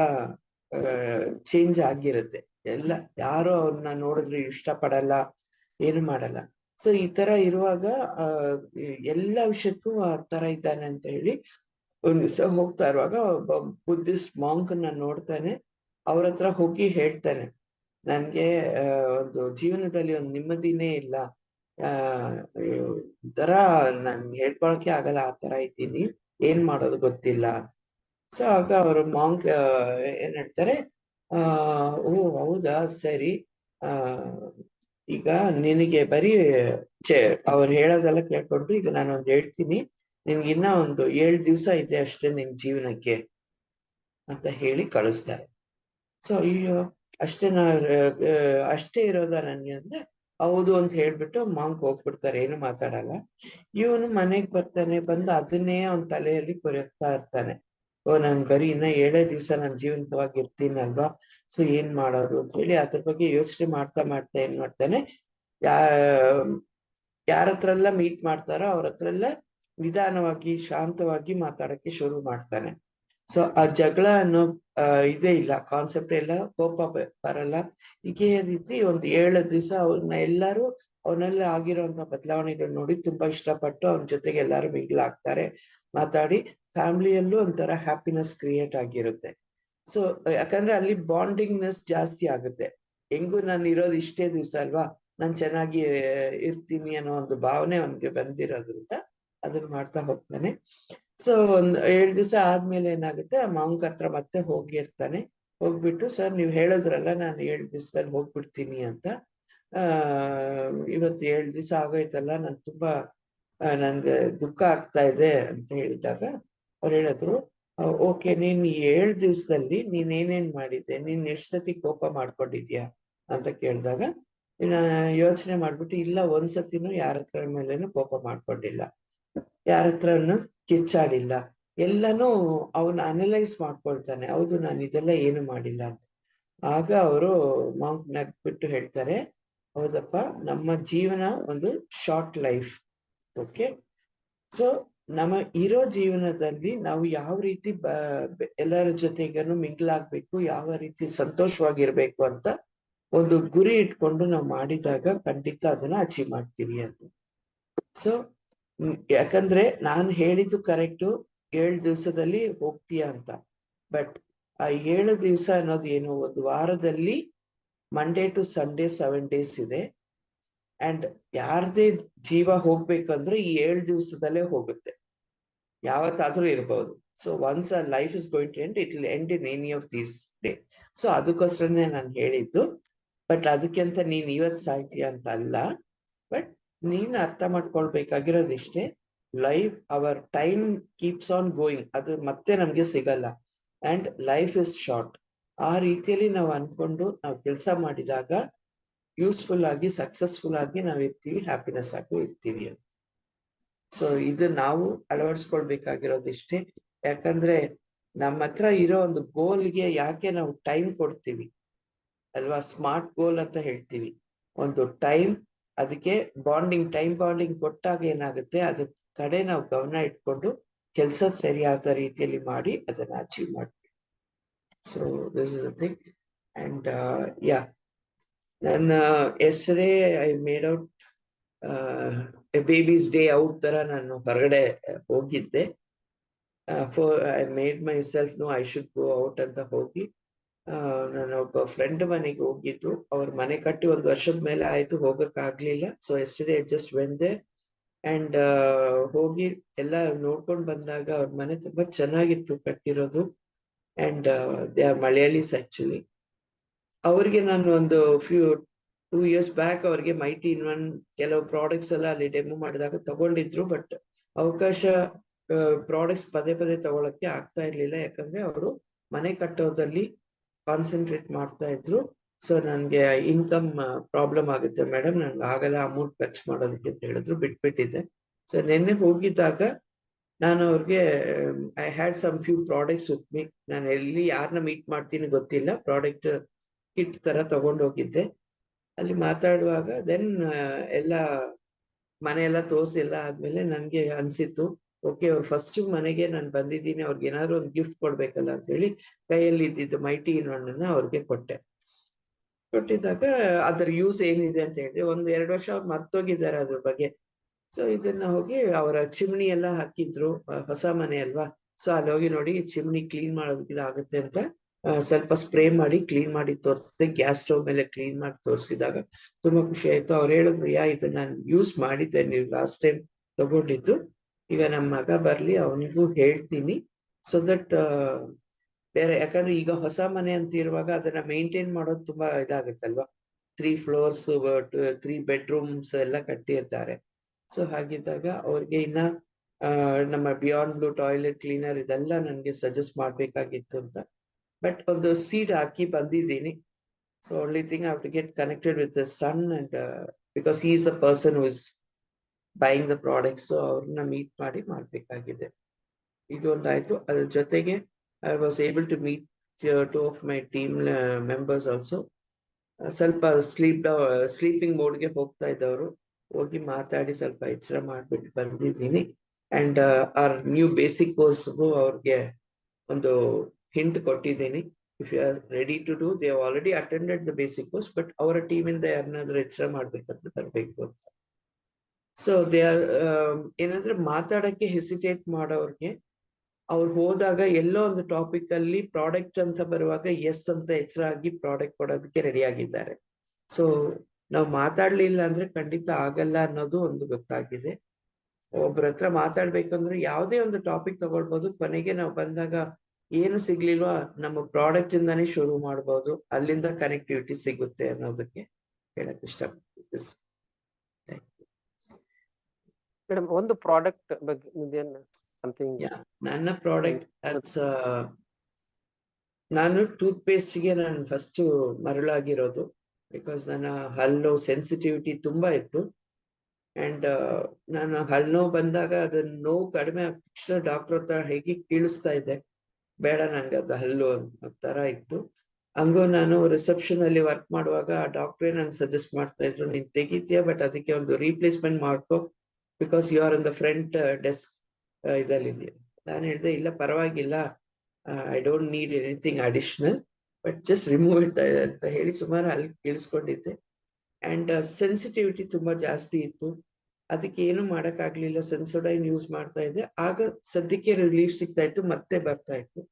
ಚೇಂಜ್ ಆಗಿರುತ್ತೆ. ಎಲ್ಲ ಯಾರು ಅವ್ರನ್ನ ನೋಡಿದ್ರೆ ಇಷ್ಟಪಡಲ್ಲ, ಏನು ಮಾಡಲ್ಲ. ಸೊ ಈ ತರ ಇರುವಾಗ ಎಲ್ಲ ವಿಷಯಕ್ಕೂ ಆ ತರ ಇದ್ದಾನೆ ಅಂತ ಹೇಳಿ ಒಂದ್ ದಿವಸ ಹೋಗ್ತಾ ಇರುವಾಗ ಒಬ್ಬ ಬುದ್ಧಿಸ್ಟ್ ಮಾಂಕ್ನ ನೋಡ್ತಾನೆ. ಅವ್ರ ಹತ್ರ ಹೋಗಿ ಹೇಳ್ತಾನೆ, ನನ್ಗೆ ಒಂದು ಜೀವನದಲ್ಲಿ ಒಂದು ನೆಮ್ಮದಿನೇ ಇಲ್ಲ, ತರ ನನ್ ಹೇಳ್ಕೊಳಕ್ಕೆ ಆಗಲ್ಲ, ಆ ತರ ಇದ್ದೀನಿ, ಏನ್ ಮಾಡೋದು ಗೊತ್ತಿಲ್ಲ ಅಂತ. ಸೊ ಆಗ ಅವರು ಮಾಂಕ್ ಏನ್ ಹೇಳ್ತಾರೆ, ಓ ಹೌದಾ ಸರಿ, ಈಗ ನಿನಗೆ ಬರೀ ಅವ್ರು ಹೇಳೋದೆಲ್ಲ ಕೇಳ್ಕೊಂಡು ಈಗ ನಾನೊಂದು ಹೇಳ್ತೀನಿ, ನಿನ್ಗೆ ಇನ್ನ ಒಂದು 7 ದಿವಸ ಇದೆ ಅಷ್ಟೇ ನಿನ್ ಜೀವನಕ್ಕೆ ಅಂತ ಹೇಳಿ ಕಳಿಸ್ತಾರೆ. ಸೊ ಅಯ್ಯೋ ಅಷ್ಟೇ ಇರೋದ ನನ್ಗೆ ಅಂದ್ರೆ, ಹೌದು ಅಂತ ಹೇಳ್ಬಿಟ್ಟು ಮಾಂಕ್ ಹೋಗ್ಬಿಡ್ತಾರೆ, ಏನು ಮಾತಾಡಲ್ಲ. ಇವನು ಮನೆಗ್ ಬರ್ತಾನೆ. ಬಂದು ಅದನ್ನೇ ಅವನ ತಲೆಯಲ್ಲಿ ಕೊರಗ್ತಾ ಇರ್ತಾನೆ. ಓ ನನ್ ಬರೀ ಇನ್ನ 7 ದಿವಸ ನನ್ ಜೀವಂತವಾಗಿ ಇರ್ತೀನಲ್ವಾ, ಸೊ ಏನ್ ಮಾಡೋದು ಅಂತ ಹೇಳಿ ಅದ್ರ ಬಗ್ಗೆ ಯೋಚನೆ ಮಾಡ್ತಾ ಏನ್ ಮಾಡ್ತಾನೆ, ಯಾರ ಹತ್ರ ಎಲ್ಲ ಮೀಟ್ ಮಾಡ್ತಾರೋ ಅವ್ರ ಹತ್ರ ಎಲ್ಲ ನಿಧಾನವಾಗಿ ಶಾಂತವಾಗಿ ಮಾತಾಡಕ್ಕೆ ಶುರು ಮಾಡ್ತಾನೆ. ಸೊ ಆ ಜಗಳ ಅನ್ನೋ ಇದೇ ಇಲ್ಲ, ಕಾನ್ಸೆಪ್ಟ್ ಇಲ್ಲ, ಕೋಪ ಬರಲ್ಲ. ಹೀಗೆ ರೀತಿ ಒಂದು 7 ದಿವಸ ಎಲ್ಲರೂ ಅವನೆಲ್ಲ ಆಗಿರುವಂತ ಬದಲಾವಣೆಗಳು ನೋಡಿ ತುಂಬಾ ಇಷ್ಟಪಟ್ಟು ಅವನ ಜೊತೆಗೆ ಎಲ್ಲಾರು ಮಿಂಗಲ್ ಆಗ್ತಾರೆ, ಮಾತಾಡಿ ಫ್ಯಾಮಿಲಿಯಲ್ಲೂ ಒಂಥರ ಹ್ಯಾಪಿನೆಸ್ ಕ್ರಿಯೇಟ್ ಆಗಿರುತ್ತೆ. ಸೊ ಯಾಕಂದ್ರೆ ಅಲ್ಲಿ ಬಾಂಡಿಂಗ್ನೆಸ್ ಜಾಸ್ತಿ ಆಗುತ್ತೆ. ಹೆಂಗು ನಾನು ಇರೋದು ಇಷ್ಟೇ ದಿವಸ ಅಲ್ವಾ, ನಾನು ಚೆನ್ನಾಗಿ ಇರ್ತೀನಿ ಅನ್ನೋ ಒಂದು ಭಾವನೆ ಅವನಿಗೆ ಬಂದಿರೋದ್ರಿಂದ ಅದನ್ನ ಮಾಡ್ತಾ ಹೋಗ್ತಾನೆ. ಸೊ ಒಂದ್ 7 ದಿವಸ ಆದ್ಮೇಲೆ ಏನಾಗುತ್ತೆ, ಆ ಮಾವಂಕ ಹತ್ರ ಮತ್ತೆ ಹೋಗಿರ್ತಾನೆ. ಹೋಗ್ಬಿಟ್ಟು, ಸರ್ ನೀವ್ ಹೇಳಿದ್ರಲ್ಲ ನಾನು 7 ದಿವಸದಲ್ಲಿ ಹೋಗ್ಬಿಡ್ತೀನಿ ಅಂತ, ಇವತ್ತು 7 ದಿವಸ ಆಗೋಯ್ತಲ್ಲ, ನನ್ ತುಂಬಾ ನನ್ಗೆ ದುಃಖ ಆಗ್ತಾ ಇದೆ ಅಂತ ಹೇಳಿದಾಗ ಅವ್ರು ಹೇಳಿದ್ರು, ಓಕೆ, ನೀನ್ ಈ 7 ದಿವಸದಲ್ಲಿ ನೀನ್ ಏನೇನ್ ಮಾಡಿದ್ದೆ, ನೀನ್ ಎಷ್ಟ್ ಸತಿ ಕೋಪ ಮಾಡ್ಕೊಂಡಿದ್ಯಾ ಅಂತ ಕೇಳಿದಾಗ ಯೋಚನೆ ಮಾಡ್ಬಿಟ್ಟು, ಇಲ್ಲ ಒಂದ್ಸತಿನೂ ಯಾರ ಹತ್ರ ಮೇಲೇನು ಕೋಪ ಮಾಡ್ಕೊಂಡಿಲ್ಲ, ಯಾರ ಹತ್ರನು ಕಿಚ್ಚಾಡಿಲ್ಲ, ಎಲ್ಲಾನು ಅವನು ಅನಲೈಸ್ ಮಾಡ್ಕೊಳ್ತಾನೆ, ಹೌದು ನಾನು ಇದೆಲ್ಲ ಏನು ಮಾಡಿಲ್ಲ ಅಂತ. ಆಗ ಅವರು ಮಾಂಕ್ ನಗ್ಬಿಟ್ಟು ಹೇಳ್ತಾರೆ, ಹೌದಪ್ಪ, ನಮ್ಮ ಜೀವನ ಒಂದು ಶಾರ್ಟ್ ಲೈಫ್. ಓಕೆ, ಸೊ ನಮ್ಮ ಇರೋ ಜೀವನದಲ್ಲಿ ನಾವು ಯಾವ ರೀತಿ ಎಲ್ಲರ ಜೊತೆಗೇನು ಮಿಂಗಲ್ ಆಗ್ಬೇಕು, ಯಾವ ರೀತಿ ಸಂತೋಷವಾಗಿರ್ಬೇಕು ಅಂತ ಒಂದು ಗುರಿ ಇಟ್ಕೊಂಡು ನಾವು ಮಾಡಿದಾಗ ಖಂಡಿತ ಅದನ್ನ ಅಚೀವ್ ಮಾಡ್ತೀವಿ ಅಂತ. ಸೊ ಯಾಕಂದ್ರೆ ನಾನು ಹೇಳಿದ್ದು ಕರೆಕ್ಟು, 7 ದಿವಸದಲ್ಲಿ ಹೋಗ್ತೀಯಾ ಅಂತ. ಬಟ್ ಆ 7 ದಿವಸ ಅನ್ನೋದು ಏನು, ಒಂದು ವಾರದಲ್ಲಿ ಮಂಡೇ ಟು ಸಂಡೇ 7 ಡೇಸ್ ಇದೆ. ಅಂಡ್ ಯಾರದೇ ಜೀವ ಹೋಗ್ಬೇಕಂದ್ರೆ ಈ 7 ದಿವಸದಲ್ಲೇ ಹೋಗುತ್ತೆ, ಯಾವತ್ತಾದ್ರೂ ಇರ್ಬೋದು. So once a life is going to end, it will end in any of these day. So ಅದಕ್ಕೋಸ್ಕರನೇ ನಾನು ಹೇಳಿದ್ದು. ಬಟ್ ಅದಕ್ಕಿಂತ ನೀನ್ ಇವತ್ ಸಾಯ್ತೀಯ ಅಂತ ಅಲ್ಲ, ಬಟ್ ನೀನ್ ಅರ್ಥ ಮಾಡ್ಕೊಳ್ಬೇಕಾಗಿರೋದಿಷ್ಟೇ, life, our time keeps on going, ಅದು ಮತ್ತೆ ನಮ್ಗೆ ಸಿಗಲ್ಲ. And life is short. ಆ ರೀತಿಯಲ್ಲಿ ನಾವು ಅನ್ಕೊಂಡು ನಾವು ಕೆಲಸ ಮಾಡಿದಾಗ ಯೂಸ್ಫುಲ್ ಆಗಿ, ಸಕ್ಸಸ್ಫುಲ್ ಆಗಿ ನಾವ್ ಇರ್ತೀವಿ, ಹ್ಯಾಪಿನೆಸ್ ಆಗಿ ಇರ್ತೀವಿ ಅಂತ. ಸೊ ಇದು ನಾವು ಅಳವಡಿಸ್ಕೊಳ್ಬೇಕಾಗಿರೋದಿಷ್ಟೇ. ಯಾಕಂದ್ರೆ ನಮ್ಮ ಹತ್ರ ಇರೋ ಒಂದು ಗೋಲ್ಗೆ ಯಾಕೆ ನಾವು ಟೈಮ್ ಕೊಡ್ತೀವಿ ಅಲ್ವಾ, ಸ್ಮಾರ್ಟ್ ಗೋಲ್ ಅಂತ ಹೇಳ್ತೀವಿ. ಒಂದು ಟೈಮ್, ಅದಕ್ಕೆ ಟೈಮ್ ಬಾಂಡಿಂಗ್ ಕೊಟ್ಟಾಗ ಏನಾಗುತ್ತೆ, ಅದ್ರ ಕಡೆ ನಾವು ಗಮನ ಇಟ್ಕೊಂಡು ಕೆಲಸ ಸರಿಯಾದ ರೀತಿಯಲ್ಲಿ ಮಾಡಿ ಅದನ್ನ ಅಚೀವ್ ಮಾಡ್ತೀವಿ. So this is the thing. And yeah, ನನ್ನ yesterday I made out baby's day out ತರ ನಾನು ಹೊರಗಡೆ ಹೋಗಿದ್ದೆ. I made myself no I should go out ಅಂತ ಹೋಗಿ, ನಾನು ಒಬ್ಬ ಫ್ರೆಂಡ್ ಮನೆಗೆ ಹೋಗಿದ್ದು. ಅವ್ರ ಮನೆ ಕಟ್ಟಿ 1 ವರ್ಷದ ಮೇಲೆ ಆಯ್ತು, ಹೋಗಕ್ ಆಗ್ಲಿಲ್ಲ. So yesterday just went there and ಹೋಗಿ ಎಲ್ಲ ನೋಡ್ಕೊಂಡ್ ಬಂದಾಗ ಅವ್ರ ಮನೆ ತುಂಬಾ ಚೆನ್ನಾಗಿತ್ತು ಕಟ್ಟಿರೋದು. And they are Malayalis actually. ಅವ್ರಿಗೆ ನಾನು ಒಂದು 2 years ಬ್ಯಾಕ್ ಅವ್ರಿಗೆ ಮೈಟಿ ಇನ್ ಕೆಲವು ಪ್ರಾಡಕ್ಟ್ಸ್ ಎಲ್ಲ ಅಲ್ಲಿ ಡೆಮೋ ಮಾಡಿದಾಗ ತಗೊಂಡಿದ್ರು. ಬಟ್ ಅವಕಾಶ ಪ್ರಾಡಕ್ಟ್ಸ್ ಪದೇ ಪದೇ ತಗೊಳಕ್ಕೆ ಆಗ್ತಾ ಇರ್ಲಿಲ್ಲ, ಯಾಕಂದ್ರೆ ಅವರು ಮನೆ ಕಟ್ಟೋದಲ್ಲಿ ಕಾನ್ಸಂಟ್ರೇಟ್ ಮಾಡ್ತಾ ಇದ್ರು. ಸೊ ನನ್ಗೆ ಇನ್ಕಮ್ ಪ್ರಾಬ್ಲಮ್ ಆಗುತ್ತೆ ಮೇಡಮ್, ನನ್ಗೆ ಆಗಲ್ಲ ಅಮೌಂಟ್ ಖರ್ಚು ಮಾಡೋದಕ್ಕೆ ಅಂತ ಹೇಳಿದ್ರು, ಬಿಟ್ಬಿಟ್ಟಿದ್ದೆ. ಸೊ ನಿನ್ನೆ ಹೋಗಿದ್ದಾಗ ನಾನು ಅವ್ರಿಗೆ I had some few products with me. ನಾನು ಎಲ್ಲಿ ಯಾರನ್ನ ಮೀಟ್ ಮಾಡ್ತೀನಿ ಗೊತ್ತಿಲ್ಲ, ಪ್ರಾಡಕ್ಟ್ ಕಿಟ್ ತರ ತಗೊಂಡು ಹೋಗಿದ್ದೆ. ಅಲ್ಲಿ ಮಾತಾಡುವಾಗ ದೆನ್ ಎಲ್ಲ ಮನೆ ಎಲ್ಲ ತೋರಿಸಿ ಎಲ್ಲ ಆದ್ಮೇಲೆ ನನ್ಗೆ ಅನ್ಸಿತ್ತು, ಓಕೆ, ಅವ್ರು ಫಸ್ಟ್ ಮನೆಗೆ ನಾನು ಬಂದಿದ್ದೀನಿ, ಅವ್ರಿಗೆ ಏನಾದ್ರು ಒಂದು ಗಿಫ್ಟ್ ಕೊಡ್ಬೇಕಲ್ಲ ಅಂತ ಹೇಳಿ ಕೈಯಲ್ಲಿ ಇದ್ದಿದ್ದು ಮೈಟಿ ಇನ್ವನ್ನ ಅವ್ರಿಗೆ ಕೊಟ್ಟಿದ್ದಾಗ ಅದ್ರ ಯೂಸ್ ಏನಿದೆ ಅಂತ ಹೇಳಿದ್ರೆ, 1-2 ವರ್ಷ ಅವ್ರು ಮರ್ತೋಗಿದ್ದಾರೆ ಅದ್ರ ಬಗ್ಗೆ. ಸೊ ಇದನ್ನ ಹೋಗಿ ಅವರ ಚಿಮ್ನಿ ಎಲ್ಲ ಹಾಕಿದ್ರು, ಹೊಸ ಮನೆ ಅಲ್ವಾ. ಸೊ ಅಲ್ಲಿ ಹೋಗಿ ನೋಡಿ ಚಿಮ್ನಿ ಕ್ಲೀನ್ ಮಾಡೋದಕ್ಕೆ ಇದಾಗುತ್ತೆ ಅಂತ ಸ್ವಲ್ಪ ಸ್ಪ್ರೇ ಮಾಡಿ ಕ್ಲೀನ್ ಮಾಡಿ ತೋರಿಸಿದೆ. ಗ್ಯಾಸ್ ಸ್ಟವ್ ಮೇಲೆ ಕ್ಲೀನ್ ಮಾಡಿ ತೋರಿಸಿದಾಗ ತುಂಬಾ ಖುಷಿ ಆಯ್ತು. ಅವ್ರು ಹೇಳಿದ್ರು, ಇದು ನಾನು ಯೂಸ್ ಮಾಡಿದ್ದೆ, ನೀವು ಲಾಸ್ಟ್ ಟೈಮ್ ತಗೊಂಡಿದ್ದು, ಈಗ ನಮ್ಮ ಮಗ ಬರ್ಲಿ ಅವನಿಗೂ ಹೇಳ್ತೀನಿ, ಸೊ ದಟ್ ಬೇರೆ, ಯಾಕಂದ್ರೆ ಈಗ ಹೊಸ ಮನೆ ಅಂತ ಇರುವಾಗ ಅದನ್ನ ಮೇಂಟೈನ್ ಮಾಡೋದು ತುಂಬಾ ಇದಾಗುತ್ತಲ್ವಾ. 3 floors 3 bedrooms ಎಲ್ಲ ಕಟ್ಟಿರ್ತಾರೆ. ಸೊ ಹಾಗಿದ್ದಾಗ ಅವ್ರಿಗೆ ಇನ್ನ ನಮ್ಮ ಬಿಯಾಂಡ್ ಬ್ಲೂ ಟಾಯ್ಲೆಟ್ ಕ್ಲೀನರ್ ಇದೆಲ್ಲ ನನ್ಗೆ ಸಜೆಸ್ಟ್ ಮಾಡ್ಬೇಕಾಗಿತ್ತು ಅಂತ. ಬಟ್ ಒಂದು ಸೀಡ್ ಹಾಕಿ ಬಂದಿದ್ದೀನಿ. So only thing I have to get connected with the son, and because he is the person who is buying the products. So ಅವ್ರನ್ನ ಮೀಟ್ ಮಾಡಿ ಮಾಡ್ಬೇಕಾಗಿದೆ. ಇದು ಒಂದಾಯ್ತು. ಅದ್ರ ಜೊತೆಗೆ I was able to meet 2 of my team members also. ಸ್ವಲ್ಪ sleeping ಮೋಡ್ಗೆ ಹೋಗ್ತಾ ಇದ್ದವರು, ಹೋಗಿ ಮಾತಾಡಿ ಸ್ವಲ್ಪ ಎಚ್ಚರ ಮಾಡ್ಬಿಟ್ಟು ಬಂದಿದ್ದೀನಿ. ಅಂಡ್ ಆರ್ ನ್ಯೂ ಬೇಸಿಕ್ ಕೋರ್ಸ್ಗೂ ಅವ್ರಿಗೆ ಒಂದು ಹಿಂಟ್ ಕೊಟ್ಟಿದ್ದೀನಿ. If you are ready to do, they already attended the basic course, but ಅವರ ಟೀಮಿಂದ ಯಾರನ್ನಾದ್ರೂ ಎಚ್ಚರ ಮಾಡ್ಬೇಕಂತ ಬರಬೇಕು ಅಂತ. ಸೊ ದೇ ಆರ್ ಏನಂದ್ರೆ ಮಾತಾಡಕ್ಕೆ ಹೆಸಿಟೇಟ್ ಮಾಡೋರ್ಗೆ, ಅವ್ರು ಹೋದಾಗ ಎಲ್ಲೋ ಒಂದು ಟಾಪಿಕ್ ಅಲ್ಲಿ ಪ್ರಾಡಕ್ಟ್ ಅಂತ ಬರುವಾಗ ಎಸ್ ಅಂತ ಎಚ್ಚರ ಆಗಿ ಪ್ರಾಡಕ್ಟ್ ಕೊಡೋದಕ್ಕೆ ರೆಡಿ ಆಗಿದ್ದಾರೆ. ಸೊ ನಾವು ಮಾತಾಡ್ಲಿಲ್ಲ ಅಂದ್ರೆ ಖಂಡಿತ ಆಗಲ್ಲ ಅನ್ನೋದು ಒಂದು ಗೊತ್ತಾಗಿದೆ. ಒಬ್ರ ಹತ್ರ ಮಾತಾಡ್ಬೇಕಂದ್ರೆ ಯಾವುದೇ ಒಂದು ಟಾಪಿಕ್ ತಗೊಳ್ಬೋದು, ಕೊನೆಗೆ ನಾವು ಬಂದಾಗ ಏನು ಸಿಗ್ಲಿಲ್ವಾ ನಮ್ಮ ಪ್ರಾಡಕ್ಟ್ ಇಂದಾನೇ ಶುರು ಮಾಡ್ಬೋದು, ಅಲ್ಲಿಂದ ಕನೆಕ್ಟಿವಿಟಿ ಸಿಗುತ್ತೆ ಅನ್ನೋದಕ್ಕೆ ಹೇಳಕ್ ಇಷ್ಟಪಡ್ತೀನಿ. ಮೇಡಮ್ ಒಂದು ಪ್ರಾಡಕ್ಟ್ ಬಗ್ಗೆ ನಿಮ್ದೇನು ಸಮಥಿಂಗ್? ನನ್ನ ಪ್ರಾಡಕ್ಟ್ ನಾನು ಟೂತ್ ಪೇಸ್ಟ್ಗೆ ನಾನು ಫಸ್ಟ್ ಮರಳಾಗಿರೋದು, ಬಿಕಾಸ್ ನನ್ನ ಹಲ್ಲು ಸೆನ್ಸಿಟಿವಿಟಿ ತುಂಬಾ ಇತ್ತು. ಅಂಡ್ ನಾನು ಹಲ್ಲು ನೋವು ಬಂದಾಗ ಅದನ್ನ ನೋವು ಕಡಿಮೆ ಆದ ತಕ್ಷಣ ಡಾಕ್ಟರ್ ಹತ್ರ ಹೇಗೆ ಕೀಳಿಸ್ತಾ ಇದ್ದೆ, ಬೇಡ ನನ್ಗೆ ಅದು ಹಲ್ಲು ಅನ್ನೋ ತರ ಇತ್ತು. ಹಂಗೂ ನಾನು ರಿಸೆಪ್ಷನ್ ಅಲ್ಲಿ ವರ್ಕ್ ಮಾಡುವಾಗ ಆ ಡಾಕ್ಟ್ರೇ ನನ್ಗೆ ಸಜೆಸ್ಟ್ ಮಾಡ್ತಾ ಇದ್ರು, ನೀನ್ ತೆಗಿತೀಯ ಬಟ್ ಅದಕ್ಕೆ ಒಂದು ರೀಪ್ಲೇಸ್ಮೆಂಟ್ ಮಾಡ್ಕೊ, because you are in the front desk ಇದರಲ್ಲಿ. ನಾನು ಹೇಳಿದೆ ಇಲ್ಲ ಪರವಾಗಿಲ್ಲ, I don't need anything additional, but just remove it ಅಂತ ಹೇಳಿ ಸುಮಾರು ಅಲ್ಲಿ ಕೇಳಿಸ್ಕೊಂಡಿದ್ದೆ. ಅಂಡ್ ಸೆನ್ಸಿಟಿವಿಟಿ ತುಂಬಾ ಜಾಸ್ತಿ ಇತ್ತು, ಅದಕ್ಕೆ ಏನು ಮಾಡಕ್ಕಾಗ್ಲಿಲ್ಲ. ಸೆನ್ಸೋಡೈನ್ ಯೂಸ್ ಮಾಡ್ತಾ ಇದ್ದೆ, ಆಗ ಸದ್ಯಕ್ಕೆ ರಿಲೀಫ್ ಸಿಗ್ತಾ ಇತ್ತು, ಮತ್ತೆ ಬರ್ತಾ ಇತ್ತು.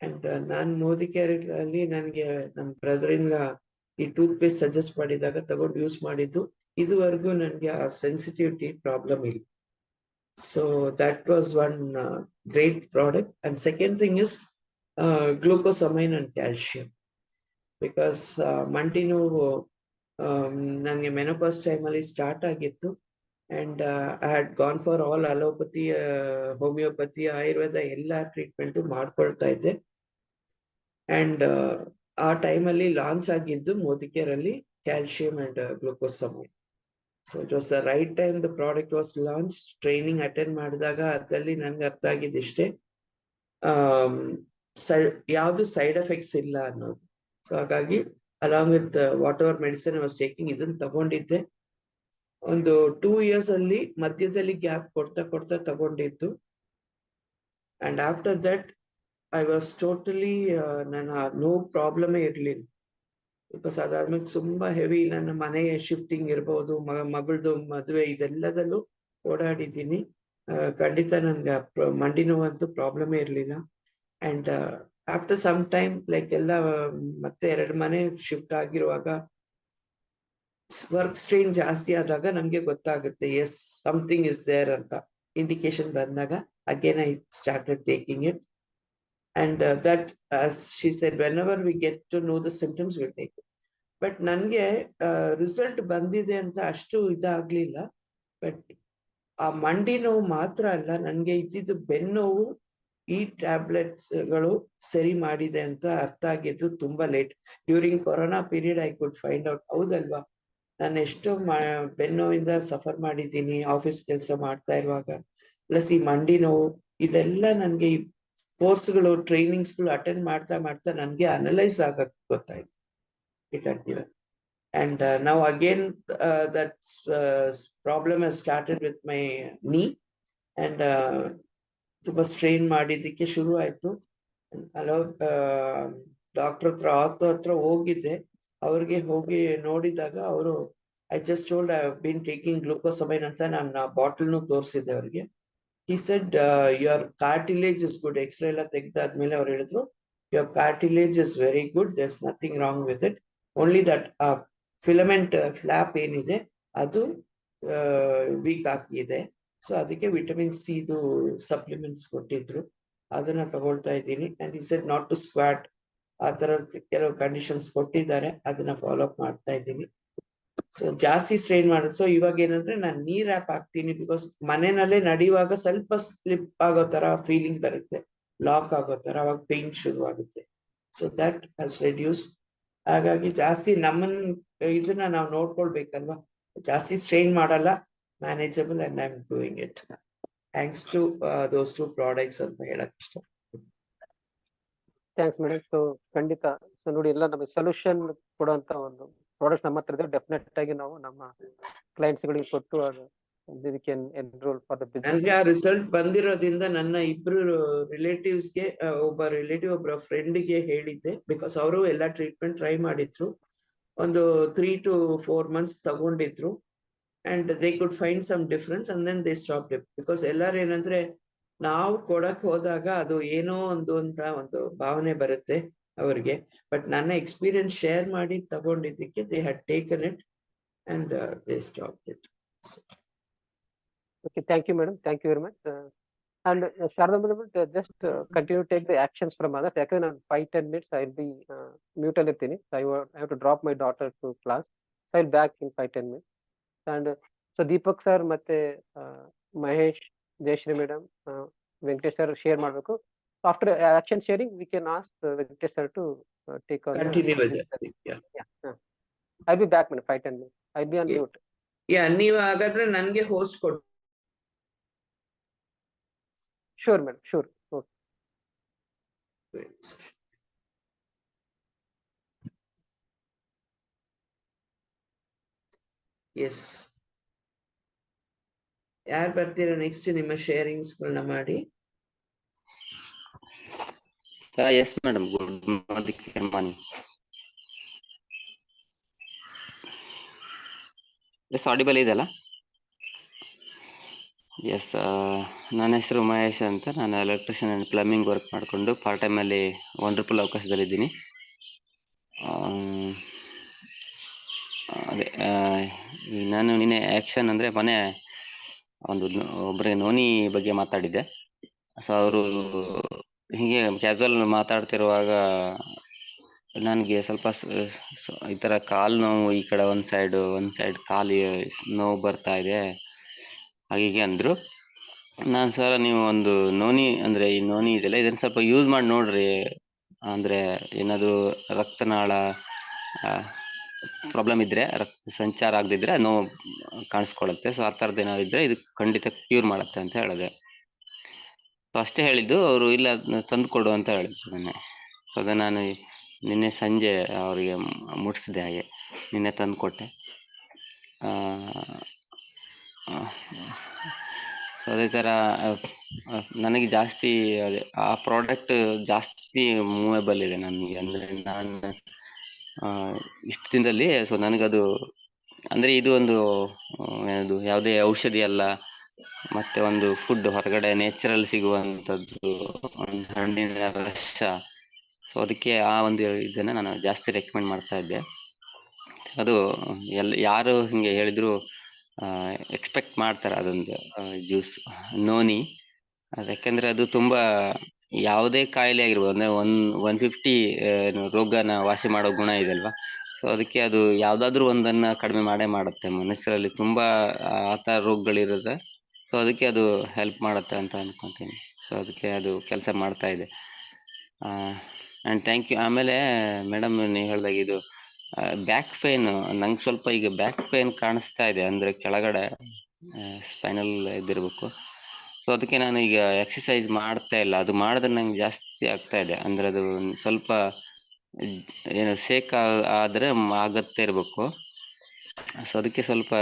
ಅಂಡ್ ನಾನ್ ಮೋದಿ ಕೇರ್ ಅಲ್ಲಿ ನನಗೆ ನಮ್ಮ ಬ್ರದರ್ ಇಂದ ಈ ಟೂತ್ ಪೇಸ್ಟ್ ಸಜೆಸ್ಟ್ ಮಾಡಿದಾಗ ತಗೊಂಡು ಯೂಸ್ ಮಾಡಿದ್ದು, ಇದುವರೆಗೂ ನನಗೆ ಆ ಸೆನ್ಸಿಟಿವಿಟಿ ಪ್ರಾಬ್ಲಮ್ ಇಲ್ಲ. So that was one great product. And second thing is glucosamine and calcium, because ಮಂಡಿ ನೋವು ನನಗೆ ಮೆನೋಪಾಸ್ ಟೈಮಲ್ಲಿ ಸ್ಟಾರ್ಟ್ ಆಗಿತ್ತು. And I had gone for all allopathy, homeopathy, Ayurveda ಎಲ್ಲ ಟ್ರೀಟ್ಮೆಂಟ್ ಮಾಡ್ಕೊಳ್ತಾ ಇದ್ದೆ. ಅಂಡ್ ಆ ಟೈಮಲ್ಲಿ ಲಾಂಚ್ ಆಗಿದ್ದು ಮೋದಿ ಕೇರ್ ಅಲ್ಲಿ calcium and glucosamine. So it was the right time the product was launch. Training attend ಮಾಡಿದಾಗ ಅದರಲ್ಲಿ ನನ್ಗೆ ಅರ್ಥ ಆಗಿದ್ದಿಷ್ಟೇ, ಯಾವ್ದು ಸೈಡ್ ಎಫೆಕ್ಟ್ಸ್ ಇಲ್ಲ ಅನ್ನೋದು. ಸೊ ಹಾಗಾಗಿ along with what ever medicine I was taking, ಇದನ್ನ ತಗೊಂಡಿದ್ದೆ. ಒಂದು 2 years ಅಲ್ಲಿ ಮಧ್ಯದಲ್ಲಿ ಗ್ಯಾಪ್ ಕೊಡ್ತಾ ತಗೊಂಡಿದ್ದು. And after that I was totally ನನ್ನ ನೋ ಪ್ರಾಬ್ಲಮೇ ಇರ್ಲಿಲ್ಲ, ಬಿಕಾಸ್ ಅದಾದ್ಮೇಲೆ ತುಂಬಾ ಹೆವಿ ನನ್ನ ಮನೆ ಶಿಫ್ಟಿಂಗ್ ಇರ್ಬೋದು, ಮಗಳದು ಮದುವೆ, ಇದೆಲ್ಲದಲ್ಲೂ ಓಡಾಡಿದ್ದೀನಿ. ಖಂಡಿತ ನನ್ಗೆ ಮಂಡಿ ನೋವಂತೂ ಪ್ರಾಬ್ಲಮೇ ಇರ್ಲಿಲ್ಲ. And after some time like ಎಲ್ಲ ಮತ್ತೆ 2 ಮನೆ ಶಿಫ್ಟ್ ಆಗಿರುವಾಗ ವರ್ಕ್ ಸ್ಟ್ರೈನ್ ಜಾಸ್ತಿ ಆದಾಗ ನಮ್ಗೆ ಗೊತ್ತಾಗುತ್ತೆ, ಎಸ್ ಸಮಥಿಂಗ್ ಇಸ್ ದೇರ್ ಅಂತ ಇಂಡಿಕೇಶನ್ ಬಂದಾಗ again I started taking it. And that as she said, whenever we get to know the symptoms will take it. But ನನ್ಗೆ ರಿಸಲ್ಟ್ ಬಂದಿದೆ ಅಂತ ಅಷ್ಟು ಇದಾಗ್ಲಿಲ್ಲ. ಬಟ್ ಆ ಮಂಡಿ ನೋವು ಮಾತ್ರ ಅಲ್ಲ, ನನ್ಗೆ ಇದ್ದಿದ್ದು ಬೆನ್ನೋವು ಈ ಟ್ಯಾಬ್ಲೆಟ್ಸ್ ಗಳು ಸರಿ ಮಾಡಿದೆ ಅಂತ ಅರ್ಥ ಆಗಿದ್ದು ತುಂಬಾ late. During corona period I could find out. ಹೌದಲ್ವಾ, ನಾನು ಎಷ್ಟೋ ಬೆನ್ನೋವಿಂದ ಸಫರ್ ಮಾಡಿದ್ದೀನಿ ಆಫೀಸ್ ಕೆಲಸ ಮಾಡ್ತಾ ಇರುವಾಗ. ಪ್ಲಸ್ ಈ ಮಂಡಿ ನೋವು, ಇದೆಲ್ಲ ನನ್ಗೆ ಈ ಕೋರ್ಸ್ಗಳು ಟ್ರೈನಿಂಗ್ಸ್ಗಳು ಅಟೆಂಡ್ ಮಾಡ್ತಾ ನನ್ಗೆ ಅನಲೈಸ್ ಆಗಕ್ ಗೊತ್ತಾಯ್ತು. It had given. And now again that problem has started with my knee. And ತುಂಬಾ ಸ್ಟ್ರೈನ್ ಮಾಡಿದ್ದಕ್ಕೆ ಶುರು ಆಯ್ತು. ಹಲೋ ಡಾಕ್ಟರ್ ಹತ್ರ ಹೋಗಿದ್ದೆ. ಅವ್ರಿಗೆ ಹೋಗಿ ನೋಡಿದಾಗ ಅವರು, I just told I have been taking glucosamine ಅಂತ ನಾನು ಬಾಟಲ್ನು ತೋರಿಸಿದ್ದೆ ಅವ್ರಿಗೆ. he said your cartilage is good. X ray ಎಲ್ಲ ತೆಗ್ದಾದ್ಮೇಲೆ ಅವ್ರು ಹೇಳಿದ್ರು, your cartilage is very good, there's nothing wrong with it, only that filament flap ಏನಿದೆ ಅದು ವೀಕ್ ಆಗಿದೆ. ಸೊ ಅದಕ್ಕೆ ವಿಟಮಿನ್ ಸಿ ಇದು ಸಪ್ಲಿಮೆಂಟ್ಸ್ ಕೊಟ್ಟಿದ್ರು, ಅದನ್ನ ತಗೊಳ್ತಾ ಇದ್ದೀನಿ. And he said not to squat, ಆ ತರದ ಕೆಲವು ಕಂಡೀಷನ್ಸ್ ಕೊಟ್ಟಿದ್ದಾರೆ, ಅದನ್ನ ಫಾಲೋ ಅಪ್ ಮಾಡ್ತಾ ಇದ್ದೀನಿ. ಸೊ ಜಾಸ್ತಿ ಸ್ಟ್ರೈನ್ ಮಾಡೋದು. ಸೊ ಇವಾಗ ಏನಂದ್ರೆ ನಾನು ನೀ ರ್ಯಾಪ್ ಹಾಕ್ತೀನಿ, ಬಿಕಾಸ್ ಮನೆಯಲ್ಲೇ ನಡೆಯುವಾಗ ಸ್ವಲ್ಪ ಸ್ಲಿಪ್ ಆಗೋ ತರ ಫೀಲಿಂಗ್ ಬರುತ್ತೆ, ಲಾಕ್ ಆಗೋ ತರ, ಅವಾಗ ಪೇನ್ ಶುರು ಆಗುತ್ತೆ. So that has reduce. ಹಾಗಾಗಿ ಜಾಸ್ತಿ ಇದನ್ನ ನಾವು ನೋಡ್ಕೊಳ್ಬೇಕಲ್ವಾ, ಜಾಸ್ತಿ ಸ್ಟ್ರೈನ್ ಮಾಡಲ್ಲ, manageable, and I am doing it thanks to those 2 products ಅಂತ ಹೇಳಕ್ ಇಷ್ಟ. Thanks madam. ಸೊ ಖಂಡಿತ, ಸೊ ನೋಡಿ, ಎಲ್ಲ ನಮಗೆ ಸೊಲ್ಯೂಷನ್ ಕೊಡುವಂತ ಒಂದು ಪ್ರಾಡಕ್ಟ್ ನಮ್ಮ ಹತ್ರ ಇದೆ. ಡೆಫಿನೆಟ್ ಆಗಿ ನಾವು ನಮ್ಮ ಕ್ಲೈಂಟ್ಸ್ ಗಳಿಗೆ ಕೊಟ್ಟು ಅದು ಇದಕ್ಕೆ ಎನ್ರೋಲ್ ಫಾರ್ ದ ಬಿಸ್ನೆಸ್. ನನಗೆ ಆ ರಿಸಲ್ಟ್ ಬಂದಿರೋದ್ರಿಂದ ನನ್ನ ಇಬ್ರು ರಿಲೇಟಿವ್ಸ್ಗೆ, ಒಬ್ಬ ಫ್ರೆಂಡ್ಗೆ ಹೇಳಿದ್ದೆ, ಬಿಕಾಸ್ ಅವರು ಎಲ್ಲ ಟ್ರೀಟ್ಮೆಂಟ್ ಟ್ರೈ ಮಾಡಿದ್ರು. ಒಂದು 3 to 4 months ತಗೊಂಡಿದ್ರು. And they could find some difference and then they stop it. Because ಎಲ್ಲರೂ ಏನಂದ್ರೆ, ನಾವು ಕೊಡಕ್ ಹೋದಾಗ ಅದು ಏನೋ ಅಂತ ಒಂದು ಭಾವನೆ ಬರುತ್ತೆ ಅವ್ರಿಗೆ. ಬಟ್ ನನ್ನ ಎಕ್ಸ್ಪೀರಿಯನ್ಸ್ ಶೇರ್ ಮಾಡಿ ತಗೊಂಡಿದ್ದಕ್ಕೆ they had taken it. and they stopped it. So, Okay, thank you, madam. Thank you very much. And Sharda madam, just continue to take the actions from others. ಯಾಕಂದ್ರೆ ನಾನು 5-10 minutes I'll be mute ಅಲ್ಲಿ ಇರ್ತೀನಿ. So I have to drop my daughter to class. So I'll back in 5-10 minutes. And so Deepak sir ಮತ್ತೆ Mahesh, Jayashree madam, Venkatesh sir share ಮಾಡಬೇಕು. After action sharing, we can ask Venkatesh sir to take on. continue with that. Yeah. Yeah. I'll be back in 5-10 minutes. I'll be on Yeah. mute. Yeah, ನೀವು ಹಾಗಾದ್ರೆ ನನ್ಗೆ host ಕೊಡಿ. Sure, madam. Sure. Okay. Yes, ಯಾರು ಬರ್ತೀರಾ next ನಿಮ್ಮ sharings ಗಳನ್ನ ಮಾಡಿ? Yes madam, good morning. Yes audible ಇದೆಯಲ್ಲ? ಎಸ್, ನನ್ನ ಹೆಸರು ಮಹೇಶ್ ಅಂತ. ನಾನು ಎಲೆಕ್ಟ್ರಿಷಿಯನ್ ಆ್ಯಂಡ್ ಪ್ಲಂಬಿಂಗ್ ವರ್ಕ್ ಮಾಡಿಕೊಂಡು ಪಾರ್ಟ್ ಟೈಮಲ್ಲಿ ವಂಡರ್ಫುಲ್ ಅವಕಾಶದಲ್ಲಿದ್ದೀನಿ. ಅದೇ ನಾನು ನಿನ್ನೆ ಆ್ಯಕ್ಷನ್ ಅಂದರೆ ಮೊನ್ನೆ ಒಬ್ಬರಿಗೆ ನೋನಿ ಬಗ್ಗೆ ಮಾತಾಡಿದ್ದೆ. ಸೊ ಅವರು ಹೀಗೆ ಕ್ಯಾಸುವಲ್ ಮಾತಾಡ್ತಿರುವಾಗ ನನಗೆ ಸ್ವಲ್ಪ ಈ ಥರ ಕಾಲು ನೋವು, ಈ ಕಡೆ ಒಂದು ಸೈಡ್ ಕಾಲು ನೋವು ಬರ್ತಾ ಇದೆ ಹಾಗೆ ಅಂದರು. ನಾನು ಸರ್, ನೀವು ಒಂದು ನೋನಿ ಅಂದರೆ ಈ ನೋನಿ ಇದೆಯಲ್ಲ, ಇದನ್ನು ಸ್ವಲ್ಪ ಯೂಸ್ ಮಾಡಿ ನೋಡ್ರಿ. ಅಂದರೆ ಏನಾದರೂ ರಕ್ತನಾಳ ಪ್ರಾಬ್ಲಮ್ ಇದ್ದರೆ, ರಕ್ತ ಸಂಚಾರ ಆಗದಿದ್ದರೆ ನೋವು ಕಾಣಿಸ್ಕೊಳ್ಳುತ್ತೆ. ಸೊ ಆ ಥರದ್ದು ಏನಾದ್ರು ಇದ್ದರೆ ಇದು ಖಂಡಿತ ಕ್ಯೂರ್ ಮಾಡುತ್ತೆ ಅಂತ ಹೇಳಿದೆ. ಸೊ ಅಷ್ಟೇ ಹೇಳಿದ್ದು. ಅವರು ಇಲ್ಲ ತಂದು ಕೊಡು ಅಂತ ಹೇಳಿದ್ರು ನಿನ್ನೆ. ಸೊ ಅದನ್ನು ನಾನು ನಿನ್ನೆ ಸಂಜೆ ಅವರಿಗೆ ಮುಟ್ಟಿಸಿದೆ. ಹಾಗೆ ನಿನ್ನೆ ತಂದು ಕೊಟ್ಟೆ. ಅದೇ ಥರ ನನಗೆ ಜಾಸ್ತಿ ಅದೇ ಆ ಪ್ರಾಡಕ್ಟ್ ಜಾಸ್ತಿ ಮೂವೇಬಲ್ ಇದೆ ನನಗೆ. ಅಂದರೆ ನಾನು ಇಷ್ಟು ದಿನದಲ್ಲಿ ಸೊ ನನಗದು ಅಂದರೆ ಇದು ಒಂದು ಏನದು ಯಾವುದೇ ಔಷಧಿ ಅಲ್ಲ, ಮತ್ತು ಒಂದು ಫುಡ್ ಹೊರಗಡೆ ನೇಚರಲ್ ಸಿಗುವಂಥದ್ದು, ಒಂದು ಹಣ್ಣಿನ ರಸ. ಸೊ ಅದಕ್ಕೆ ಆ ಒಂದು ಇದನ್ನು ನಾನು ಜಾಸ್ತಿ ರೆಕಮೆಂಡ್ ಮಾಡ್ತಾ ಇದ್ದೆ. ಅದು ಯಾರು ಹಿಂಗೆ ಹೇಳಿದ್ರು ಎಕ್ಸ್ಪೆಕ್ಟ್ ಮಾಡ್ತಾರೆ ಅದೊಂದು ಜ್ಯೂಸ್ ನೋನಿ. ಅದು ಯಾಕೆಂದರೆ ಅದು ತುಂಬ ಯಾವುದೇ ಕಾಯಿಲೆ ಆಗಿರ್ಬೋದು, ಅಂದರೆ 150 ರೋಗನ ವಾಸಿ ಮಾಡೋ ಗುಣ ಇದೆ ಅಲ್ವಾ. ಸೊ ಅದಕ್ಕೆ ಅದು ಯಾವುದಾದ್ರೂ ಒಂದನ್ನು ಕಡಿಮೆ ಮಾಡೇ ಮಾಡುತ್ತೆ. ಮನುಷ್ಯರಲ್ಲಿ ತುಂಬ ಆ ಥರ ರೋಗಗಳಿರುತ್ತೆ. ಸೊ ಅದಕ್ಕೆ ಅದು ಹೆಲ್ಪ್ ಮಾಡುತ್ತೆ ಅಂತ ಅನ್ಕೊತೀನಿ. ಸೊ ಅದಕ್ಕೆ ಅದು ಕೆಲಸ ಮಾಡ್ತಾ ಇದೆ. And thank you. ಆಮೇಲೆ ಮೇಡಮ್, ನೀವು ಹೇಳಿದಾಗ ಇದು ಬ್ಯಾಕ್ ಪೇನ್, ನಂಗೆ ಸ್ವಲ್ಪ ಈಗ ಬ್ಯಾಕ್ ಪೇನ್ ಕಾಣಿಸ್ತಾ ಇದೆ. ಅಂದರೆ ಕೆಳಗಡೆ ಸ್ಪೈನಲ್ ಇದಿರಬೇಕು. ಸೊ ಅದಕ್ಕೆ ನಾನು ಈಗ ಎಕ್ಸಸೈಸ್ ಮಾಡ್ತಾ ಇಲ್ಲ. ಅದು ಮಾಡಿದ್ರೆ ನಂಗೆ ಜಾಸ್ತಿ ಆಗ್ತಾ ಇದೆ. ಅಂದರೆ ಅದು ಸ್ವಲ್ಪ ಏನು ಶೇಕ್ ಆದರೆ ಆಗತ್ತೆ ಇರಬೇಕು. ಸೊ ಅದಕ್ಕೆ ಸ್ವಲ್ಪ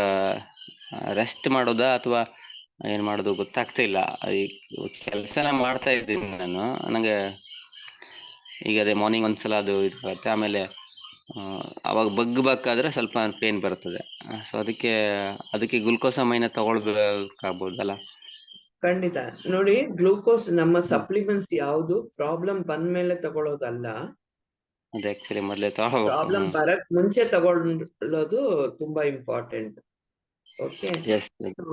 ರೆಸ್ಟ್ ಮಾಡೋದಾ ಅಥವಾ ಏನು ಮಾಡೋದು ಗೊತ್ತಾಗ್ತಾ ಇಲ್ಲ. ಈ ಕೆಲಸನ ಮಾಡ್ತಾ ಇದ್ದೀನಿ ನಾನು. ನನಗೆ ಈಗ ಅದೇ ಮಾರ್ನಿಂಗ್ ಒಂದ್ಸಲ ಅದು ಇದಾಗುತ್ತೆ, ಆಮೇಲೆ ಅವಾಗ ಬಗ್ಗಬೇಕಾದ್ರೆ ಸ್ವಲ್ಪ ಪೇನ್ ಬರ್ತದೆ. ಸೊ ಅದಕ್ಕೆ ಗ್ಲುಕೋಸಮೈನ ತಗೊಳ್ಬೇಕಾಗ್ಬೋದಲ್ಲ? ಖಂಡಿತ. ನೋಡಿ, ಗ್ಲೂಕೋಸ್ ನಮ್ಮ ಸಪ್ಲಿಮೆಂಟ್ಸ್ ಯಾವುದು ಪ್ರಾಬ್ಲಮ್ ಬಂದ್ಮೇಲೆ ತಗೊಳ್ಳೋದಲ್ಲ. ಅದೇ ಆಕ್ಚುಲಿ ಮೊದಲೇ ಪ್ರಾಬ್ಲಮ್ ಬರಕ್ ಮುಂಚೆ ತಗೊಳ್ಳೋದು ತುಂಬಾ important. Okay, so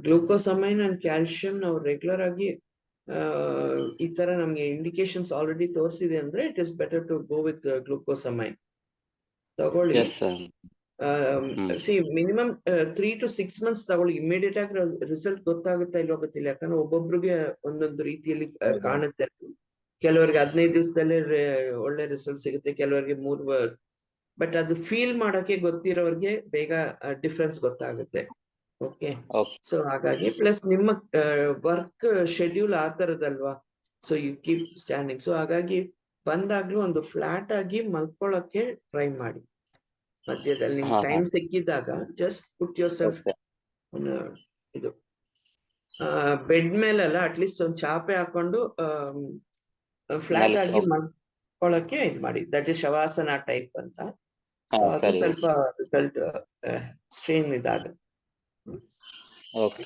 glucosamine and calcium ನಾವು ರೆಗ್ಯುಲರ್ ಆಗಿ ಈ ತರ ನಮ್ಗೆ ಇಂಡಿಕೇಶನ್ಸ್ ಆಲ್ರೆಡಿ ತೋರಿಸಿದೆ ಅಂದ್ರೆ it is better to go with glucosamine ತಗೊಳ್ಳಿ. ಸಿ ಮಿನಿಮಮ್ 3 to 6 months ತಗೊಳ್ಳಿ. ಇಮಿಡಿಯೇಟ್ ಆಗಿ ರಿಸಲ್ಟ್ ಗೊತ್ತಾಗುತ್ತಾ ಇಲ್ವೋ ಗೊತ್ತಿಲ್ಲ, ಯಾಕಂದ್ರೆ ಒಬ್ಬೊಬ್ರಿಗೆ ಒಂದೊಂದು ರೀತಿಯಲ್ಲಿ ಕಾಣುತ್ತೆ. ಕೆಲವರಿಗೆ 15 ದಿವಸದಲ್ಲೇ ಒಳ್ಳೆ ರಿಸಲ್ಟ್ ಸಿಗುತ್ತೆ, ಕೆಲವರಿಗೆ 3. ಬಟ್ ಅದು ಫೀಲ್ ಮಾಡಕ್ಕೆ ಗೊತ್ತಿರೋರಿಗೆ ಬೇಗ ಡಿಫ್ರೆನ್ಸ್ ಗೊತ್ತಾಗುತ್ತೆ. ಓಕೆ, ಸೊ ಹಾಗಾಗಿ ಪ್ಲಸ್ ನಿಮ್ಮ ವರ್ಕ್ ಶೆಡ್ಯೂಲ್ ಆ ತರದಲ್ವಾ, so you keep standing. So ಹಾಗಾಗಿ ಬಂದಾಗ್ಲೂ ಒಂದು ಫ್ಲಾಟ್ ಆಗಿ ಮಲ್ಕೊಳ್ಳೋಕೆ ಟ್ರೈ ಮಾಡಿ. ಮಧ್ಯದಲ್ಲಿ ನಿಮ್ಗೆ ಟೈಮ್ ಸಿಕ್ಕಿದಾಗ ಜಸ್ಟ್ ಪುಟ್ ಯೋರ್ ಸೆಲ್ಫ್ ಇದು ಬೆಡ್ ಮೇಲೆಲ್ಲ ಅಟ್ಲೀಸ್ಟ್ ಒಂದು ಚಾಪೆ ಹಾಕೊಂಡು ಫ್ಲಾಟ್ ಆಗಿ ಮಲ್ಕೊಳ್ಳೋಕೆ ಇದು ಮಾಡಿ. ದಟ್ ಇಸ್ ಶವಾಸನ ಟೈಪ್ ಅಂತ. ಸೊ ಅದು ಸ್ವಲ್ಪ ರಿಸಲ್ಟ್ ಸ್ಟ್ರೇನ್ ಇದಾಗುತ್ತೆ. Okay,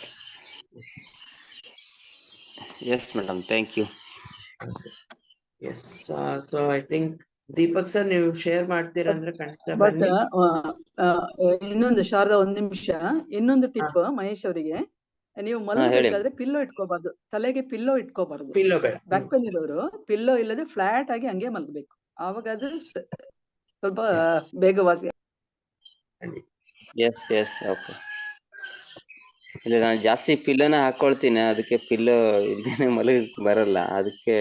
yes madam, thank you. Yes, so I think Deepak sir ನೀವು ಶೇರ್ ಮಾಡ್ತೀರಾ ಅಂದ್ರೆ ಖಂಡಿತ ಬಟ್ ಬನ್ನಿ. ಇನ್ನೊಂದು ಶಾರದಾ, ಒಂದ್ ನಿಮಿಷ, ಇನ್ನೊಂದು ಟಿಪ್ ಮಹೇಶ್ ಅವರಿಗೆ. ನೀವು ಹೇಳಿ. ಮಲಗಬೇಕಾದ್ರೆ ಪಿಲ್ಲೋ ಇಟ್ಕೋಬಾರ್ದು, ತಲೆಗೆ ಪಿಲ್ಲೋ ಇಟ್ಕೋಬಾರ್ದು. ಪಿಲ್ಲೋ ಬೇಡ. ಬ್ಯಾಕ್ ಪೇನ್ ಇರೋರು ಪಿಲ್ಲೋ ಇಲ್ಲದೆ ಫ್ಲಾಟ್ ಆಗಿ ಹಂಗೆ ಮಲಗಬೇಕು, ಆವಾಗ ಅದು ಸ್ವಲ್ಪ ಬೇಗ ವಾಸಿ. Yes yes okay. ಇಲ್ಲ ನಾನು ಜಾಸ್ತಿ ಪಿಲ್ಲೋನ ಹಾಕೊಳ್ತೀನಿ, ಅದಕ್ಕೆ ಪಿಲ್ಲೋ ಇಲ್ದೇನೆ ಮಲಗಕ್ಕೆ ಬರಲ್ಲ. ಅದಕ್ಕೆ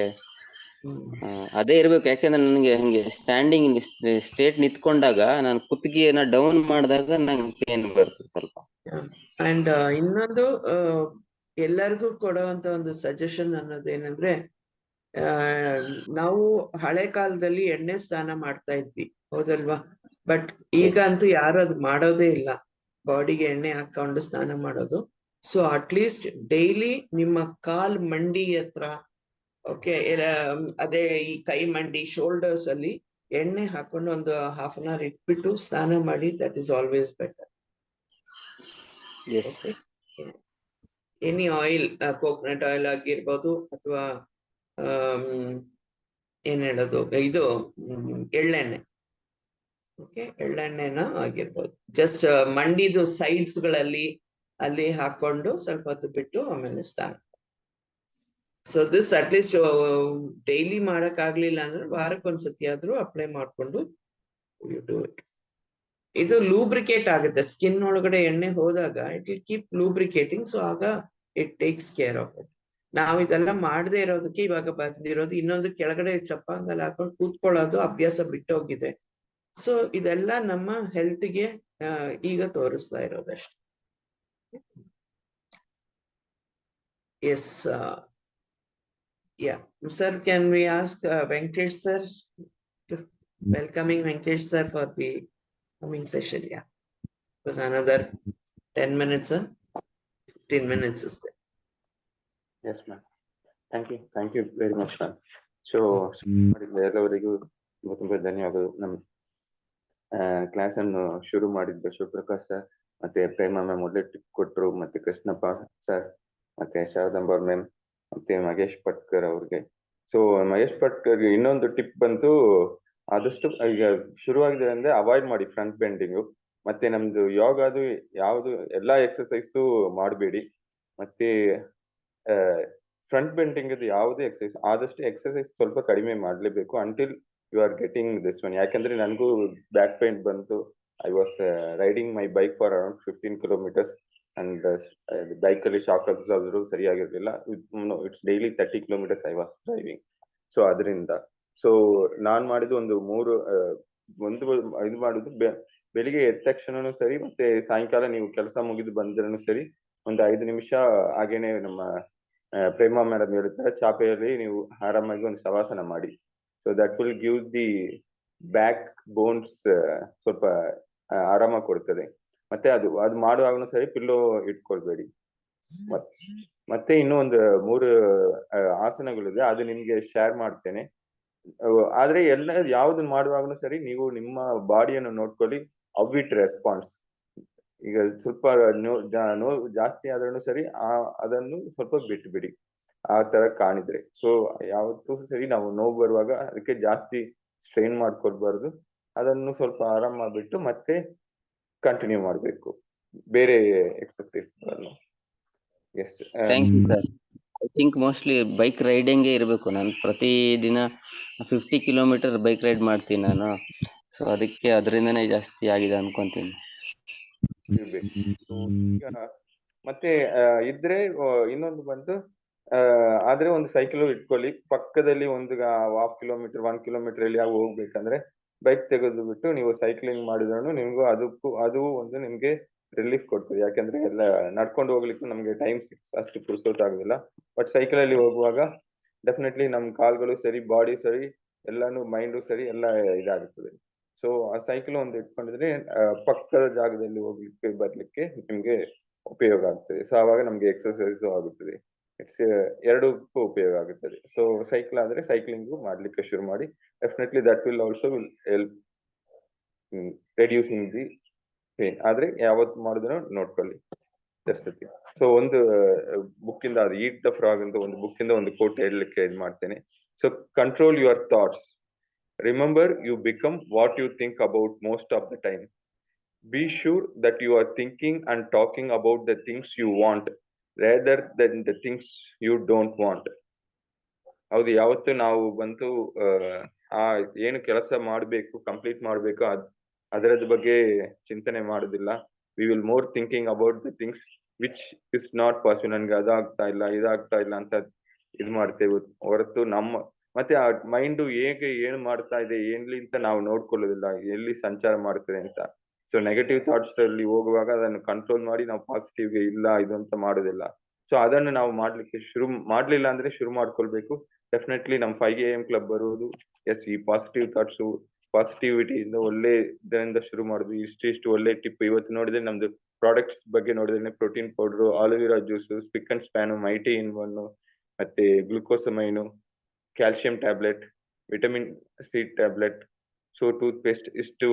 ಅದೇ ಇರ್ಬೇಕು. ಯಾಕಂದ್ರೆ ನನಗೆ ಹಂಗೆ ಸ್ಟ್ಯಾಂಡಿಂಗ್ ಸ್ಟೇಟ್ ನಿಂತ್ಕೊಂಡಾಗ ನಾನು ಕುತ್ತಿಗೆನ ಡೌನ್ ಮಾಡಿದಾಗ ನಂಗೆ ಪೇನ್ ಬರ್ತದೆ ಸ್ವಲ್ಪ. ಅಂಡ್ ಇನ್ನೊಂದು ಎಲ್ಲರಿಗೂ ಕೊಡುವಂತ ಒಂದು ಸಜೆಷನ್ ಅನ್ನೋದೇನಂದ್ರೆ, ನಾವು ಹಳೆ ಕಾಲದಲ್ಲಿ ಎಣ್ಣೆ ಸ್ನಾನ ಮಾಡ್ತಾ ಇದ್ವಿ, ಹೌದಲ್ವಾ? ಬಟ್ ಈಗ ಅಂತೂ ಯಾರು ಅದು ಮಾಡೋದೇ ಇಲ್ಲ, ಬಾಡಿಗೆ ಎಣ್ಣೆ ಹಾಕೊಂಡು ಸ್ನಾನ ಮಾಡೋದು. ಸೊ ಅಟ್ಲೀಸ್ಟ್ ಡೈಲಿ ನಿಮ್ಮ ಕಾಲ್ ಮಂಡಿ ಹತ್ರ, ಓಕೆ, ಅದೇ ಈ ಕೈ ಮಂಡಿ ಶೋಲ್ಡರ್ಸ್ ಅಲ್ಲಿ ಎಣ್ಣೆ ಹಾಕೊಂಡು ಒಂದು half an hour ಇಟ್ಬಿಟ್ಟು ಸ್ನಾನ ಮಾಡಿ. That is always better. Yes any oil, coconut oil ಆಗಿರ್ಬೋದು, ಅಥವಾ ಏನ್ ಹೇಳೋದು, ಇದು ಎಳ್ಳೆಣ್ಣೆ, ಓಕೆ, ಎಳ್ಳೆಣ್ಣೆನ ಆಗಿರ್ಬೋದು. ಜಸ್ಟ್ ಮಂಡಿದು ಸೈಡ್ಸ್ ಗಳಲ್ಲಿ ಅಲ್ಲಿ ಹಾಕೊಂಡು ಸ್ವಲ್ಪ ಹೊತ್ತು ಬಿಟ್ಟು ಆಮೇಲೆ ಸ್ನಾನ. ಸೊ ದಿಸ್ ಅಟ್ಲೀಸ್ಟ್ ಡೈಲಿ ಮಾಡಕ್ ಆಗ್ಲಿಲ್ಲ ಅಂದ್ರೆ ವಾರಕ್ಕೊಂದ್ಸತಿ ಆದ್ರೂ ಅಪ್ಲೈ ಮಾಡ್ಕೊಂಡು ಯು ಡೂ ಇಟ್. ಇದು ಲೂಬ್ರಿಕೇಟ್ ಆಗುತ್ತೆ ಸ್ಕಿನ್ ಒಳಗಡೆ ಎಣ್ಣೆ ಹೋದಾಗ, it will keep lubricating. So ಆಗ it takes care of it. ನಾವ್ ಇದೆಲ್ಲ ಮಾಡದೇ ಇರೋದಕ್ಕೆ ಇವಾಗ ಬಂದಿರೋದು. ಇನ್ನೊಂದು, ಕೆಳಗಡೆ ಚಪ್ಪಂಗಲ್ ಹಾಕೊಂಡು ಕೂತ್ಕೊಳ್ಳೋದು ಅಭ್ಯಾಸ ಬಿಟ್ಟೋಗಿದೆ. ಸೊ ಇದೆಲ್ಲ ನಮ್ಮ ಹೆಲ್ತ್ಗೆ ಈಗ ತೋರಿಸ್ತಾ ಇರೋದಷ್ಟೇ. Yes, yeah, sir, can we ask Venkatesh sir, welcoming Venkatesh sir for the coming session? Yeah, it was another 10 minutes, sir. 15 minutes is there. Yes, ma'am. Thank you very much, ma'am. So ಎಲ್ಲರಿಗೂ ತುಂಬಾ ಧನ್ಯವಾದಗಳು. ನಮ್ಮ class ಅನ್ನು ಶುರು ಮಾಡಿದ್ದು Shivaprakash sir ಮತ್ತೆ ಪ್ರೇಮ ma'am ಒಳ್ಳೆ tip ಕೊಟ್ರು, ಮತ್ತೆ ಕೃಷ್ಣಪ್ಪ ಸರ್, ಮತ್ತೆ ಶಾರದಾಂಬ ಮ್ಯಾಮ್, ಮತ್ತೆ ಮಹೇಶ್ ಪಟ್ಕರ್ ಅವ್ರಿಗೆ. ಸೊ ಮಹೇಶ್ ಪಟ್ಕರ್ ಇನ್ನೊಂದು ಟಿಪ್ ಬಂತು, ಆದಷ್ಟು ಈಗ ಶುರುವಾಗಿದೆ ಅಂದ್ರೆ ಅವಾಯ್ಡ್ ಮಾಡಿ ಫ್ರಂಟ್ ಬೆಂಡಿಂಗು. ಮತ್ತೆ ನಮ್ದು ಯೋಗ ಅದು ಯಾವುದು ಎಲ್ಲಾ ಎಕ್ಸಸೈಸು ಮಾಡಬೇಡಿ. ಮತ್ತೆ ಫ್ರಂಟ್ ಬೆಂಡಿಂಗ್ ಅದು ಯಾವುದೇ ಎಕ್ಸಸೈಸ್ ಆದಷ್ಟು ಎಕ್ಸಸೈಸ್ ಸ್ವಲ್ಪ ಕಡಿಮೆ ಮಾಡ್ಲೇಬೇಕು until you are getting this one. ಯಾಕಂದ್ರೆ ನನಗೂ ಬ್ಯಾಕ್ ಪೇನ್ ಬಂತು. I was riding my bike for around 15 kilometers and bike ಅಲ್ಲಿ ಶಾಕ್ ಅಬ್ಸರ್ವ್ ಸರಿಯಾಗಿರ್ಲಿಲ್ಲ. It's daily 30 kilometers I was driving. So ಅದರಿಂದ ನಾನ್ ಮಾಡಿದ್ದು ಒಂದು ಇದು ಮಾಡುದು ಬೆಳಿಗ್ಗೆ ಎದ್ದ ತಕ್ಷಣನೂ ಸರಿ, ಮತ್ತೆ ಸಾಯಂಕಾಲ ನೀವು ಕೆಲಸ ಮುಗಿದು ಬಂದ್ರೂ ಸರಿ, ಒಂದು 5 ನಿಮಿಷ ಹಾಗೇನೆ ನಮ್ಮ ಪ್ರೇಮ ಮೇಡಮ್ ಹೇಳ್ತಾರೆ, ಚಾಪೆಯಲ್ಲಿ ನೀವು ಆರಾಮಾಗಿ ಒಂದು ಶವಾಸನ ಮಾಡಿ. So that will give the back bones ಸ್ವಲ್ಪ ಆರಾಮ ಕೊಡ್ತದೆ. ಮತ್ತೆ ಅದು ಮಾಡುವಾಗಲೂ ಸರಿ ಪಿಲ್ಲೋ ಇಟ್ಕೊಳ್ಬೇಡಿ. ಮತ್ತೆ ಇನ್ನೂ ಒಂದು 3 ಆಸನಗಳಿದೆ, ಅದು ನಿಮ್ಗೆ ಶೇರ್ ಮಾಡ್ತೇನೆ. ಆದ್ರೆ ಯಾವ್ದನ್ನ ಮಾಡುವಾಗಲೂ ಸರಿ ನೀವು ನಿಮ್ಮ ಬಾಡಿಯನ್ನು ನೋಡ್ಕೊಳ್ಳಿ, ಅವಿಟ್ ರೆಸ್ಪಾನ್ಸ್. ಈಗ ಸ್ವಲ್ಪ ನೋವು ಜಾಸ್ತಿ ಆದ್ರೂ ಸರಿ ಅದನ್ನು ಸ್ವಲ್ಪ ಬಿಟ್ಟು ಬಿಡಿ, ಆ ತರ ಕಾಣಿದ್ರೆ. ಸೊ ಯಾವತ್ತೂ ಸರಿ ನಾವು ನೋವು ಬರುವಾಗ ಅದಕ್ಕೆ ಜಾಸ್ತಿ ಸ್ಟ್ರೈನ್ ಮಾಡ್ಕೊಳ್ಬಾರ್ದು, ಅದನ್ನು ಸ್ವಲ್ಪ ಆರಾಮ ಮಾಡ್ಬಿಟ್ಟು ಮತ್ತೆ ಕಂಟಿನ್ಯೂ ಮಾಡ್ಬೇಕು ಬೇರೆ ಎಕ್ಸರ್ಸೈಸ್ ಗಳನ್ನು. Yes, thank you sir. I think mostly bike ರೈಡಿಂಗೇ ಇರಬೇಕು. ನಾನು ಪ್ರತಿದಿನ 50 kilometers ಬೈಕ್ ರೈಡ್ ಮಾಡ್ತೀನಿ ನಾನು. ಸೊ ಅದಕ್ಕೆ ಅದರಿಂದನೇ ಜಾಸ್ತಿ ಆಗಿದೆ ಅನ್ಕೊಂತೀನಿ. ಮತ್ತೆ ಇದ್ರೆ ಇನ್ನೊಂದು ಬಂತು, ಆದ್ರೆ ಒಂದು ಸೈಕಲ್ ಇಟ್ಕೊಳ್ಳಿ ಪಕ್ಕದಲ್ಲಿ. ಒಂದು 1/2 kilometer 1 kilometer ಅಲ್ಲಿ ಯಾವ ಹೋಗ್ಬೇಕಂದ್ರೆ ಬೈಕ್ ತೆಗೆದು ಬಿಟ್ಟು ನೀವು ಸೈಕ್ಲಿಂಗ್ ಮಾಡಿದ್ರು ನಿಮ್ಗೂ ಅದು ಒಂದು ನಿಮ್ಗೆ ರಿಲೀಫ್ ಕೊಡ್ತದೆ. ಯಾಕಂದ್ರೆ ಎಲ್ಲ ನಡ್ಕೊಂಡು ಹೋಗ್ಲಿಕ್ಕೂ ನಮ್ಗೆ ಟೈಮ್ ಅಷ್ಟು ಪುರ್ಸೋತಾಗುದಿಲ್ಲ. ಬಟ್ ಸೈಕಲ್ ಅಲ್ಲಿ ಹೋಗುವಾಗ ಡೆಫಿನೆಟ್ಲಿ ನಮ್ ಕಾಲ್ಗಳು ಸರಿ, ಬಾಡಿ ಸರಿ, ಎಲ್ಲಾನು ಮೈಂಡು ಸರಿ ಎಲ್ಲ ಇದಾಗುತ್ತದೆ. ಸೊ ಆ ಸೈಕಲ್ ಒಂದು ಇಟ್ಕೊಂಡಿದ್ರೆ ಪಕ್ಕದ ಜಾಗದಲ್ಲಿ ಹೋಗ್ಲಿಕ್ಕೆ ಬರ್ಲಿಕ್ಕೆ ನಿಮ್ಗೆ ಉಪಯೋಗ ಆಗ್ತದೆ. ಸೊ ಆವಾಗ ನಮ್ಗೆ ಎಕ್ಸರ್ಸೈಸ್ ಆಗುತ್ತದೆ, ಎರಡಕ್ಕೂ ಉಪಯೋಗ ಆಗುತ್ತದೆ. ಸೊ ಸೈಕಲ್ ಆದ್ರೆ ಸೈಕ್ಲಿಂಗು ಮಾಡ್ಲಿಕ್ಕೆ ಶುರು ಮಾಡಿ. Definitely that will also help reducing the pain. ಆದ್ರೆ ಯಾವತ್ತು ಮಾಡಿದ್ರು ನೋಡ್ಕೊಳ್ಳಿ. ಸೊ ಒಂದು ಬುಕ್ಕಿಂದ, ಅದು ಈಟ್ ದ ಫ್ರಾಗ್ ಅಂತ ಒಂದು ಬುಕ್ಕಿಂದ ಒಂದು ಕೋಟ್ ಹೇಳಲಿಕ್ಕೆ ಇದು ಮಾಡ್ತೇನೆ. So control your thoughts. Remember, you become what you think about most of the time. Be sure that you are thinking and talking about the things you want rather than the things you don't want. ಹೌದು, ಯಾವತ್ತು ನಾವು ಬಂತು ಆ ಏನು ಕೆಲಸ ಮಾಡಬೇಕು, complete ಮಾಡಬೇಕು, ಅದರದ ಬಗ್ಗೆ ಚಿಂತನೆ ಮಾಡೋದಿಲ್ಲ. We will more thinking about the things which is not possible. ನನ್ಗೆ ಅದಾಗ್ತಾ ಇಲ್ಲ, ಇದಾಗ್ತಾ ಇಲ್ಲ ಅಂತ ಇದು ಮಾಡ್ತೇವೆ ಹೊರತು ಮತ್ತೆ ಆ ಮೈಂಡು ಹೇಗೆ ಏನು ಮಾಡ್ತಾ ಇದೆ ಏನ್ಲಿಂತ ನಾವು ನೋಡ್ಕೊಳ್ಳೋದಿಲ್ಲ, ಎಲ್ಲಿ ಸಂಚಾರ ಮಾಡ್ತದೆ ಅಂತ. ಸೊ ನೆಗೆಟಿವ್ ಥಾಟ್ಸ್ ಅಲ್ಲಿ ಹೋಗುವಾಗ ಅದನ್ನು ಕಂಟ್ರೋಲ್ ಮಾಡಿ ನಾವು ಪಾಸಿಟಿವ್ಗೆ ಇಲ್ಲ ಇದು ಅಂತ ಮಾಡೋದಿಲ್ಲ. ಸೊ ಅದನ್ನು ನಾವು ಮಾಡ್ಲಿಕ್ಕೆ ಮಾಡ್ಲಿಲ್ಲ ಅಂದ್ರೆ ಶುರು ಮಾಡ್ಕೊಳ್ಬೇಕು. ಡೆಫಿನೆಟ್ಲಿ ನಮ್ 5 AM ಕ್ಲಬ್ ಬರುವುದು ಈ ಪಾಸಿಟಿವ್ ಥಾಟ್ಸು, ಪಾಸಿಟಿವಿಟಿಯಿಂದ ಒಳ್ಳೆ ಇದರಿಂದ ಶುರು ಮಾಡುದು. ಇಷ್ಟು ಒಳ್ಳೆ ಟಿಪ್ ಇವತ್ತು ನೋಡಿದ್ರೆ ನಮ್ದು ಪ್ರಾಡಕ್ಟ್ಸ್ ಬಗ್ಗೆ ನೋಡಿದ್ರೆ protein powder, aloe vera juice, spic and span, mighty in one, ಮತ್ತೆ glucosamine, calcium tablet, vitamin C tablet, so toothpaste, ಇಷ್ಟು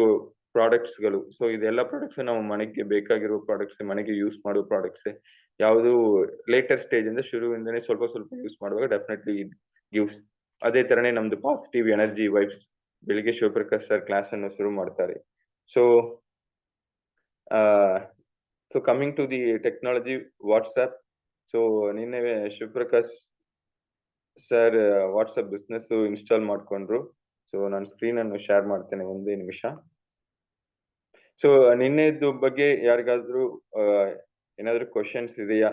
ಪ್ರಾಡಕ್ಟ್ಸ್ಗಳು. ಸೊ ಇದೆಲ್ಲ ಪ್ರಾಡಕ್ಟ್ಸ್ ನಾವು ಮನೆಗೆ ಬೇಕಾಗಿರುವ ಪ್ರಾಡಕ್ಟ್ಸ್, ಮನೆಗೆ ಯೂಸ್ ಮಾಡುವ ಪ್ರಾಡಕ್ಟ್ಸ್. ಯಾವುದು ಲೇಟರ್ ಸ್ಟೇಜ್ ಇಂದ ಶುರುವಿಂದನೇ ಸ್ವಲ್ಪ ಸ್ವಲ್ಪ ಯೂಸ್ ಮಾಡುವಾಗ ಡೆಫಿನೆಟ್ಲಿ ಗಿವ್ಸ್. ಅದೇ ತರನೇ ನಮ್ದು ಪಾಸಿಟಿವ್ ಎನರ್ಜಿ ವೈಬ್ಸ್. ಬೆಳಿಗ್ಗೆ ಶಿವಪ್ರಕಾಶ್ ಸರ್ ಕ್ಲಾಸ್ ಅನ್ನು ಶುರು ಮಾಡ್ತಾರೆ. So coming to the technology WhatsApp. So ನಿನ್ನೆ Shivaprakash sir WhatsApp business install ಮಾಡ್ಕೊಂಡ್ರು. ಸೊ ನಾನು ಸ್ಕ್ರೀನ್ ಅನ್ನು ಶೇರ್ ಮಾಡ್ತೇನೆ, ಒಂದೇ ನಿಮಿಷ. ಸೊ ನಿನ್ನೆದು ಬಗ್ಗೆ ಯಾರಿಗಾದ್ರೂ ಏನಾದ್ರು ಕ್ವಶನ್ಸ್ ಇದೆಯಾ?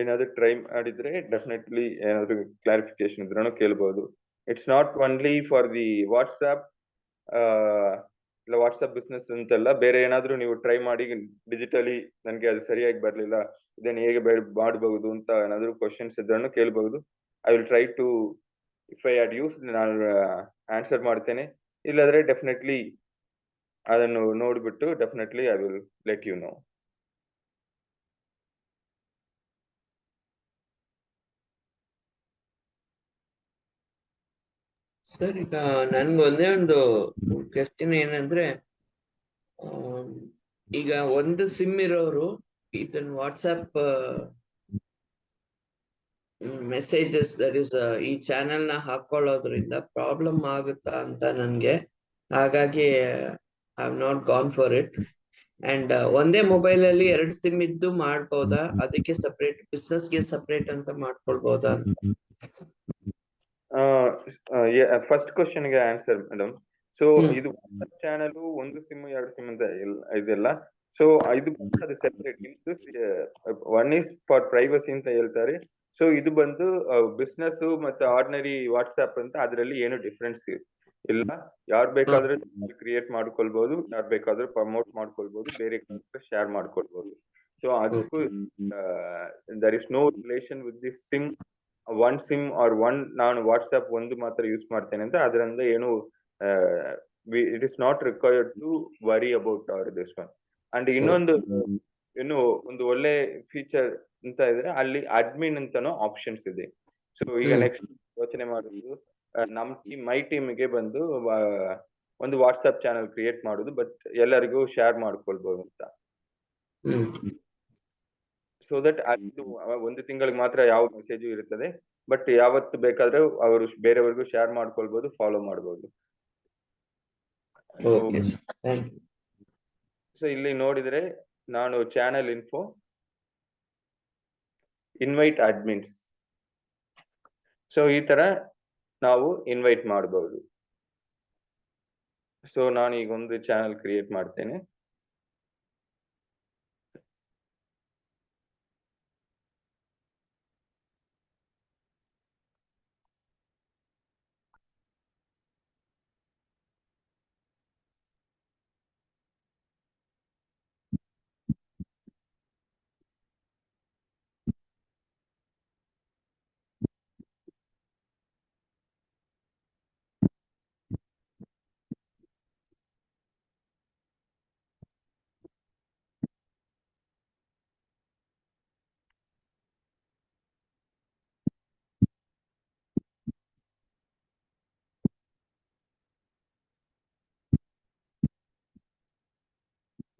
ಏನಾದ್ರು ಟ್ರೈ ಮಾಡಿದ್ರೆ ಡೆಫಿನೆಟ್ಲಿ ಏನಾದ್ರು ಕ್ಲಾರಿಫಿಕೇಶನ್ ಇದ್ರೂ ಕೇಳ್ಬಹುದು. It's not only for the WhatsApp ಇಲ್ಲ ವಾಟ್ಸ್ಆಪ್ ಬಿಸ್ನೆಸ್ ಅಂತಲ್ಲ, ಬೇರೆ ಏನಾದ್ರು ನೀವು ಟ್ರೈ ಮಾಡಿ ಡಿಜಿಟಲಿ ನನ್ಗೆ ಅದು ಸರಿಯಾಗಿ ಬರ್ಲಿಲ್ಲ, ಇದನ್ನ ಹೇಗೆ ಮಾಡಬಹುದು ಅಂತ ಏನಾದ್ರು ಕ್ವಶನ್ಸ್ ಇದ್ರೂ ಕೇಳಬಹುದು. I will try to, if I had use, ನಾನು ಆನ್ಸರ್ ಮಾಡ್ತೇನೆ. ಇಲ್ಲಾದ್ರೆ ಡೆಫಿನೆಟ್ಲಿ ಅದನ್ನು ನೋಡ್ಬಿಟ್ಟು definitely I will let you know. Sir, ಈಗ ನನ್ಗೆ ಒಂದೇ ಒಂದು ಕ್ವೆಶ್ಚನ್ ಏನಂದ್ರೆ, ಈಗ ಒಂದು ಸಿಮ್ ಇರೋರು ಇದನ್ನ ವಾಟ್ಸ್ಆಪ್ ಮೆಸೇಜಸ್ ದಟ್ ಇಸ್ ಈ ಚಾನೆಲ್ ನ ಹಾಕೊಳ್ಳೋದ್ರಿಂದ ಪ್ರಾಬ್ಲಮ್ ಆಗುತ್ತಾ ಅಂತ ನನ್ಗೆ. ಹಾಗಾಗಿ I have not gone for it. And ಒಂದೇ ಮೊಬೈಲ್ ಅಲ್ಲಿ 2 ಸಿಮ್ ಇದ್ದು ಮಾಡ್ಬೋದಾ? ಅದಕ್ಕೆ ಸಪರೇಟ್, ಬಿಸ್ನೆಸ್ಗೆ ಸಪರೇಟ್ ಅಂತ ಮಾಡ್ಕೊಳ್ಬೋದಾ ಅಂತ. ಫಸ್ಟ್ ಕ್ವಶನ್ಗೆ ಆನ್ಸರ್ ಮೇಡಮ್. ಸೊ ಇದು ವಾಟ್ಸ್ಆಪ್ ಚಾನಲ್ ಒಂದು ಸಿಮ್ 2 ಸಿಮ್ ಅಂತ ಇದೆಲ್ಲ. ಸೊ ಇದು ಅದು separate. One is for privacy ಅಂತ ಹೇಳ್ತಾರೆ. ಸೊ ಇದು ಬಂದು ಬಿಸ್ನೆಸ್ ಮತ್ತೆ ಆರ್ಡಿನರಿ ವಾಟ್ಸ್ಆಪ್ ಅಂತ ಅದರಲ್ಲಿ ಏನು ಡಿಫ್ರೆನ್ಸ್ ಇಲ್ಲ. ಯಾರು ಬೇಕಾದ್ರೂ ಕ್ರಿಯೇಟ್ ಮಾಡ್ಕೊಳ್ಬಹುದು, ಯಾರು ಬೇಕಾದ್ರೂ ಪ್ರಮೋಟ್ ಮಾಡ್ಕೊಳ್ಬಹುದು, ಬೇರೆ ಶೇರ್ ಮಾಡ್ಕೊಳ್ಬಹುದು. ಸೊ ಅದಕ್ಕೂ there is no relation with this SIM. One SIM or ನಾನು ವಾಟ್ಸ್ಆಪ್ ಒಂದು ಮಾತ್ರ ಯೂಸ್ ಮಾಡ್ತೇನೆ ಅಂತ ಅದರಿಂದ ಏನು it is not required to worry about this one. And ಇನ್ನೊಂದು ಒಂದು ಒಳ್ಳೆ ಫೀಚರ್ ಅಂತ ಇದ್ರೆ ಅಲ್ಲಿ ಅಡ್ಮಿನ್ ಅಂತಾನೋ ಆಪ್ಷನ್ಸ್ ಇದೆ. ಸೊ ಈಗ ನೆಕ್ಸ್ಟ್ ಯೋಚನೆ ಮಾಡುದು ನಮ್ ಟೀಮ್, ಮೈ ಟೀಮ್ಗೆ ಬಂದು ಒಂದು ವಾಟ್ಸ್ಆಪ್ ಚಾನಲ್ ಕ್ರಿಯೇಟ್ ಮಾಡುದು, ಬಟ್ ಎಲ್ಲರಿಗೂ ಶೇರ್ ಮಾಡ್ಕೊಳ್ಬಹುದು ಅಂತ. ಸೊ ದಟ್ ಅದು ಒಂದು ತಿಂಗಳಿಗೆ ಮಾತ್ರ ಯಾವ ಮೆಸೇಜ್ ಇರುತ್ತದೆ, ಬಟ್ ಯಾವತ್ತು ಬೇಕಾದ್ರೆ ಅವರು ಬೇರೆಯವ್ರಿಗೂ ಶೇರ್ ಮಾಡ್ಕೊಳ್ಬಹುದು, ಫಾಲೋ ಮಾಡಬಹುದು. ಸೊ ಇಲ್ಲಿ ನೋಡಿದ್ರೆ ನಾನು channel info, invite admins, so ಈ ತರ ನಾವು ಇನ್ವೈಟ್ ಮಾಡಬಹುದು. ಸೊ ನಾನು ಈಗ ಒಂದು ಚಾನೆಲ್ ಕ್ರಿಯೇಟ್ ಮಾಡ್ತೇನೆ.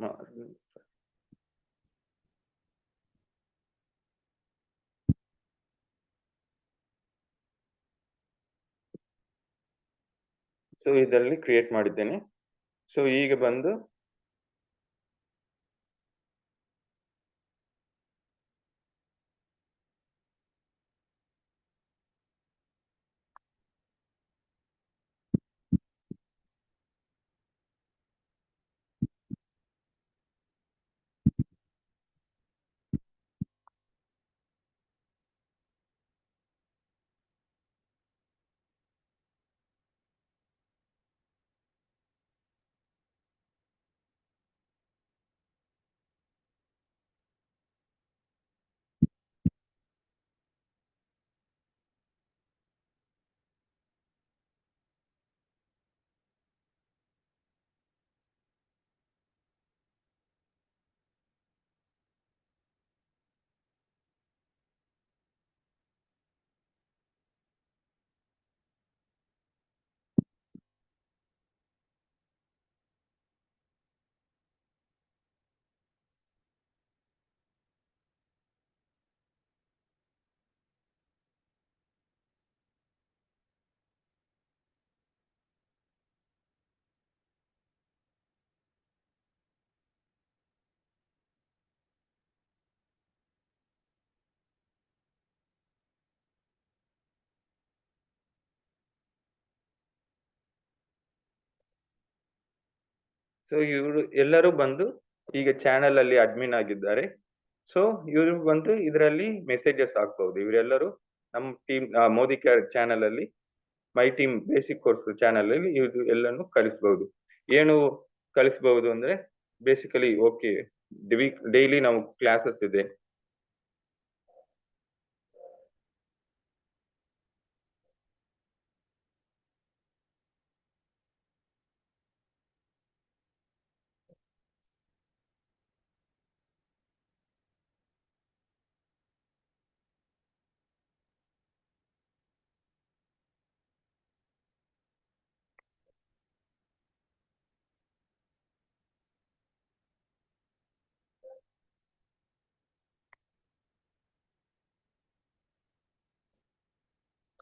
ಸೊ ಇದರಲ್ಲಿ ಕ್ರಿಯೇಟ್ ಮಾಡಿದ್ದೇನೆ. ಸೊ ಈಗ ಬಂದು ಸೊ ಇವರು ಎಲ್ಲರೂ ಬಂದು ಈಗ ಚಾನೆಲ್ ಅಲ್ಲಿ ಅಡ್ಮಿನ್ ಆಗಿದ್ದಾರೆ. ಸೊ ಇವರು ಬಂದು ಇದರಲ್ಲಿ ಮೆಸೇಜಸ್ ಹಾಕ್ಬಹುದು. ಇವರೆಲ್ಲರೂ ನಮ್ಮ ಟೀಮ್ ಮೋದಿ ಕೇರ್ ಚಾನೆಲ್ ಅಲ್ಲಿ my team basic course channel ಅಲ್ಲಿ ಇದು ಎಲ್ಲಾನು ಕಲಿಸಬಹುದು. ಏನು ಕಲಿಸಬಹುದು ಅಂದ್ರೆ ಬೇಸಿಕಲಿ ಓಕೆ ಡೈಲಿ ನಾವು ಕ್ಲಾಸಸ್ ಇದೆ.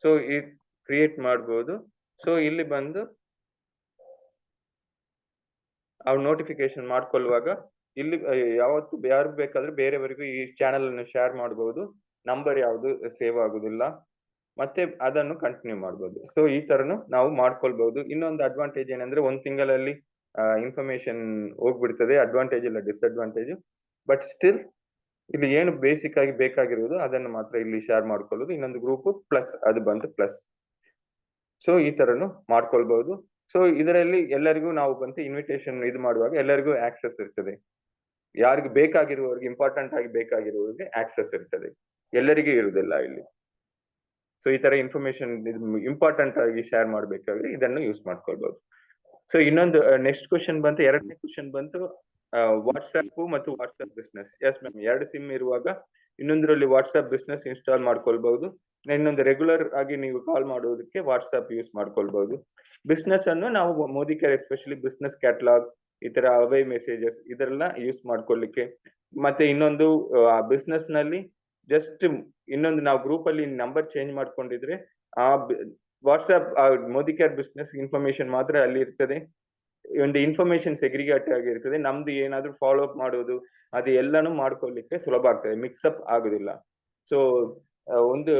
ಸೊ ಈ ಕ್ರಿಯೇಟ್ ಮಾಡಬಹುದು. ಸೊ ಇಲ್ಲಿ ಬಂದು ಅವ್ರು ನೋಟಿಫಿಕೇಶನ್ ಮಾಡ್ಕೊಳ್ಳುವಾಗ ಇಲ್ಲಿ ಯಾವತ್ತು ಯಾರು ಬೇಕಾದ್ರೆ ಬೇರೆಯವರಿಗೂ ಈ ಚಾನೆಲ್ ಅನ್ನು ಶೇರ್ ಮಾಡಬಹುದು. ನಂಬರ್ ಯಾವುದು ಸೇವ್ ಆಗುದಿಲ್ಲ, ಮತ್ತೆ ಅದನ್ನು ಕಂಟಿನ್ಯೂ ಮಾಡಬಹುದು. ಸೊ ಈ ತರನು ನಾವು ಮಾಡ್ಕೊಳ್ಬಹುದು. ಇನ್ನೊಂದು ಅಡ್ವಾಂಟೇಜ್ ಏನಂದ್ರೆ ಒಂದ್ ತಿಂಗಳಲ್ಲಿ ಇನ್ಫಾರ್ಮೇಶನ್ ಹೋಗ್ಬಿಡ್ತದೆ. ಅಡ್ವಾಂಟೇಜ್ ಇಲ್ಲ, ಡಿಸ್ಅಡ್ವಾಂಟೇಜ್. ಬಟ್ ಸ್ಟಿಲ್ ಇಲ್ಲಿ ಏನು ಬೇಸಿಕ್ ಆಗಿ ಬೇಕಾಗಿರುವುದು ಅದನ್ನು ಮಾತ್ರ ಇಲ್ಲಿ ಶೇರ್ ಮಾಡ್ಕೊಳ್ಳೋದು. ಇನ್ನೊಂದು ಗ್ರೂಪ್ ಪ್ಲಸ್ ಅದು ಬಂದು ಪ್ಲಸ್. ಸೊ ಈ ತರನು ಮಾಡ್ಕೊಳ್ಬಹುದು. ಸೊ ಇದರಲ್ಲಿ ಎಲ್ಲರಿಗೂ ನಾವು ಬಂತು ಇನ್ವಿಟೇಷನ್ ಇದು ಮಾಡುವಾಗ ಎಲ್ಲರಿಗೂ ಆಕ್ಸೆಸ್ ಇರ್ತದೆ. ಯಾರಿಗೂ ಬೇಕಾಗಿರುವವರಿಗೆ, ಇಂಪಾರ್ಟೆಂಟ್ ಆಗಿ ಬೇಕಾಗಿರುವವರಿಗೆ ಆಕ್ಸೆಸ್ ಇರ್ತದೆ, ಎಲ್ಲರಿಗೂ ಇರುವುದಿಲ್ಲ ಇಲ್ಲಿ. ಸೊ ಈ ತರ ಇನ್ಫಾರ್ಮೇಶನ್ ಇಂಪಾರ್ಟೆಂಟ್ ಆಗಿ ಶೇರ್ ಮಾಡ್ಬೇಕಾದ್ರೆ ಇದನ್ನು ಯೂಸ್ ಮಾಡ್ಕೊಳ್ಬಹುದು. ಸೊ ಇನ್ನೊಂದು ನೆಕ್ಸ್ಟ್ ಕ್ವಶನ್ ಬಂತು, ಎರಡನೇ ಕ್ವಶನ್ ಬಂತು ವಾಟ್ಸ್ಆಪ್ ಮತ್ತು ವಾಟ್ಸ್ಆಪ್ ಬಿಸ್ನೆಸ್. ಎಸ್ ಮ್ಯಾಮ್, ಎರಡು ಸಿಮ್ ಇರುವಾಗ ಇನ್ನೊಂದರಲ್ಲಿ ವಾಟ್ಸ್ಆಪ್ ಬಿಸ್ನೆಸ್ ಇನ್ಸ್ಟಾಲ್ ಮಾಡ್ಕೊಳ್ಬಹುದು. ಇನ್ನೊಂದು ರೆಗ್ಯುಲರ್ ಆಗಿ ನೀವು ಕಾಲ್ ಮಾಡೋದಕ್ಕೆ ವಾಟ್ಸ್ಆಪ್ ಯೂಸ್ ಮಾಡ್ಕೊಳ್ಬಹುದು. ಬಿಸ್ನೆಸ್ ಅನ್ನು ನಾವು Modi care especially business catalogue, ಈ ತರ ಅವೇ ಮೆಸೇಜಸ್ ಇದೆಲ್ಲ ಯೂಸ್ ಮಾಡ್ಕೊಳ್ಳಿಕ್ಕೆ. ಮತ್ತೆ ಇನ್ನೊಂದು ಬಿಸ್ನೆಸ್ ನಲ್ಲಿ ಜಸ್ಟ್ ಇನ್ನೊಂದು ನಾವು ಗ್ರೂಪ್ ಅಲ್ಲಿ ನಂಬರ್ ಚೇಂಜ್ ಮಾಡ್ಕೊಂಡಿದ್ರೆ ಆ WhatsApp Modi care business information ಮಾತ್ರ ಅಲ್ಲಿ ಇರ್ತದೆ. ಒಂದು ಇನ್ಫಾರ್ಮೇಶನ್ ಸೆಗ್ರಿಗೇಟ್ ಆಗಿರ್ತದೆ. ನಮ್ದು ಏನಾದ್ರೂ ಫಾಲೋ ಅಪ್ ಮಾಡೋದು ಅದು ಎಲ್ಲಾನು ಮಾಡ್ಕೊಳ್ಳಿಕ್ಕೆ ಸುಲಭ ಆಗ್ತದೆ, ಮಿಕ್ಸಪ್ ಆಗುದಿಲ್ಲ. ಸೊ ಒಂದು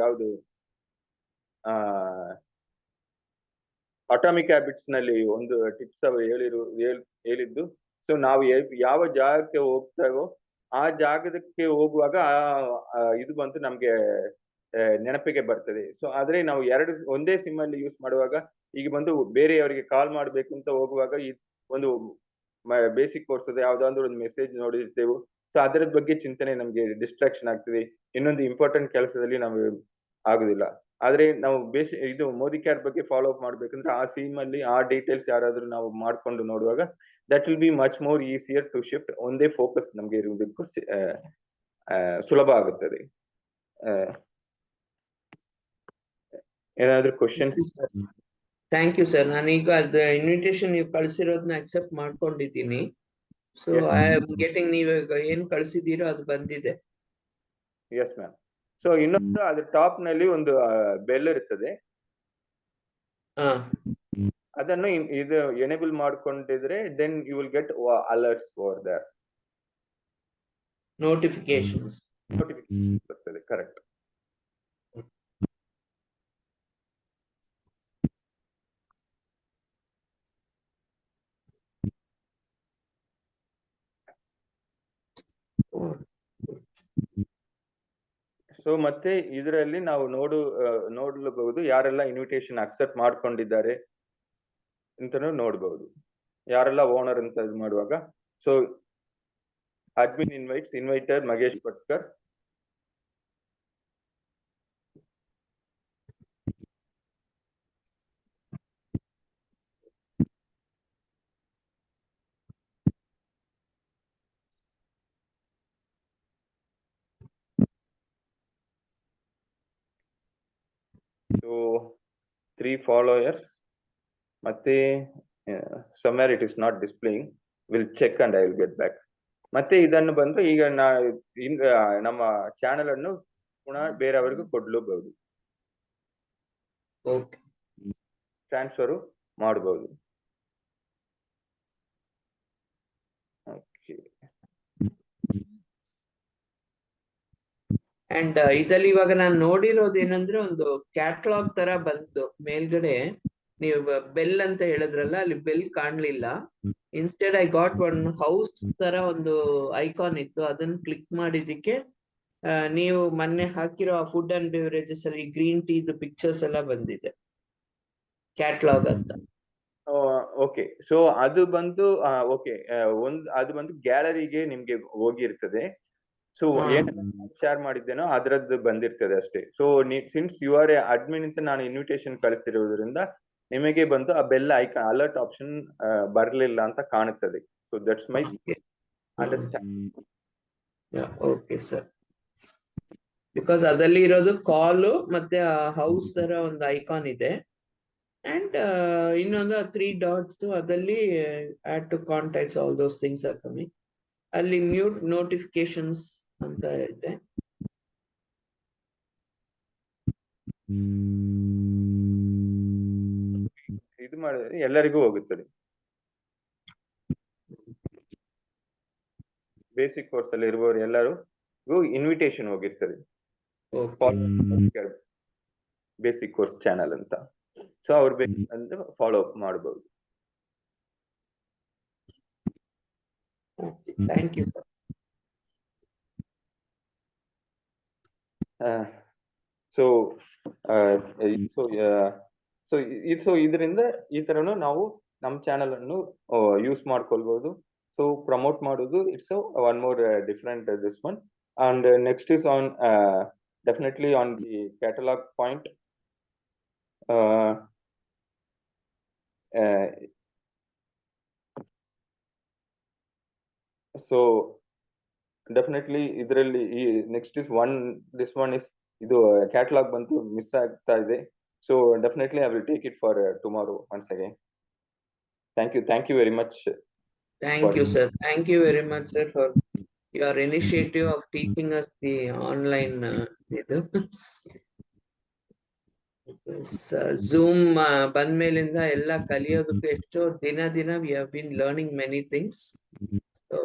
ಯಾವುದು ಅಟಾಮಿಕ್ ಹ್ಯಾಬಿಟ್ಸ್ ನಲ್ಲಿ ಒಂದು ಟಿಪ್ಸ್ ಹೇಳಿದ್ದು. ಸೊ ನಾವು ಯಾವ ಜಾಗಕ್ಕೆ ಹೋಗ್ತಾವೋ ಆ ಜಾಗಕ್ಕೆ ಹೋಗುವಾಗ ಇದು ಬಂತು ನಮ್ಗೆ ನೆನಪಿಗೆ ಬರ್ತದೆ. ಸೊ ಆದ್ರೆ ನಾವು ಒಂದೇ ಸಿಮ್ ಅಲ್ಲಿ ಯೂಸ್ ಮಾಡುವಾಗ ಈಗ ಬಂದು ಬೇರೆಯವರಿಗೆ ಕಾಲ್ ಮಾಡ್ಬೇಕು ಅಂತ ಹೋಗುವಾಗ ಈ ಒಂದು ಬೇಸಿಕ್ ಕೋರ್ಸ್ ಯಾವ್ದಾದ್ರು ಒಂದು ಮೆಸೇಜ್ ನೋಡಿರ್ತೇವೆ. ಸೊ ಅದರ ಬಗ್ಗೆ ಚಿಂತನೆ ನಮ್ಗೆ ಡಿಸ್ಟ್ರಾಕ್ಷನ್ ಆಗ್ತದೆ. ಇನ್ನೊಂದು ಇಂಪಾರ್ಟೆಂಟ್ ಕೆಲಸದಲ್ಲಿ ನಾವು ಆಗುದಿಲ್ಲ. ಆದ್ರೆ ನಾವು ಇದು ಮೋದಿ ಕೇರ್ ಬಗ್ಗೆ ಫಾಲೋ ಅಪ್ ಮಾಡ್ಬೇಕಂದ್ರೆ ಆ ಸಿಮ್ ಅಲ್ಲಿ ಆ ಡೀಟೇಲ್ಸ್ ಯಾರಾದ್ರೂ ನಾವು ಮಾಡ್ಕೊಂಡು ನೋಡುವಾಗ that will be much more easier to shift. ಒಂದೇ ಫೋಕಸ್ ನಮ್ಗೆ ಇರುವುದಕ್ಕೂ ಸುಲಭ ಆಗುತ್ತದೆ. ಏನಾದ್ರು ಕ್ವಶನ್ಸ್? Thank you sir. ನಾನೀಗ ಅದು ಇನ್ವಿಟೇಷನ್ ನೀವು ಕಳಿಸಿರೋದನ್ನ ಅಕ್ಸೆಪ್ಟ್ ಮಾಡ್ಕೊಂಡಿದ್ದೀನಿ. So Yes. I am getting, ನೀವು ಏನ್ ಕಳ್ಸಿದೀರೋ ಅದು ಬಂದಿದೆ. Yes ma'am. ಸೊ ಇನ್ನೊಂದು ಅದ್ರ ಟಾಪ್ ನಲ್ಲಿ ಒಂದು ಬೆಲ್ ಇರ್ತದೆ. ಹಾ, ಅದನ್ನು ಇದು ಎನೇಬಲ್ ಮಾಡ್ಕೊಂಡಿದ್ರೆ then you will get alerts over there. Notifications. Notification ಬರ್ತದೆ, ಕರೆಕ್ಟ್. ಸೊ ಮತ್ತೆ ಇದರಲ್ಲಿ ನಾವು ನೋಡಬಹುದು ಯಾರೆಲ್ಲ ಇನ್ವಿಟೇಷನ್ ಅಕ್ಸೆಪ್ಟ್ ಮಾಡ್ಕೊಂಡಿದ್ದಾರೆ ಅಂತಾನು ನೋಡಬಹುದು, ಯಾರೆಲ್ಲ ಓನರ್ ಅಂತ ಇದು ಮಾಡುವಾಗ. So admin inviter Magesh Bhatkar. So 3 followers. ಮತ್ತೆ somewhere it is not displaying. We'll check and I will get back. ಮತ್ತೆ ಇದನ್ನು ಬಂದು ಈಗ ನಮ್ಮ ಚಾನೆಲ್ ಅನ್ನು ಪುನಃ ಬೇರೆಯವರಿಗೂ ಕೊಡ್ಲೂಬಹುದು, ಟ್ರಾನ್ಸ್ಫರ್ ಮಾಡಬಹುದು. ಅಂಡ್ ಇದ್ರಲ್ಲಿ ಇವಾಗ ನಾನು ನೋಡಿರೋದು ಏನಂದ್ರೆ ಒಂದು ಕ್ಯಾಟ್ಲಾಗ್ ತರ ಬಂತು ಮೇಲ್ಗಡೆ. ನೀವು ಬೆಲ್ ಅಂತ ಹೇಳಿದ್ರಲ್ಲ, ಅಲ್ಲಿ ಬೆಲ್ ಕಾಣ್ಲಿಲ್ಲ. Instead I got one house ತರ ಒಂದು ಐಕಾನ್ ಇತ್ತು, ಅದನ್ನ ಕ್ಲಿಕ್ ಮಾಡಿದಕ್ಕೆ ನೀವು ಮೊನ್ನೆ ಹಾಕಿರೋ ಫುಡ್ ಅಂಡ್ ಬೆವರೇಜಸ್ ಅಲ್ಲಿ ಗ್ರೀನ್ ಟೀದು ಪಿಕ್ಚರ್ಸ್ ಎಲ್ಲ ಬಂದಿದೆ, ಕ್ಯಾಟ್ಲಾಗ್ ಅಂತ. ಓಕೆ, ಸೊ ಅದು ಬಂದು ಅದು ಬಂದು ಗ್ಯಾಲರಿಗೆ ನಿಮ್ಗೆ ಹೋಗಿರ್ತದೆ. ಸೊ ಏನ್ ಶೇರ್ ಮಾಡಿದ್ದೇನೋ ಅದ್ರದ್ದು ಬಂದಿರ್ತದೆ ಅಷ್ಟೇ. So since you are a admin ಅಂತ ನಾನು ಇನ್ವಿಟೇಷನ್ ಕಳಿಸಿರೋದ್ರಿಂದ ನಿಮಗೆ ಬಂದು ಆ ಬೆಲ್ ಐಕಾನ್ ಅಲರ್ಟ್ ಆಪ್ಷನ್ ಬರ್ಲಿಲ್ಲ ಅಂತ ಕಾಣುತ್ತದೆ. So that's my understand. Okay sir, because ಅದಲ್ಲಿ ಇರೋದು ಕಾಲ್ ಮತ್ತೆ ಹೌಸ್ ತರ ಒಂದು ಐಕಾನ್ ಇದೆ, ಅಂಡ್ ಇನ್ನೊಂದು 3 dots ಅದಲ್ಲಿ add to contacts, all those things are coming. ಅಲ್ಲಿ ಮ್ಯೂಟ್ ನೋಟಿಫಿಕೇಶನ್ಸ್ ಅಂತ ಇದೆ. ಇದು ಮಾಡಿದ್ರೆ ಎಲ್ಲರಿಗೂ ಹೋಗುತ್ತದೆ. ಬೇಸಿಕ್ ಕೋರ್ಸ್ ಅಲ್ಲಿ ಇರುವವರು ಎಲ್ಲರಿಗೂ ಇನ್ವಿಟೇಷನ್ ಹೋಗಿರ್ತದೆ, ಬೇಸಿಕ್ ಕೋರ್ಸ್ ಚಾನಲ್ ಅಂತ. ಸೊ ಅವ್ರು ಬೇಕಂದ್ರೆ ಫಾಲೋ ಅಪ್ ಮಾಡಬಹುದು. Thank you sir. ಸೊ ಇದರಿಂದ ಈ ತರನು ನಾವು ನಮ್ಮ ಚಾನಲ್ ಅನ್ನು ಯೂಸ್ ಮಾಡ್ಕೊಳ್ಬಹುದು. ಸೊ ಪ್ರಮೋಟ್ ಮಾಡೋದು it's one more different this one. And next is on definitely on the catalogue point. So definitely ಇದರಲ್ಲಿ ಈ next is this one is ಇದು ಕ್ಯಾಟಲಾಗ್ ಬಂತು ಮಿಸ್ ಆಗ್ತಾ ಇದೆ. So definitely I will take it for tomorrow once again. Thank you very much. Thank you sir, thank you very much sir for your initiative of teaching us the online Zoom ಬಂದ್ಮೇಲಿಂದ ಎಲ್ಲ ಕಲಿಯೋದಕ್ಕೆ ಎಷ್ಟೋ ದಿನ we have been learning many things. So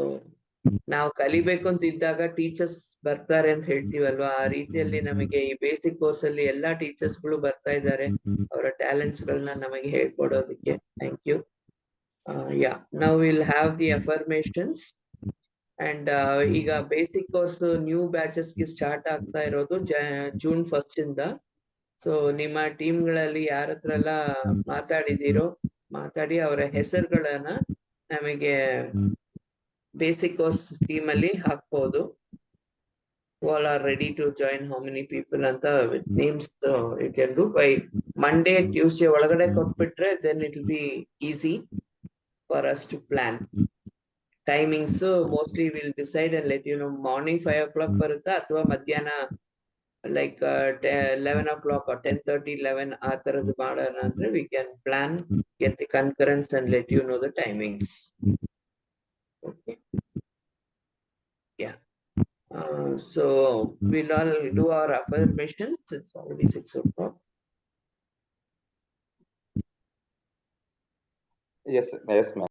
ನಾವು ಕಲಿಬೇಕು ಅಂತ ಇದ್ದಾಗ teachers ಬರ್ತಾರೆ ಅಂತ ಹೇಳ್ತೀವಲ್ವಾ, ಆ ರೀತಿಯಲ್ಲಿ ನಮಗೆ ಈ ಬೇಸಿಕ್ ಕೋರ್ಸ್ ಅಲ್ಲಿ ಎಲ್ಲಾ ಟೀಚರ್ಸ್ ಗಳು ಬರ್ತಾ ಇದ್ದಾರೆ ಅವರ ಟ್ಯಾಲೆಂಟ್ಸ್ ಗಳನ್ನ ನಮಗೆ ಹೇಳ್ಕೊಡೋದಕ್ಕೆ. Thank you. Now we'll have the affirmations. And ಈಗ ಬೇಸಿಕ್ ಕೋರ್ಸ್ ನ್ಯೂ ಬ್ಯಾಚಸ್ ಗೆ ಸ್ಟಾರ್ಟ್ ಆಗ್ತಾ ಇರೋದು June 1st ಇಂದ. ಸೊ ನಿಮ್ಮ ಟೀಮ್ ಗಳಲ್ಲಿ ಯಾರ ಹತ್ರ ಎಲ್ಲ ಮಾತಾಡಿ ಅವರ ಹೆಸರುಗಳನ್ನ ನಮಗೆ ಬೇಸಿಕ್ ಕೋರ್ಸ್ ಟೀಮ್ ಅಲ್ಲಿ ಹಾಕ್ಬಹುದು. All are ready to join, how many people ಅಂತ with names you can do by Monday, Tuesday ಒಳಗಡೆ ಕೊಟ್ಬಿಟ್ರೆ then it will be easy for us to plan. Timings mostly we'll decide and let you know. Morning 5 o'clock ಬರುತ್ತಾ ಅಥವಾ ಮಧ್ಯಾಹ್ನ like 11 o'clock or 10:30, 11 ಆ ತರದ್ದು ಮಾಡೋಣ ಅಂದ್ರೆ we can plan, get the concurrence and let you know the timings. Okay. Yeah. So we'll all do our affirmations. It's already 6 o'clock. Yes, yes, ma'am.